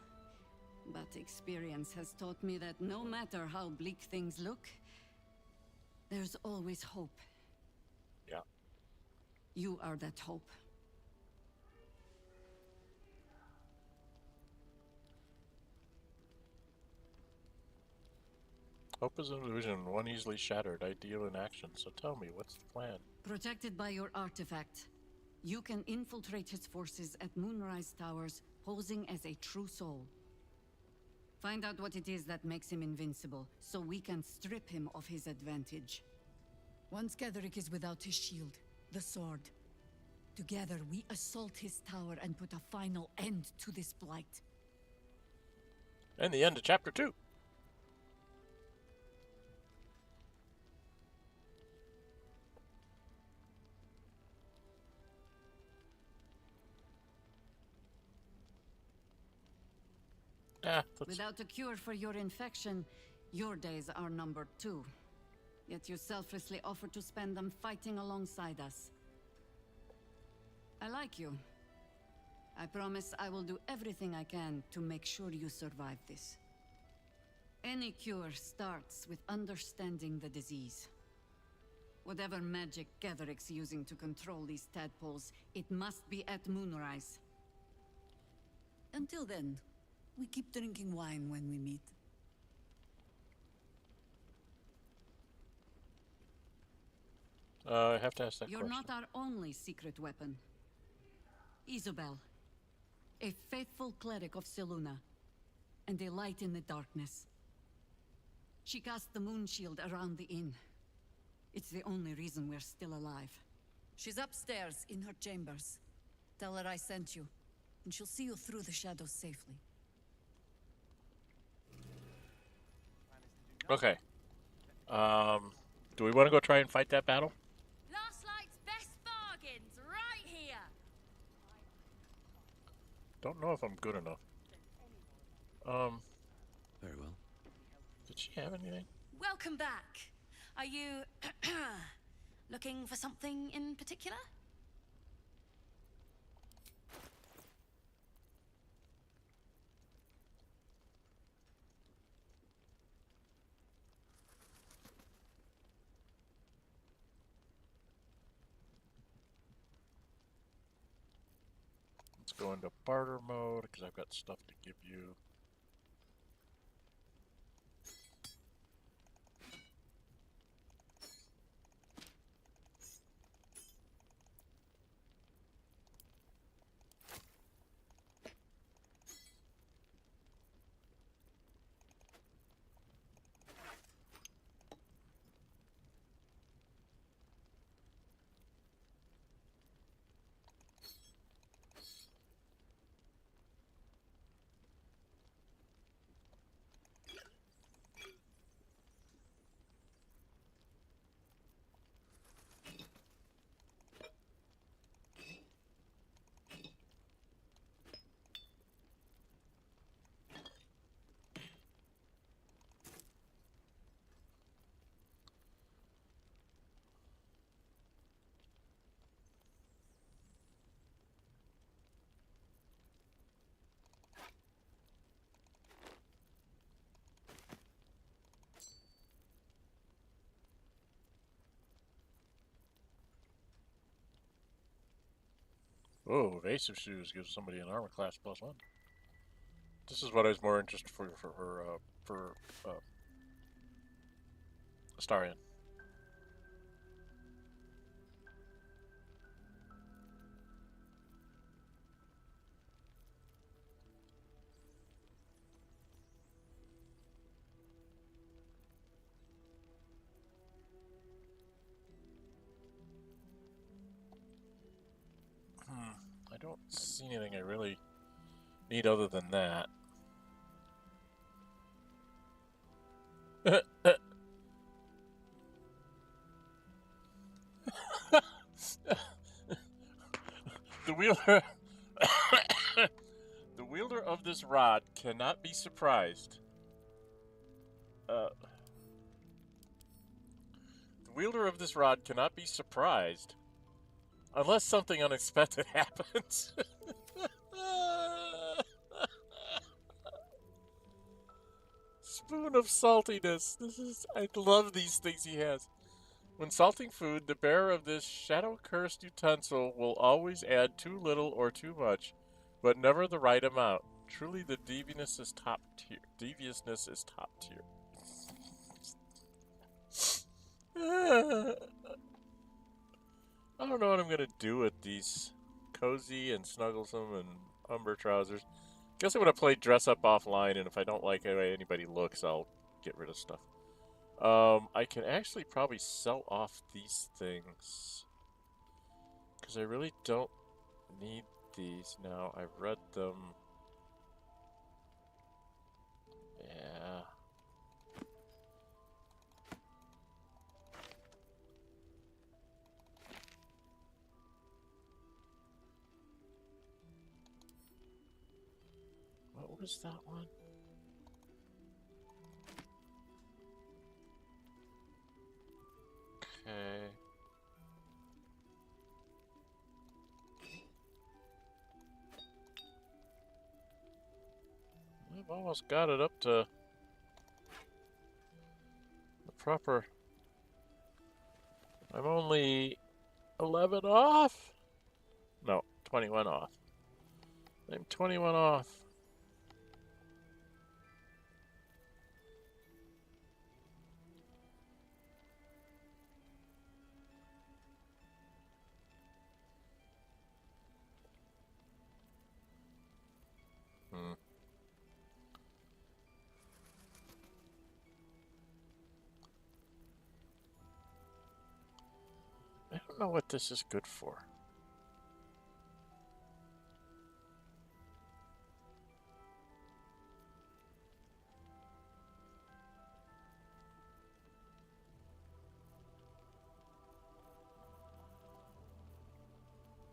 but experience has taught me that no matter how bleak things look, there's always hope. Yeah. You are that hope. Hope is an illusion, one easily shattered, ideal in action. So tell me, what's the plan? Protected by your artifact, you can infiltrate his forces at Moonrise Towers, posing as a true soul. Find out what it is that makes him invincible, so we can strip him of his advantage. Once Ketheric is without his shield, the sword, together we assault his tower and put a final end to this blight. And the end of chapter 2. Without a cure for your infection, your days are numbered too. Yet you selflessly offer to spend them fighting alongside us. I like you. I promise I will do everything I can to make sure you survive this. Any cure starts with understanding the disease. Whatever magic Ketheric's using to control these tadpoles, it must be at Moonrise. Until then, we keep drinking wine when we meet. I have to ask that You're question. not our only secret weapon. Isabel, a faithful cleric of Selûne, and a light in the darkness. She cast the moon shield around the inn. It's the only reason we're still alive. She's upstairs in her chambers. Tell her I sent you, and she'll see you through the shadows safely. Okay. Do we want to go try and fight that battle? Last Light's best bargains, right here. Don't know if I'm good enough. Very well. Did she have anything? Welcome back. Are you looking for something in particular? Let's go into barter mode because I've got stuff to give you. Oh, evasive shoes gives somebody an armor class +1. This is what I was more interested for Astarion. I don't see anything I really need other than that. The wielder the wielder of this rod cannot be surprised. The wielder of this rod cannot be surprised unless something unexpected happens. Spoon of saltiness. I love these things he has. When salting food, the bearer of this shadow-cursed utensil will always add too little or too much, but never the right amount. Truly, the deviousness is top tier. I don't know what I'm going to do with these cozy and snugglesome and umber trousers. Guess I'm going to play dress up offline, and if I don't like the way anybody looks, I'll get rid of stuff. I can actually probably sell off these things, because I really don't need these now. I've read them. Yeah. What was that one? Okay. I've almost got it up to the proper. I'm only 11 off? No, 21 off. I'm 21 off. I don't know what this is good for.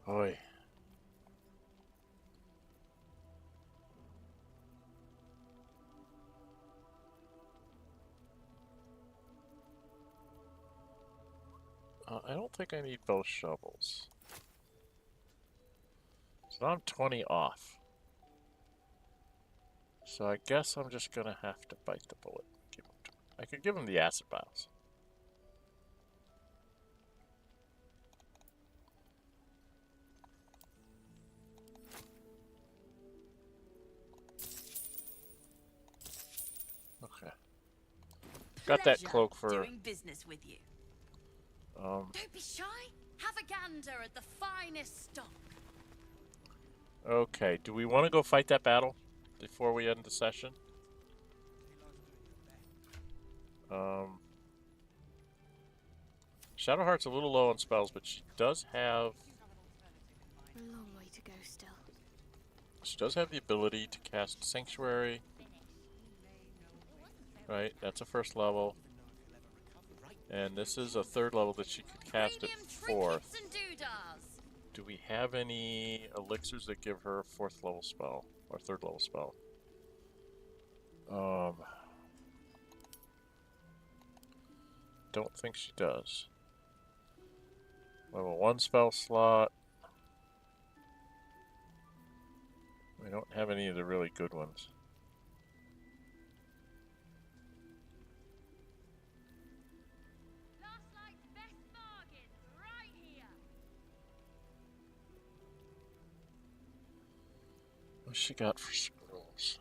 Oi. I don't think I need both shovels. So I'm 20 off. So I guess I'm just gonna have to bite the bullet. I could give him the acid vials. Okay. Got that cloak for... doing business with you. Don't be shy. Have a gander at the finest stock. Okay, do we want to go fight that battle before we end the session? Shadowheart's a little low on spells, but she does have... A long way to go still. She does have the ability to cast Sanctuary. Right, that's a first level. And this is a third level that she could cast at fourth. Do we have any elixirs that give her a fourth level spell? Or third level spell? Don't think she does. Level 1 spell slot. We don't have any of the really good ones. What's she got for scrolls?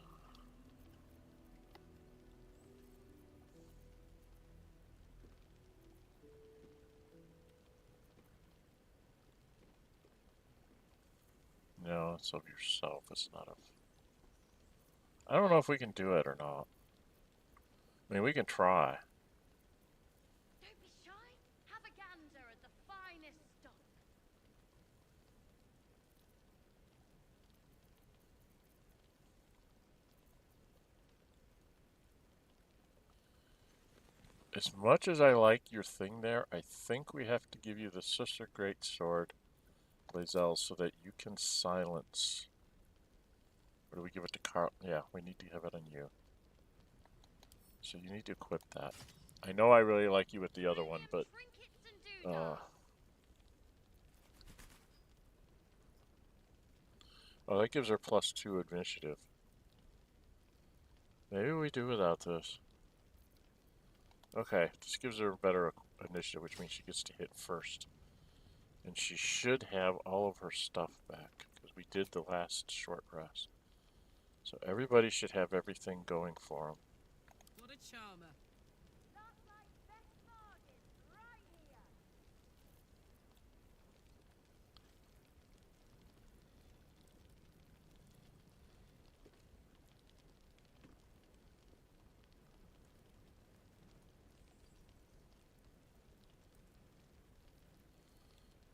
No, it's of yourself. It's not of... I don't know if we can do it or not. I mean, we can try. Don't be shy. Have a gander at the finest stock. As much as I like your thing there, I think we have to give you the Sister Greatsword, Lae'zel, so that you can silence. Or do we give it to Carl? Yeah, we need to have it on you. So you need to equip that. I know I really like you with the other one, but... Oh, that gives her +2 initiative. Maybe we do without this. Okay, this gives her a better initiative, which means she gets to hit first. And she should have all of her stuff back, because we did the last short rest. So everybody should have everything going for them. What a charmer.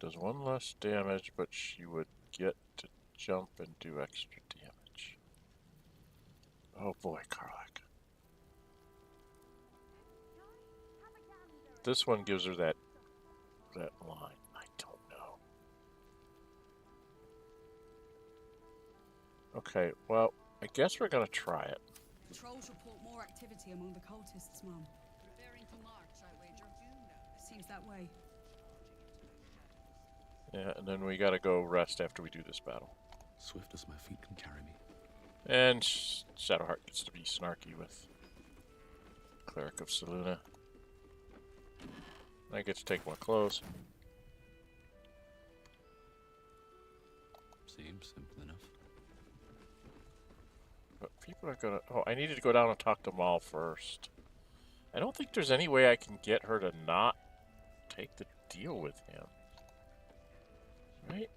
Does 1 less damage, but she would get to jump and do extra damage. Oh boy, Karlach. This one gives her that line. I don't know. Okay, well, I guess we're gonna try it. Patrols report more activity among the cultists, Mom. Preparing to march, I wager. Seems that way. Yeah, and then we gotta go rest after we do this battle. Swift as my feet can carry me. And Shadowheart gets to be snarky with Cleric of Selûne. I get to take more clothes. Seems simple enough. People are gonna... Oh, I needed to go down and talk to Mol first. I don't think there's any way I can get her to not take the deal with him. Right?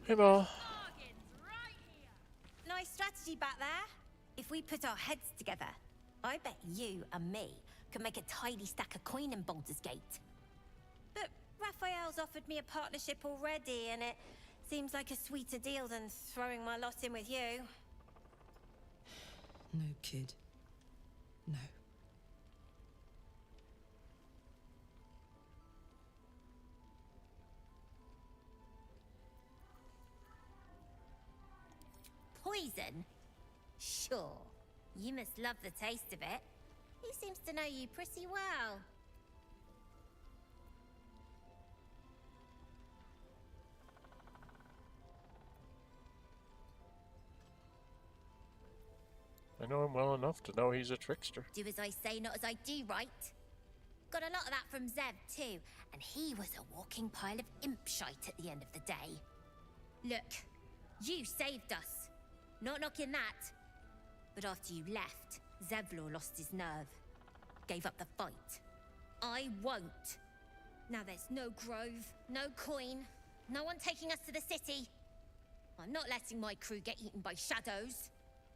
Hey, Mol. Nice strategy back there. If we put our heads together, I bet you and me could make a tidy stack of coin in Baldur's Gate. But Raphael's offered me a partnership already, and it seems like a sweeter deal than throwing my lot in with you. No, kid. No. Poison? Sure. You must love the taste of it. He seems to know you pretty well. I know him well enough to know he's a trickster. Do as I say, not as I do, right? Got a lot of that from Zev, too. And he was a walking pile of imp shite at the end of the day. Look, you saved us. Not knocking that. But after you left, Zevlor lost his nerve. Gave up the fight. I won't. Now there's no grove, no coin, no one taking us to the city. I'm not letting my crew get eaten by shadows.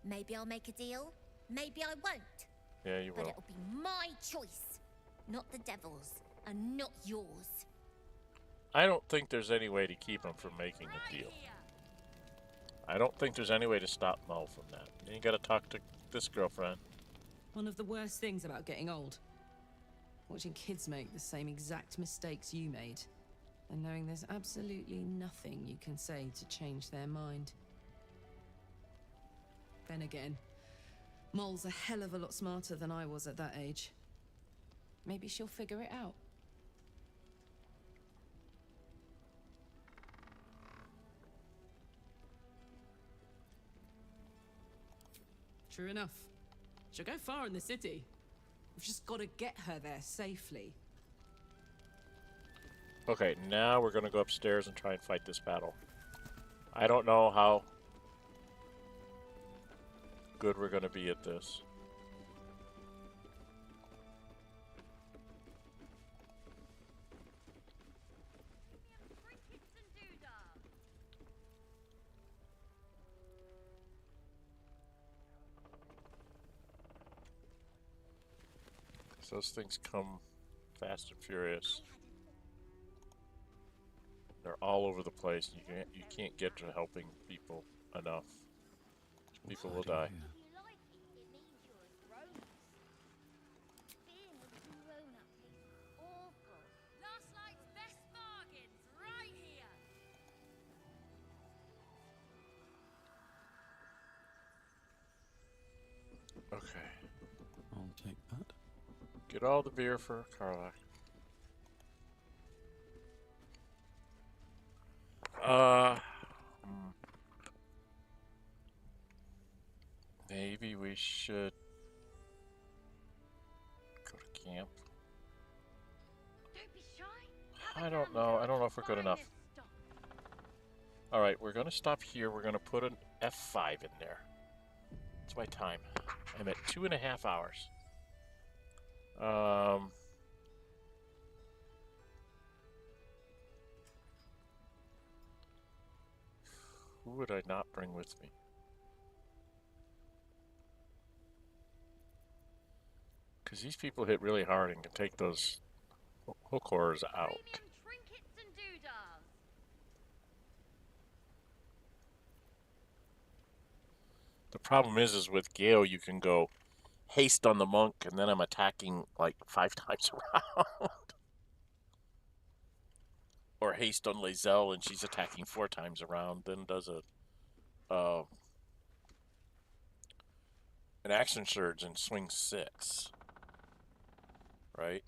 Maybe I'll make a deal, maybe I won't. Yeah, you will. But it'll be my choice, not the devil's, and not yours. I don't think there's any way to keep him from making a deal. I don't think there's any way to stop Mol from that. You gotta talk to this girlfriend. One of the worst things about getting old. Watching kids make the same exact mistakes you made. And knowing there's absolutely nothing you can say to change their mind. Then again, Mol's a hell of a lot smarter than I was at that age. Maybe she'll figure it out. True enough. She'll go far in the city. We've just got to get her there safely. Okay, now we're gonna go upstairs and try and fight this battle. I don't know how good we're gonna be at this. Those things come fast and furious. They're all over the place. You can't get to helping people enough. People will die. Okay. I'll take that. Get all the beer for Karlach. Maybe we should go to camp. Don't be shy. I don't know. I don't know if we're good enough. Alright, we're gonna stop here. We're gonna put an F5 in there. It's my time. I'm at 2.5 hours. Who would I not bring with me? Because these people hit really hard and can take those hook horrors out. The problem is with Gale you can go haste on the monk and then I'm attacking like 5 times around. Or haste on Lae'zel and she's attacking 4 times around, then does an action surge and swings 6. Right?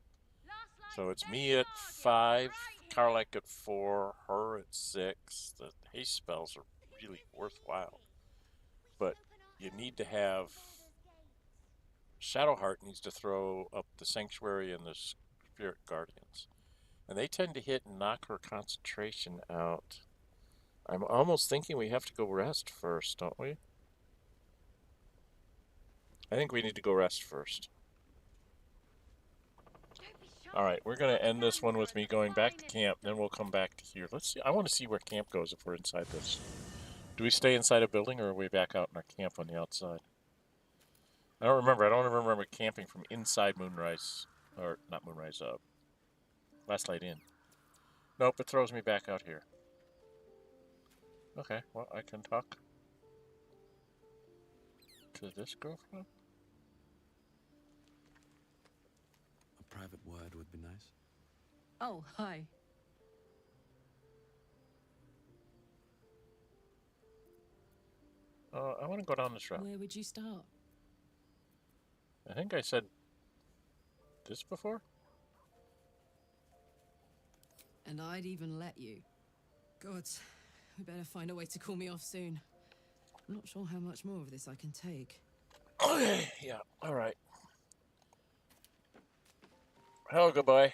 So it's me at 5, Karlach at 4, her at 6. The haste spells are really worthwhile. But you need to have... Shadowheart needs to throw up the Sanctuary and the Spirit Guardians. And they tend to hit and knock her concentration out. I'm almost thinking we have to go rest first, don't we? I think we need to go rest first. Alright, we're going to end this one with me going back to camp, then we'll come back to here. Let's see. I want to see where camp goes if we're inside this. Do we stay inside a building, or are we back out in our camp on the outside? I don't remember. I don't even remember camping from inside Moonrise. Or, not Moonrise, Last Light Inn. Nope, it throws me back out here. Okay, well, I can talk to this girlfriend. A private word would be nice. Oh, hi. I want to go down this route. Where would you start? I think I said this before. And I'd even let you. Gods, we better find a way to cool me off soon. I'm not sure how much more of this I can take. Okay, yeah, alright. Hello, goodbye.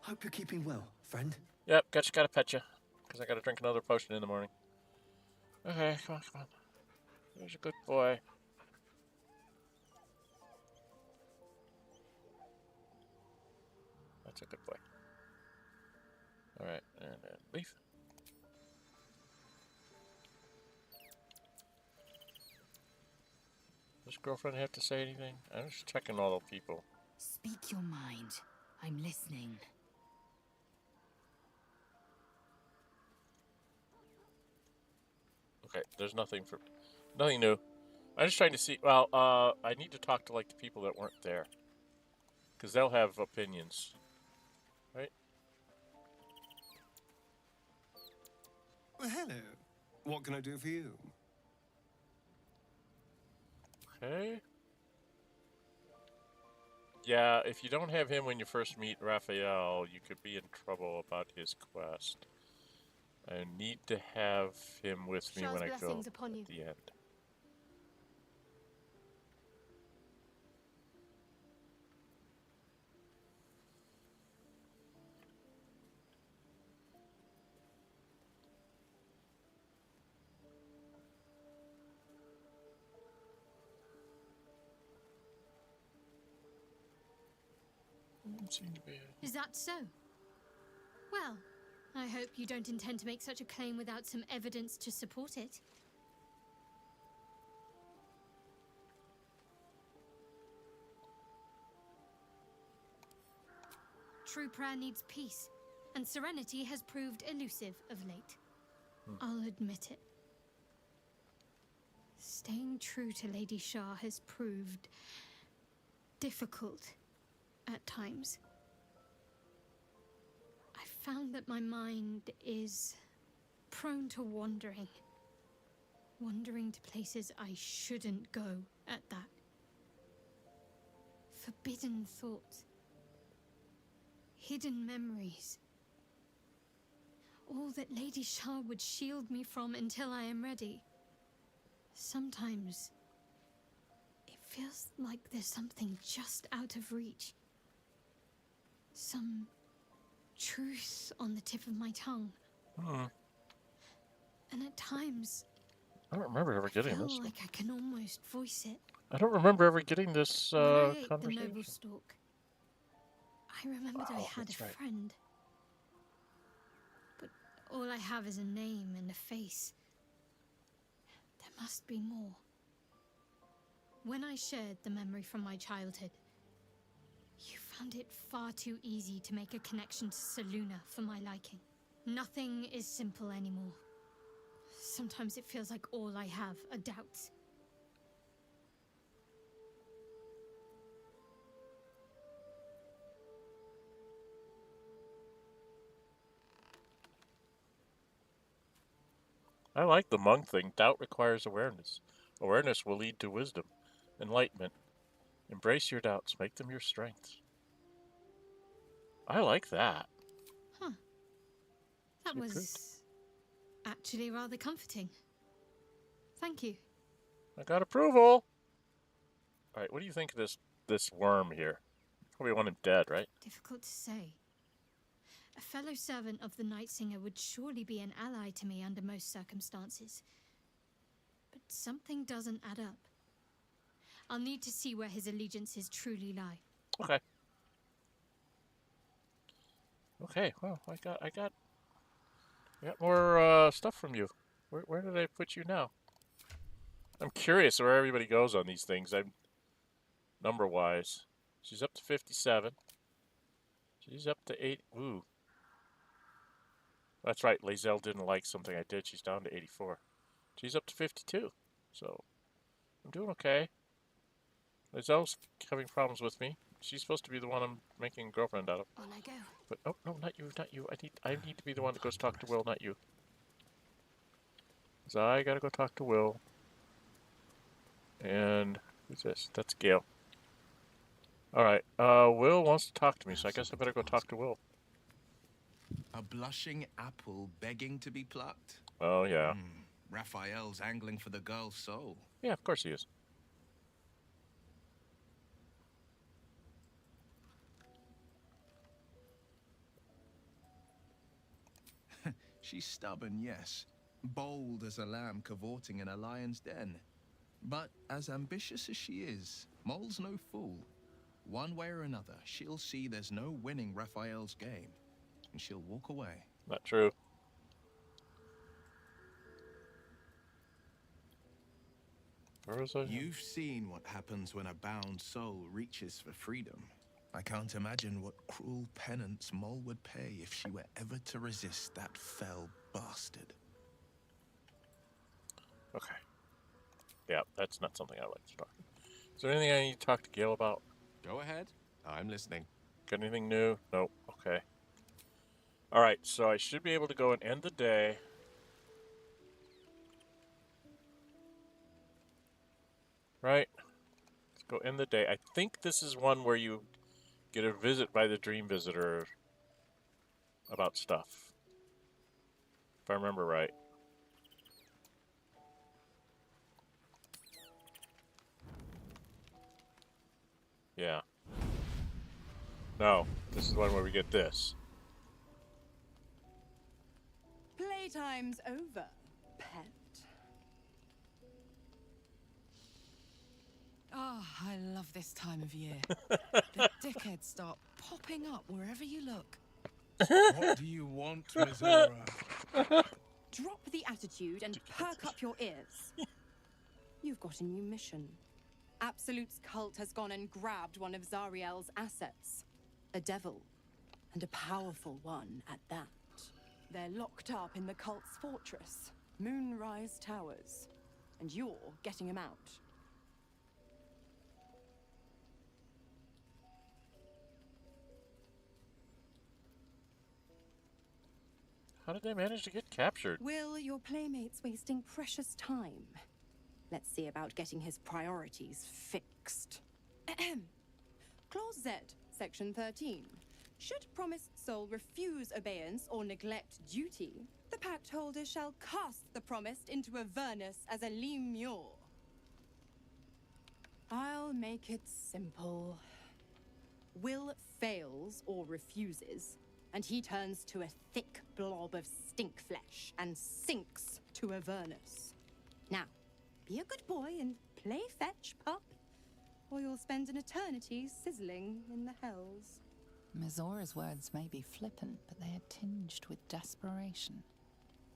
Hope you're keeping well, friend. Yep, gotta pet you. Because I gotta drink another potion in the morning. Okay, come on. There's a good boy. That's a good boy. Alright, and then leave. Does girlfriend have to say anything? I'm just checking all the people. Speak your mind. I'm listening. Okay, there's nothing new. I'm just trying to see. Well, I need to talk to like the people that weren't there, because they'll have opinions, right? Well, hello. What can I do for you? Okay. Yeah, if you don't have him when you first meet Raphael, you could be in trouble about his quest. I need to have him with me when I go at the end. Is that so? Well, I hope you don't intend to make such a claim without some evidence to support it. True prayer needs peace, and serenity has proved elusive of late. I'll admit it. Staying true to Lady Shah has proved difficult at times. I found that my mind is prone to wandering to places I shouldn't go at that. Forbidden thoughts, hidden memories, all that Lady Shah would shield me from until I am ready. Sometimes it feels like there's something just out of reach. Some truth on the tip of my tongue. And at times, I don't remember ever getting this. I feel like I can almost voice it. I don't remember ever getting this When I ate the conversation. noble stalk, I remembered I had a friend. But all I have is a name and a face. There must be more. When I shared the memory from my childhood, you found it far too easy to make a connection to Selûne for my liking. Nothing is simple anymore. Sometimes it feels like all I have are doubts. I like the monk thing. Doubt requires awareness. Awareness will lead to wisdom, enlightenment. Embrace your doubts. Make them your strengths. I like that. Huh. That was actually rather comforting. Thank you. I got approval. All right, what do you think of this worm here? Probably want him dead, right? Difficult to say. A fellow servant of the Night Singer would surely be an ally to me under most circumstances. But something doesn't add up. I'll need to see where his allegiances truly lie. Okay. Okay, well, I got more stuff from you. Where did I put you now? I'm curious where everybody goes on these things. I'm number-wise. She's up to 57. She's up to 8. Ooh. That's right. Lae'zel didn't like something I did. She's down to 84. She's up to 52. So, I'm doing okay. Lae'zel's having problems with me. She's supposed to be the one I'm making a girlfriend out of. On I go. But oh no, not you, not you. I need to be the one that goes talk to Wyll, not you. So I gotta go talk to Wyll. And who's this? That's Gale. Alright, Wyll wants to talk to me, so I guess I better go talk to Wyll. A blushing apple begging to be plucked? Oh, yeah. Raphael's angling for the girl's soul. Yeah, of course he is. She's stubborn, yes. Bold as a lamb cavorting in a lion's den. But as ambitious as she is, Mol's no fool. One way or another, she'll see there's no winning Raphael's game, and she'll walk away. Not true. Where was I? You've seen what happens when a bound soul reaches for freedom. I can't imagine what cruel penance Mol would pay if she were ever to resist that fell bastard. Okay. Yeah, that's not something I like to talk about. Is there anything I need to talk to Gale about? Go ahead. I'm listening. Got anything new? Nope. Okay. Alright, so I should be able to go and end the day. Right? Let's go end the day. I think this is one where you get a visit by the Dream Visitor about stuff. If I remember right. Yeah. No, this is the one where we get this. Playtime's over, pet. Oh, I love this time of year. The dickheads start popping up wherever you look. What do you want, Mizora? Drop the attitude and perk up your ears. You've got a new mission. Absolute's cult has gone and grabbed one of Zariel's assets. A devil. And a powerful one at that. They're locked up in the cult's fortress, Moonrise Towers. And you're getting him out. How did they manage to get captured? Wyll, your playmate's wasting precious time. Let's see about getting his priorities fixed. Clause Z, Section 13. Should promised soul refuse obeyance or neglect duty, the pact holder shall cast the promised into Avernus as a lemure. I'll make it simple. Wyll fails or refuses, and he turns to a thick blob of stink flesh and sinks to Avernus. Now, be a good boy and play fetch, pup, or you'll spend an eternity sizzling in the hells. Mizora's words may be flippant, but they are tinged with desperation.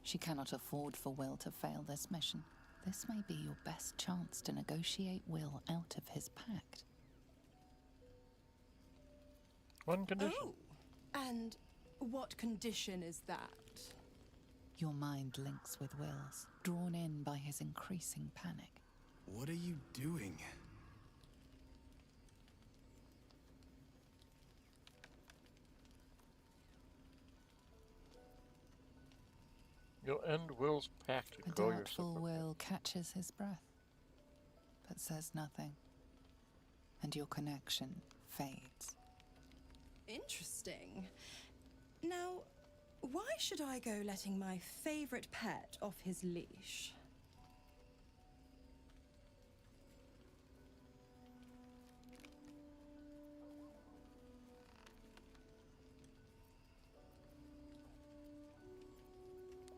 She cannot afford for Wyll to fail this mission. This may be your best chance to negotiate Wyll out of his pact. One condition. Oh, and what condition is that? Your mind links with Wyll's, drawn in by his increasing panic. What are you doing? You'll end Wyll's pact The and go doubtful yourself. Wyll catches his breath, but says nothing, and your connection fades. Interesting. Now, why should I go letting my favorite pet off his leash?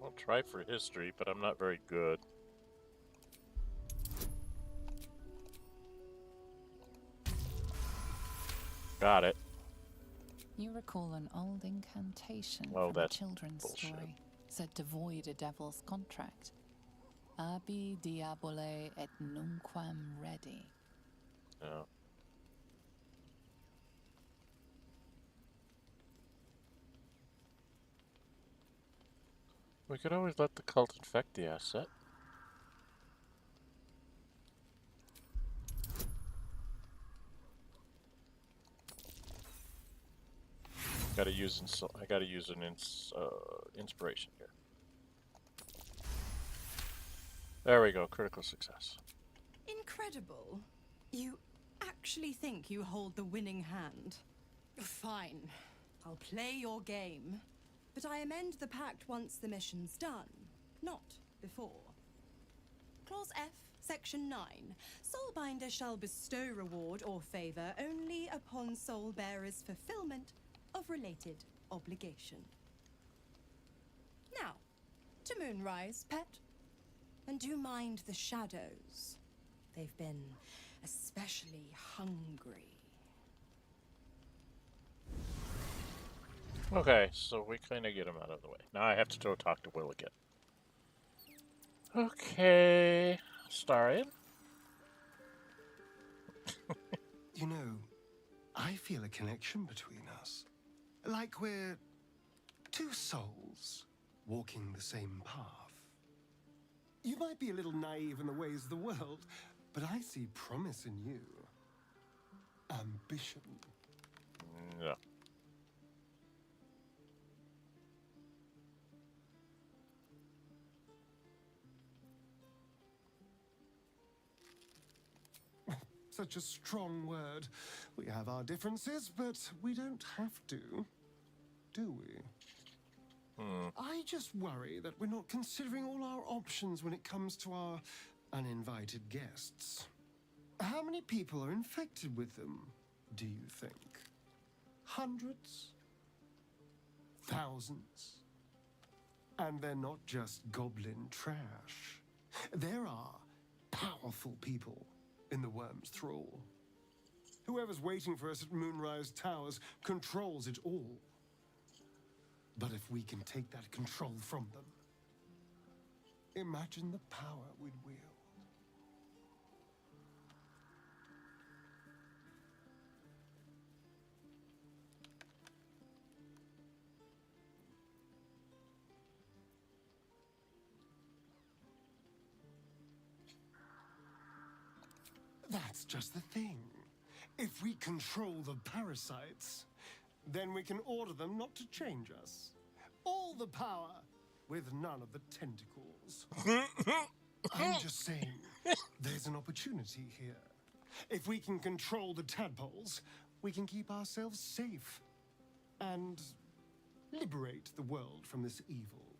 I'll try for history, but I'm not very good. Got it. You recall an old incantation Oh, from a that's children's bullshit. story, said to void a devil's contract. Abi diabole et nunquam redi. Yeah. We could always let the cult infect the asset. I gotta use an inspiration here. There we go, critical success. Incredible. You actually think you hold the winning hand? Fine. I'll play your game. But I amend the pact once the mission's done, not before. Clause F, Section 9. Soulbinder shall bestow reward or favor only upon soul bearer's fulfillment of related obligation. Now, to Moonrise, pet. And do mind the shadows. They've been especially hungry. Okay, so we kind of get him out of the way. Now I have to go talk to Wyll again. Okay, Astarion. You know, I feel a connection between us. Like we're two souls walking the same path. You might be a little naive in the ways of the world, but I see promise in you. Ambition. No. Such a strong word. We have our differences, but we don't have to, do we? I just worry that we're not considering all our options when it comes to our uninvited guests. How many people are infected with them, do you think? Hundreds? Thousands? And they're not just goblin trash. There are powerful people in the worm's thrall. Whoever's waiting for us at Moonrise Towers controls it all. But if we can take that control from them, imagine the power we'd wield. That's just the thing. If we control the parasites, then we can order them not to change us. All the power, with none of the tentacles. I'm just saying, there's an opportunity here. If we can control the tadpoles, we can keep ourselves safe. And liberate the world from this evil.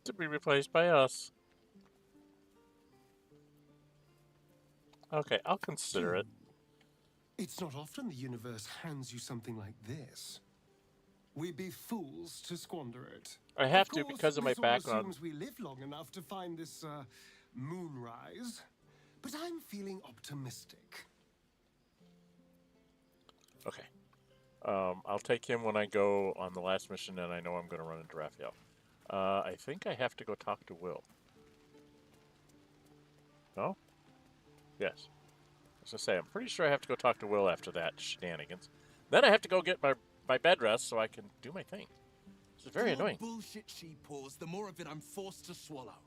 To be replaced by us. Okay, I'll consider it. It's not often the universe hands you something like this. We'd be fools to squander it. I have to because of my this all background. assumes we live long enough to find this moonrise, but I'm feeling optimistic. Okay. I'll take him when I go on the last mission, and I know I'm going to run into Raphael. I think I have to go talk to Wyll. No? Yes. As I say, I'm pretty sure I have to go talk to Wyll after that shenanigans. Then I have to go get my bed rest so I can do my thing. It's very annoying. The more bullshit she pours, the more of it I'm forced to swallow.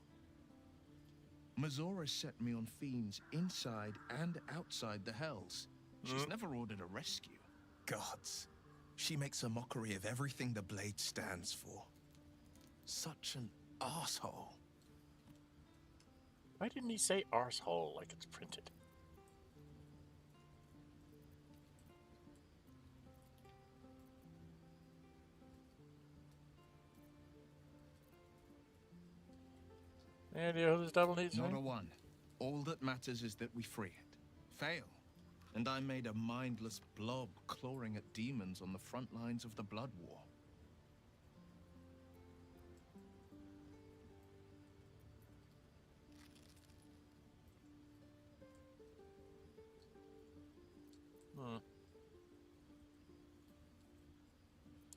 Mizora set me on fiends inside and outside the Hells. She's never ordered a rescue. Gods. She makes a mockery of everything the Blade stands for. Such an arsehole. Why didn't he say arsehole like it's printed? And you know who this devil needs? Not a one. All that matters is that we free it. Fail. And I'm made a mindless blob clawing at demons on the front lines of the Blood War.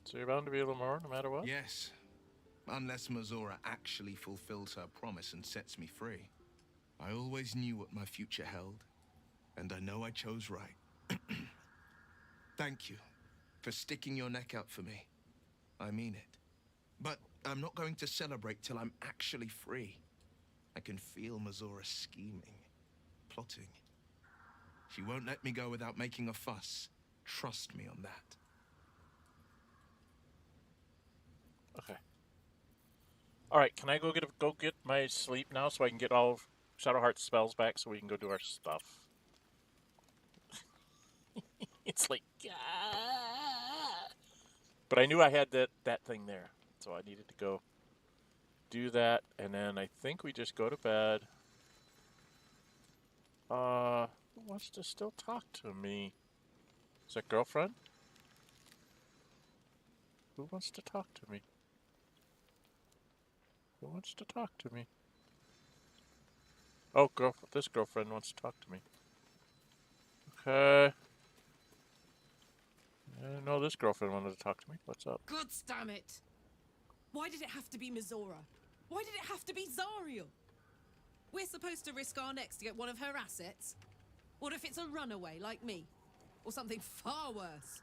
So you're bound to be a little more, no matter what? Yes. Unless Mizora actually fulfills her promise and sets me free. I always knew what my future held, and I know I chose right. Thank you for sticking your neck out for me. I mean it. But I'm not going to celebrate till I'm actually free. I can feel Mizora scheming, plotting. She won't let me go without making a fuss. Trust me on that. Okay. All right, can I go get my sleep now so I can get all of Shadowheart's spells back so we can go do our stuff? It's like, but I knew I had that thing there, so I needed to go do that, and then I think we just go to bed. Who wants to still talk to me? Is that girlfriend? Who wants to talk to me? Who wants to talk to me? Oh, this girlfriend wants to talk to me. Okay. No, this girlfriend wanted to talk to me. What's up? God damn it! Why did it have to be Mizora? Why did it have to be Zariel? We're supposed to risk our necks to get one of her assets? What if it's a runaway like me? Or something far worse?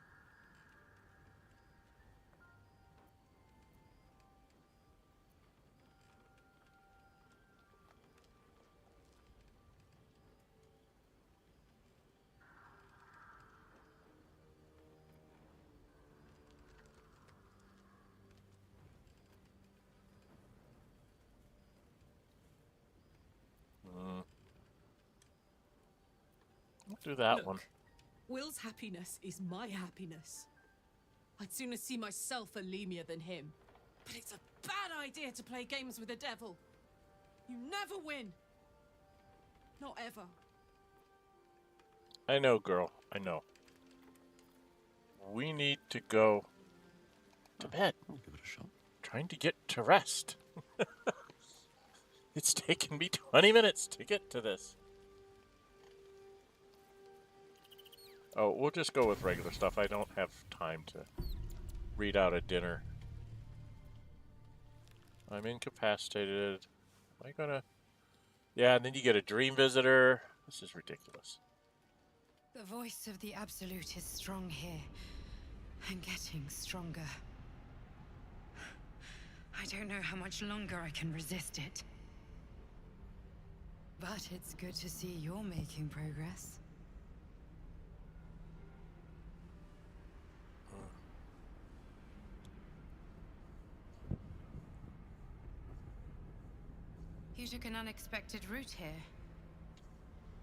I'll do that Look, one. Wyll's happiness is my happiness. I'd sooner see myself a lemure than him. But it's a bad idea to play games with the devil. You never win. Not ever. I know, girl. I know. We need to go to bed. I'll give it a shot. Trying to get to rest. It's taken me 20 minutes to get to this. Oh, we'll just go with regular stuff. I don't have time to read out a dinner. I'm incapacitated. Am I gonna... Yeah, and then you get a dream visitor. This is ridiculous. The voice of the Absolute is strong here, and getting stronger. I don't know how much longer I can resist it. But it's good to see you're making progress. You took an unexpected route here.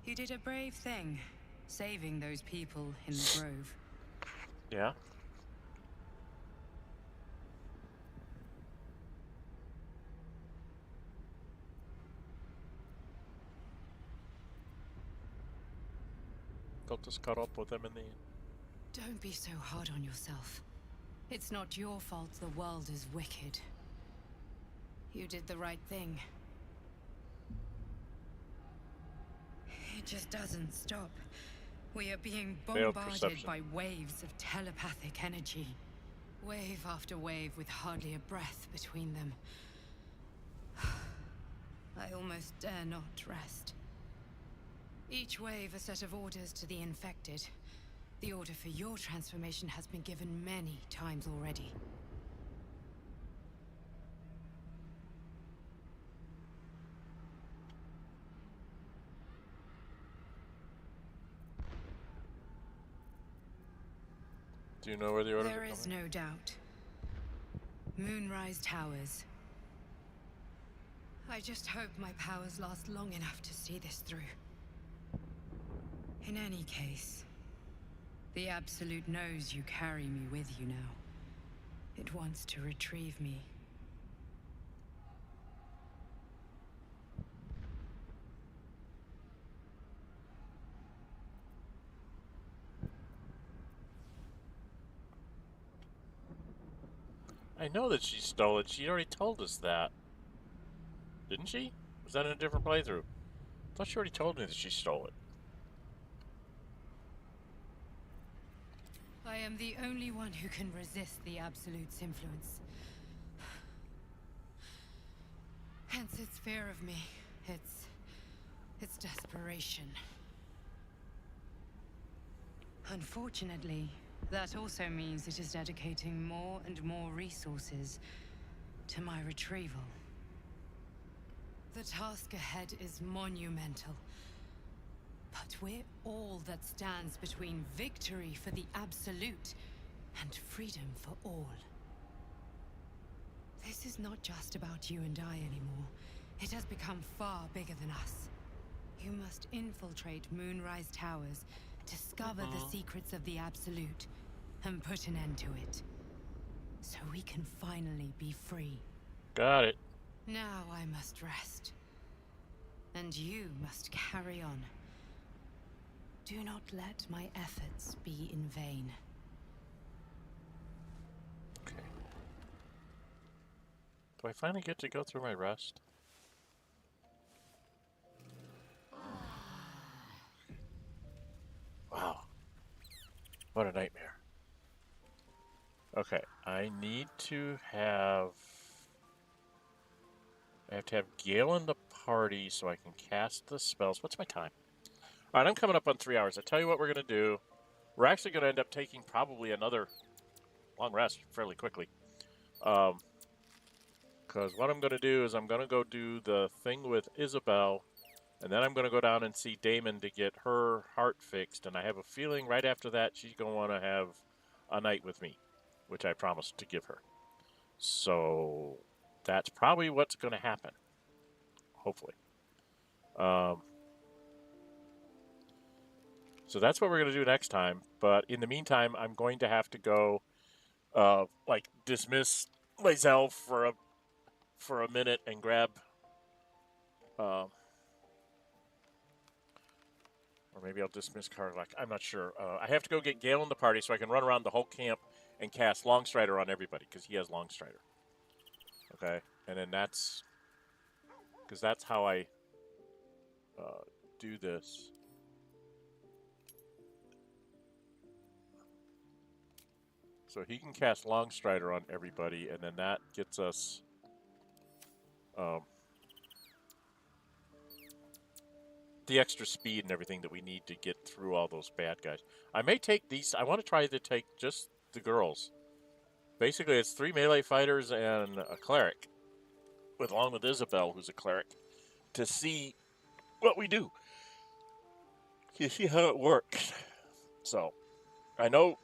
You did a brave thing, saving those people in the grove. Yeah? Got us caught up with them in the end. Don't be so hard on yourself. It's not your fault the world is wicked. You did the right thing. It just doesn't stop. We are being bombarded by waves of telepathic energy. Wave after wave with hardly a breath between them. I almost dare not rest. Each wave a set of orders to the infected. The order for your transformation has been given many times already. Do you know where the orders are There is coming? no doubt. Moonrise Towers. I just hope my powers last long enough to see this through. In any case, the Absolute knows you carry me with you now. It wants to retrieve me. I know that she stole it. She already told us that. Didn't she? Was that in a different playthrough? I thought she already told me that she stole it. I am the only one who can resist the Absolute's influence. Hence its fear of me. Its desperation. Unfortunately, that also means it is dedicating more and more resources to my retrieval. The task ahead is monumental. But we're all that stands between victory for the Absolute and freedom for all. This is not just about you and I anymore. It has become far bigger than us. You must infiltrate Moonrise Towers, discover the secrets of the Absolute, and put an end to it. So we can finally be free. Got it. Now I must rest. And you must carry on. Do not let my efforts be in vain. Okay. Do I finally get to go through my rest? Wow. What a nightmare. Okay, I need to have... I have to have Gale in the party so I can cast the spells. What's my time? Alright, I'm coming up on 3 hours. I tell you what we're going to do. We're actually going to end up taking probably another long rest fairly quickly. Because what I'm going to do is I'm going to go do the thing with Isabel, and then I'm going to go down and see Damon to get her heart fixed. And I have a feeling right after that she's going to want to have a night with me, which I promised to give her. So that's probably what's going to happen. Hopefully. So that's what we're going to do next time. But in the meantime, I'm going to have to go, dismiss myself for a minute and grab, or maybe I'll dismiss Karlach. I'm not sure. I have to go get Gale in the party so I can run around the whole camp and cast Longstrider on everybody because he has Longstrider. Okay, and then that's how I do this. So he can cast Longstrider on everybody, and then that gets us the extra speed and everything that we need to get through all those bad guys. I may take these. I want to try to take just the girls. Basically, it's 3 melee fighters and a cleric, along with Isabel, who's a cleric, to see what we do. You see how it works. So, I know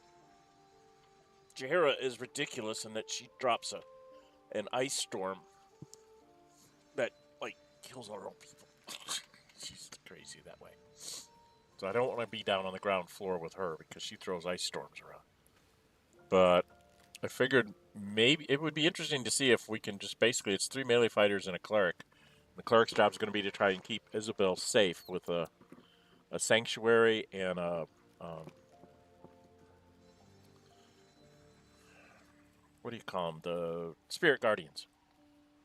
Jaheira is ridiculous in that she drops an ice storm that, kills our own people. She's crazy that way. So I don't want to be down on the ground floor with her because she throws ice storms around. But I figured maybe it would be interesting to see if we can just basically, it's 3 melee fighters and a cleric. The cleric's job is going to be to try and keep Isabel safe with a sanctuary and a... what do you call them? The spirit guardians.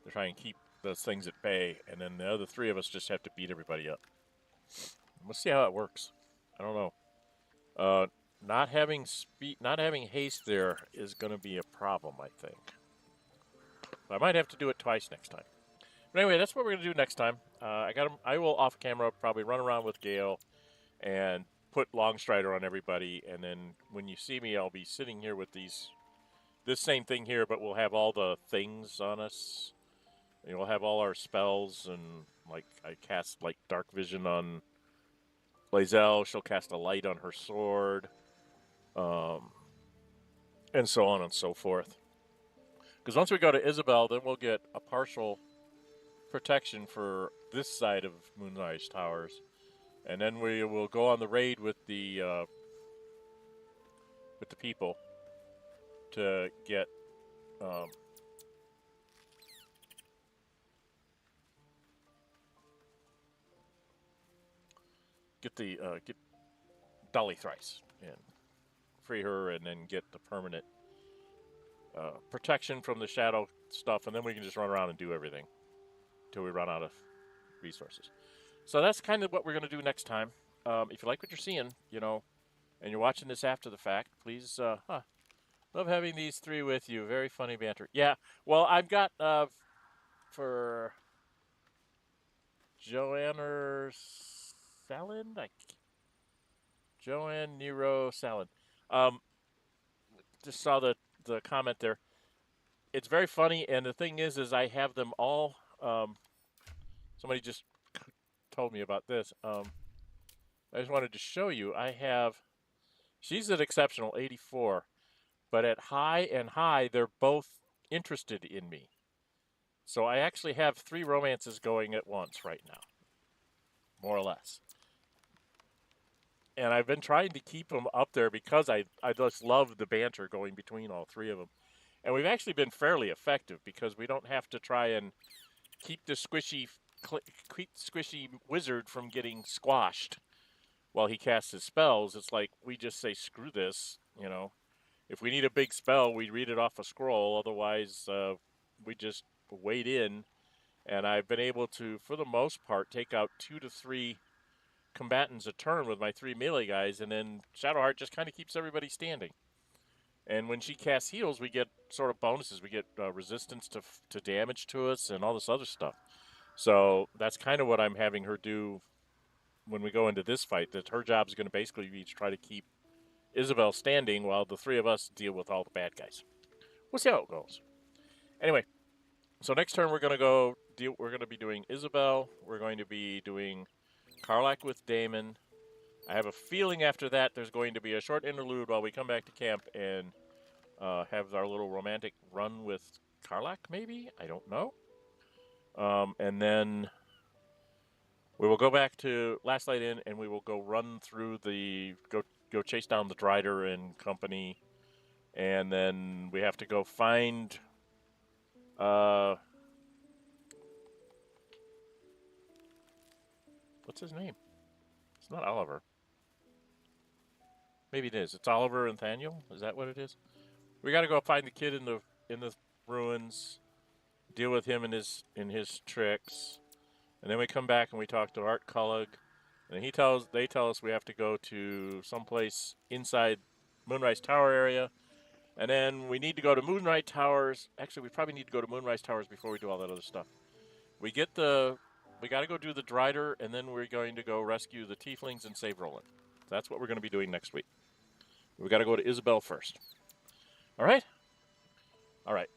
They're trying to keep those things at bay, and then the other 3 of us just have to beat everybody up. We'll see how it works. I don't know. Not having haste there is going to be a problem, I think. I might have to do it twice next time. But anyway, that's what we're going to do next time. I will off camera probably run around with Gale and put Longstrider on everybody, and then when you see me, I'll be sitting here with this same thing here, but we'll have all the things on us. We'll have all our spells, and I cast Dark Vision on Lae'zel. She'll cast a light on her sword, and so on and so forth. Because once we go to Isabel, then we'll get a partial protection for this side of Moonrise Towers, and then we will go on the raid with the people to get get Talli thrice and free her, and then get the permanent protection from the shadow stuff, and then we can just run around and do everything until we run out of resources. So that's kind of what we're going to do next time. If you like what you're seeing, and you're watching this after the fact, please, love having these three with you. Very funny banter. Yeah, well, I've got, for Joanne or Salad? Joanne Nero Salad. Just saw the comment there. It's very funny, and the thing is I have them all. Somebody just told me about this. I just wanted to show you. I have. She's at exceptional 84, but at high and high, they're both interested in me. So I actually have 3 romances going at once right now, more or less. And I've been trying to keep them up there because I just love the banter going between all 3 of them. And we've actually been fairly effective because we don't have to try and keep the squishy wizard from getting squashed while he casts his spells. It's like we just say, screw this, you know. If we need a big spell, we read it off a scroll. Otherwise, we just wade in. And I've been able to, for the most part, take out 2 to 3 combatants a turn with my 3 melee guys, and then Shadowheart just kind of keeps everybody standing. And when she casts heals, we get sort of bonuses. We get resistance to damage to us and all this other stuff. So that's kind of what I'm having her do when we go into this fight, that her job is going to basically be to try to keep Isabel standing while the 3 of us deal with all the bad guys. We'll see how it goes. Anyway, so next turn we're going to be doing Isabel. We're going to be doing Karlach with Damon. I have a feeling after that there's going to be a short interlude while we come back to camp and have our little romantic run with Karlach, maybe? I don't know. And then we will go back to Last Light Inn, and we will go run through go chase down the Drider and company. And then we have to go find... what's his name? It's not Oliver. Maybe it is. It's Oliver and Nathaniel. Is that what it is? We got to go find the kid in the ruins, deal with him and his tricks, and then we come back and we talk to Art Cullig, and they tell us we have to go to someplace inside Moonrise Tower area, and then we need to go to Moonrise Towers. Actually, we probably need to go to Moonrise Towers before we do all that other stuff. We got to go do the Drider, and then we're going to go rescue the Tieflings and save Rolan. That's what we're going to be doing next week. We got to go to Isabel first. All right? All right.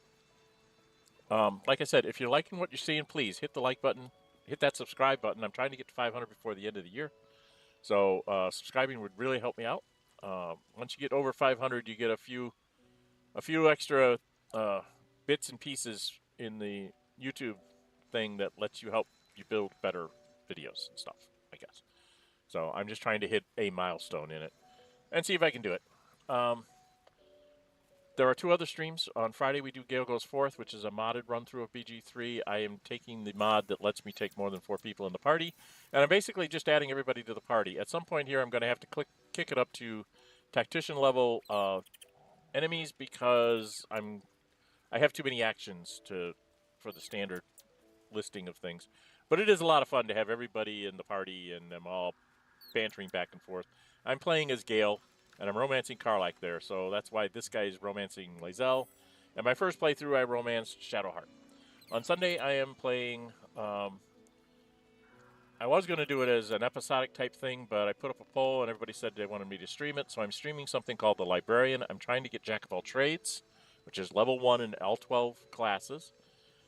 Like I said, if you're liking what you're seeing, please hit the like button. Hit that subscribe button. I'm trying to get to 500 before the end of the year. So subscribing would really help me out. Once you get over 500, you get a few extra bits and pieces in the YouTube thing that lets you help you build better videos and stuff, I guess. So I'm just trying to hit a milestone in it and see if I can do it. There are 2 other streams. On Friday, we do Gale Goes Forth, which is a modded run-through of BG3. I am taking the mod that lets me take more than 4 people in the party, and I'm basically just adding everybody to the party. At some point here, I'm going to have to kick it up to tactician level enemies because I have too many actions for the standard listing of things. But it is a lot of fun to have everybody in the party and them all bantering back and forth. I'm playing as Gale, and I'm romancing Karlach there, so that's why this guy is romancing Lae'zel. And my first playthrough, I romanced Shadowheart. On Sunday, I am playing... I was going to do it as an episodic type thing, but I put up a poll, and everybody said they wanted me to stream it, so I'm streaming something called the Librarian. I'm trying to get Jack of all Trades, which is level 1 in all 12 classes,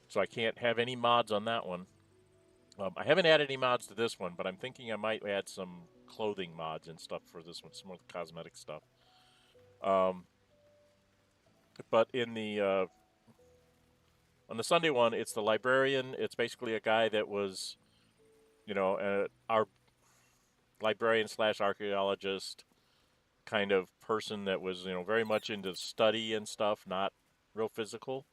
so I can't have any mods on that one. I haven't added any mods to this one, but I'm thinking I might add some clothing mods and stuff for this one, some more cosmetic stuff. But in the on the Sunday one, it's the Librarian. It's basically a guy that was, our librarian / archaeologist kind of person that was, very much into study and stuff, not real physical.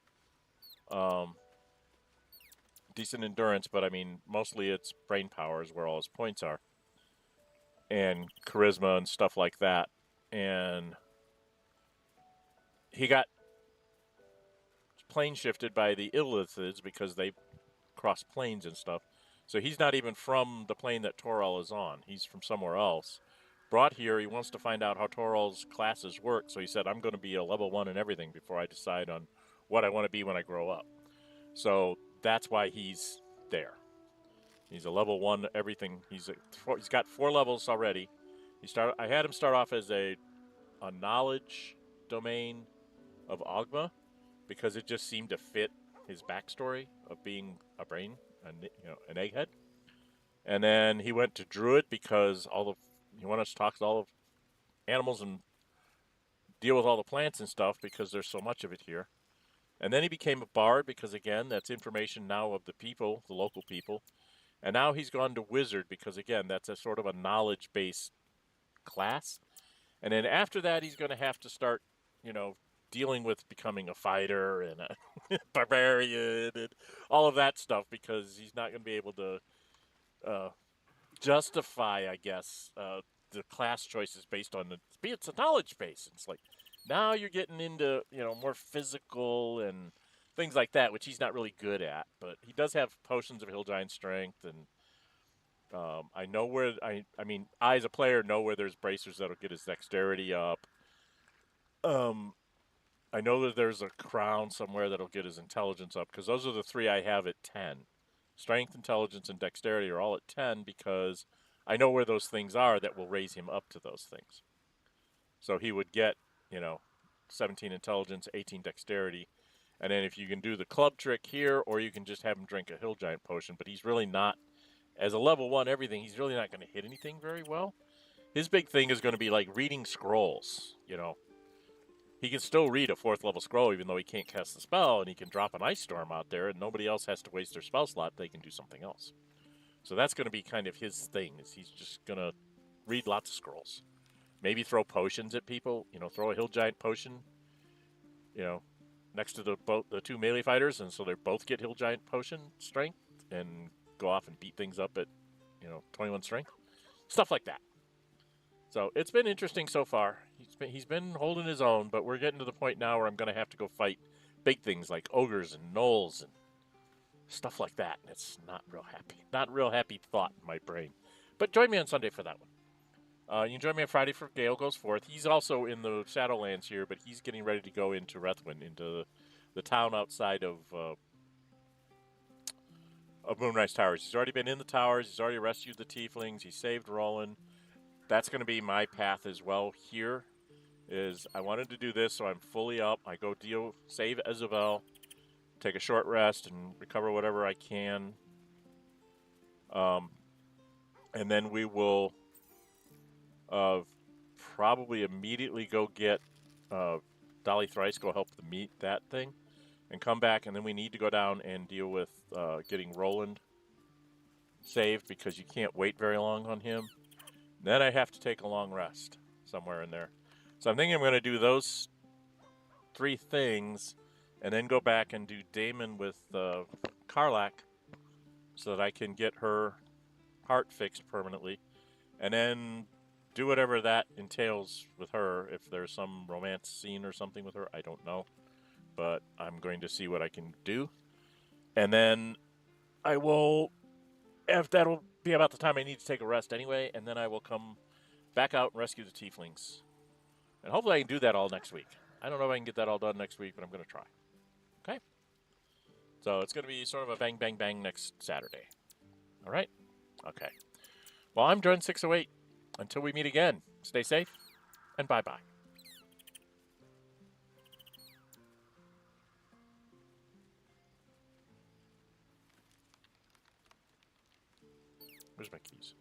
Decent endurance, but I mean, mostly it's brain power is where all his points are. And charisma and stuff like that. And he got plane shifted by the Illithids because they cross planes and stuff. So he's not even from the plane that Toril is on. He's from somewhere else. brought here. He wants to find out how Toral's classes work. So he said, I'm going to be a level 1 in everything before I decide on what I want to be when I grow up. So that's why he's there. He's a level 1 everything. He's got 4 levels already. I had him start off as a knowledge domain of Ogma because it just seemed to fit his backstory of being a brain, an egghead. And then he went to Druid because he wanted to talk to all of animals and deal with all the plants and stuff because there's so much of it here. And then he became a bard because, again, that's information now of the people, the local people. And now he's gone to wizard because, again, that's a sort of a knowledge-based class. And then after that, he's going to have to start, dealing with becoming a fighter and a barbarian and all of that stuff because he's not going to be able to justify, I guess, the class choices based on it's a knowledge base. It's like now you're getting into more physical and things like that, which he's not really good at. But he does have potions of Hill Giant strength, and I know where I as a player know where there's bracers that'll get his dexterity up. I know that there's a crown somewhere that'll get his intelligence up because those are the 3 I have at 10. Strength, intelligence, and dexterity are all at 10 because I know where those things are that will raise him up to those things. So he would get, 17 intelligence, 18 dexterity. And then if you can do the club trick here, or you can just have him drink a Hill Giant potion. But he's really not, as a level 1 everything, he's really not going to hit anything very well. His big thing is going to be like reading scrolls, He can still read a 4th level scroll even though he can't cast the spell, and he can drop an ice storm out there and nobody else has to waste their spell slot. They can do something else. So that's going to be kind of his thing, is he's just going to read lots of scrolls. Maybe throw potions at people, throw a Hill Giant potion, next to the 2 melee fighters, and so they both get Hill Giant potion strength and go off and beat things up at, 21 strength. Stuff like that. So it's been interesting so far. He's been holding his own, but we're getting to the point now where I'm going to have to go fight big things like ogres and gnolls and stuff like that. And it's not real happy thought in my brain. But join me on Sunday for that one. You can join me on Friday for Gale Goes Forth. He's also in the Shadowlands here, but he's getting ready to go into Rethwin, into the town outside of Moonrise Towers. He's already been in the towers. He's already rescued the tieflings. He saved Rolan. That's going to be my path as well here, is I wanted to do this so I'm fully up. I go save Isabel, take a short rest, and recover whatever I can. And then we will probably immediately go get Dolly Thrice, go help meet that thing, and come back. And then we need to go down and deal with getting Roland saved because you can't wait very long on him. Then I have to take a long rest somewhere in there. So I'm thinking I'm going to do those 3 things and then go back and do Damon with Karlach so that I can get her heart fixed permanently. And then do whatever that entails with her. If there's some romance scene or something with her, I don't know. But I'm going to see what I can do. And then I will, if that'll be about the time I need to take a rest anyway, and then I will come back out and rescue the tieflings. And hopefully I can do that all next week. I don't know if I can get that all done next week, but I'm going to try. Okay? So it's going to be sort of a bang, bang, bang next Saturday. All right? Okay. Well, I'm Dren608. Until we meet again, stay safe, and bye-bye. Where's my keys?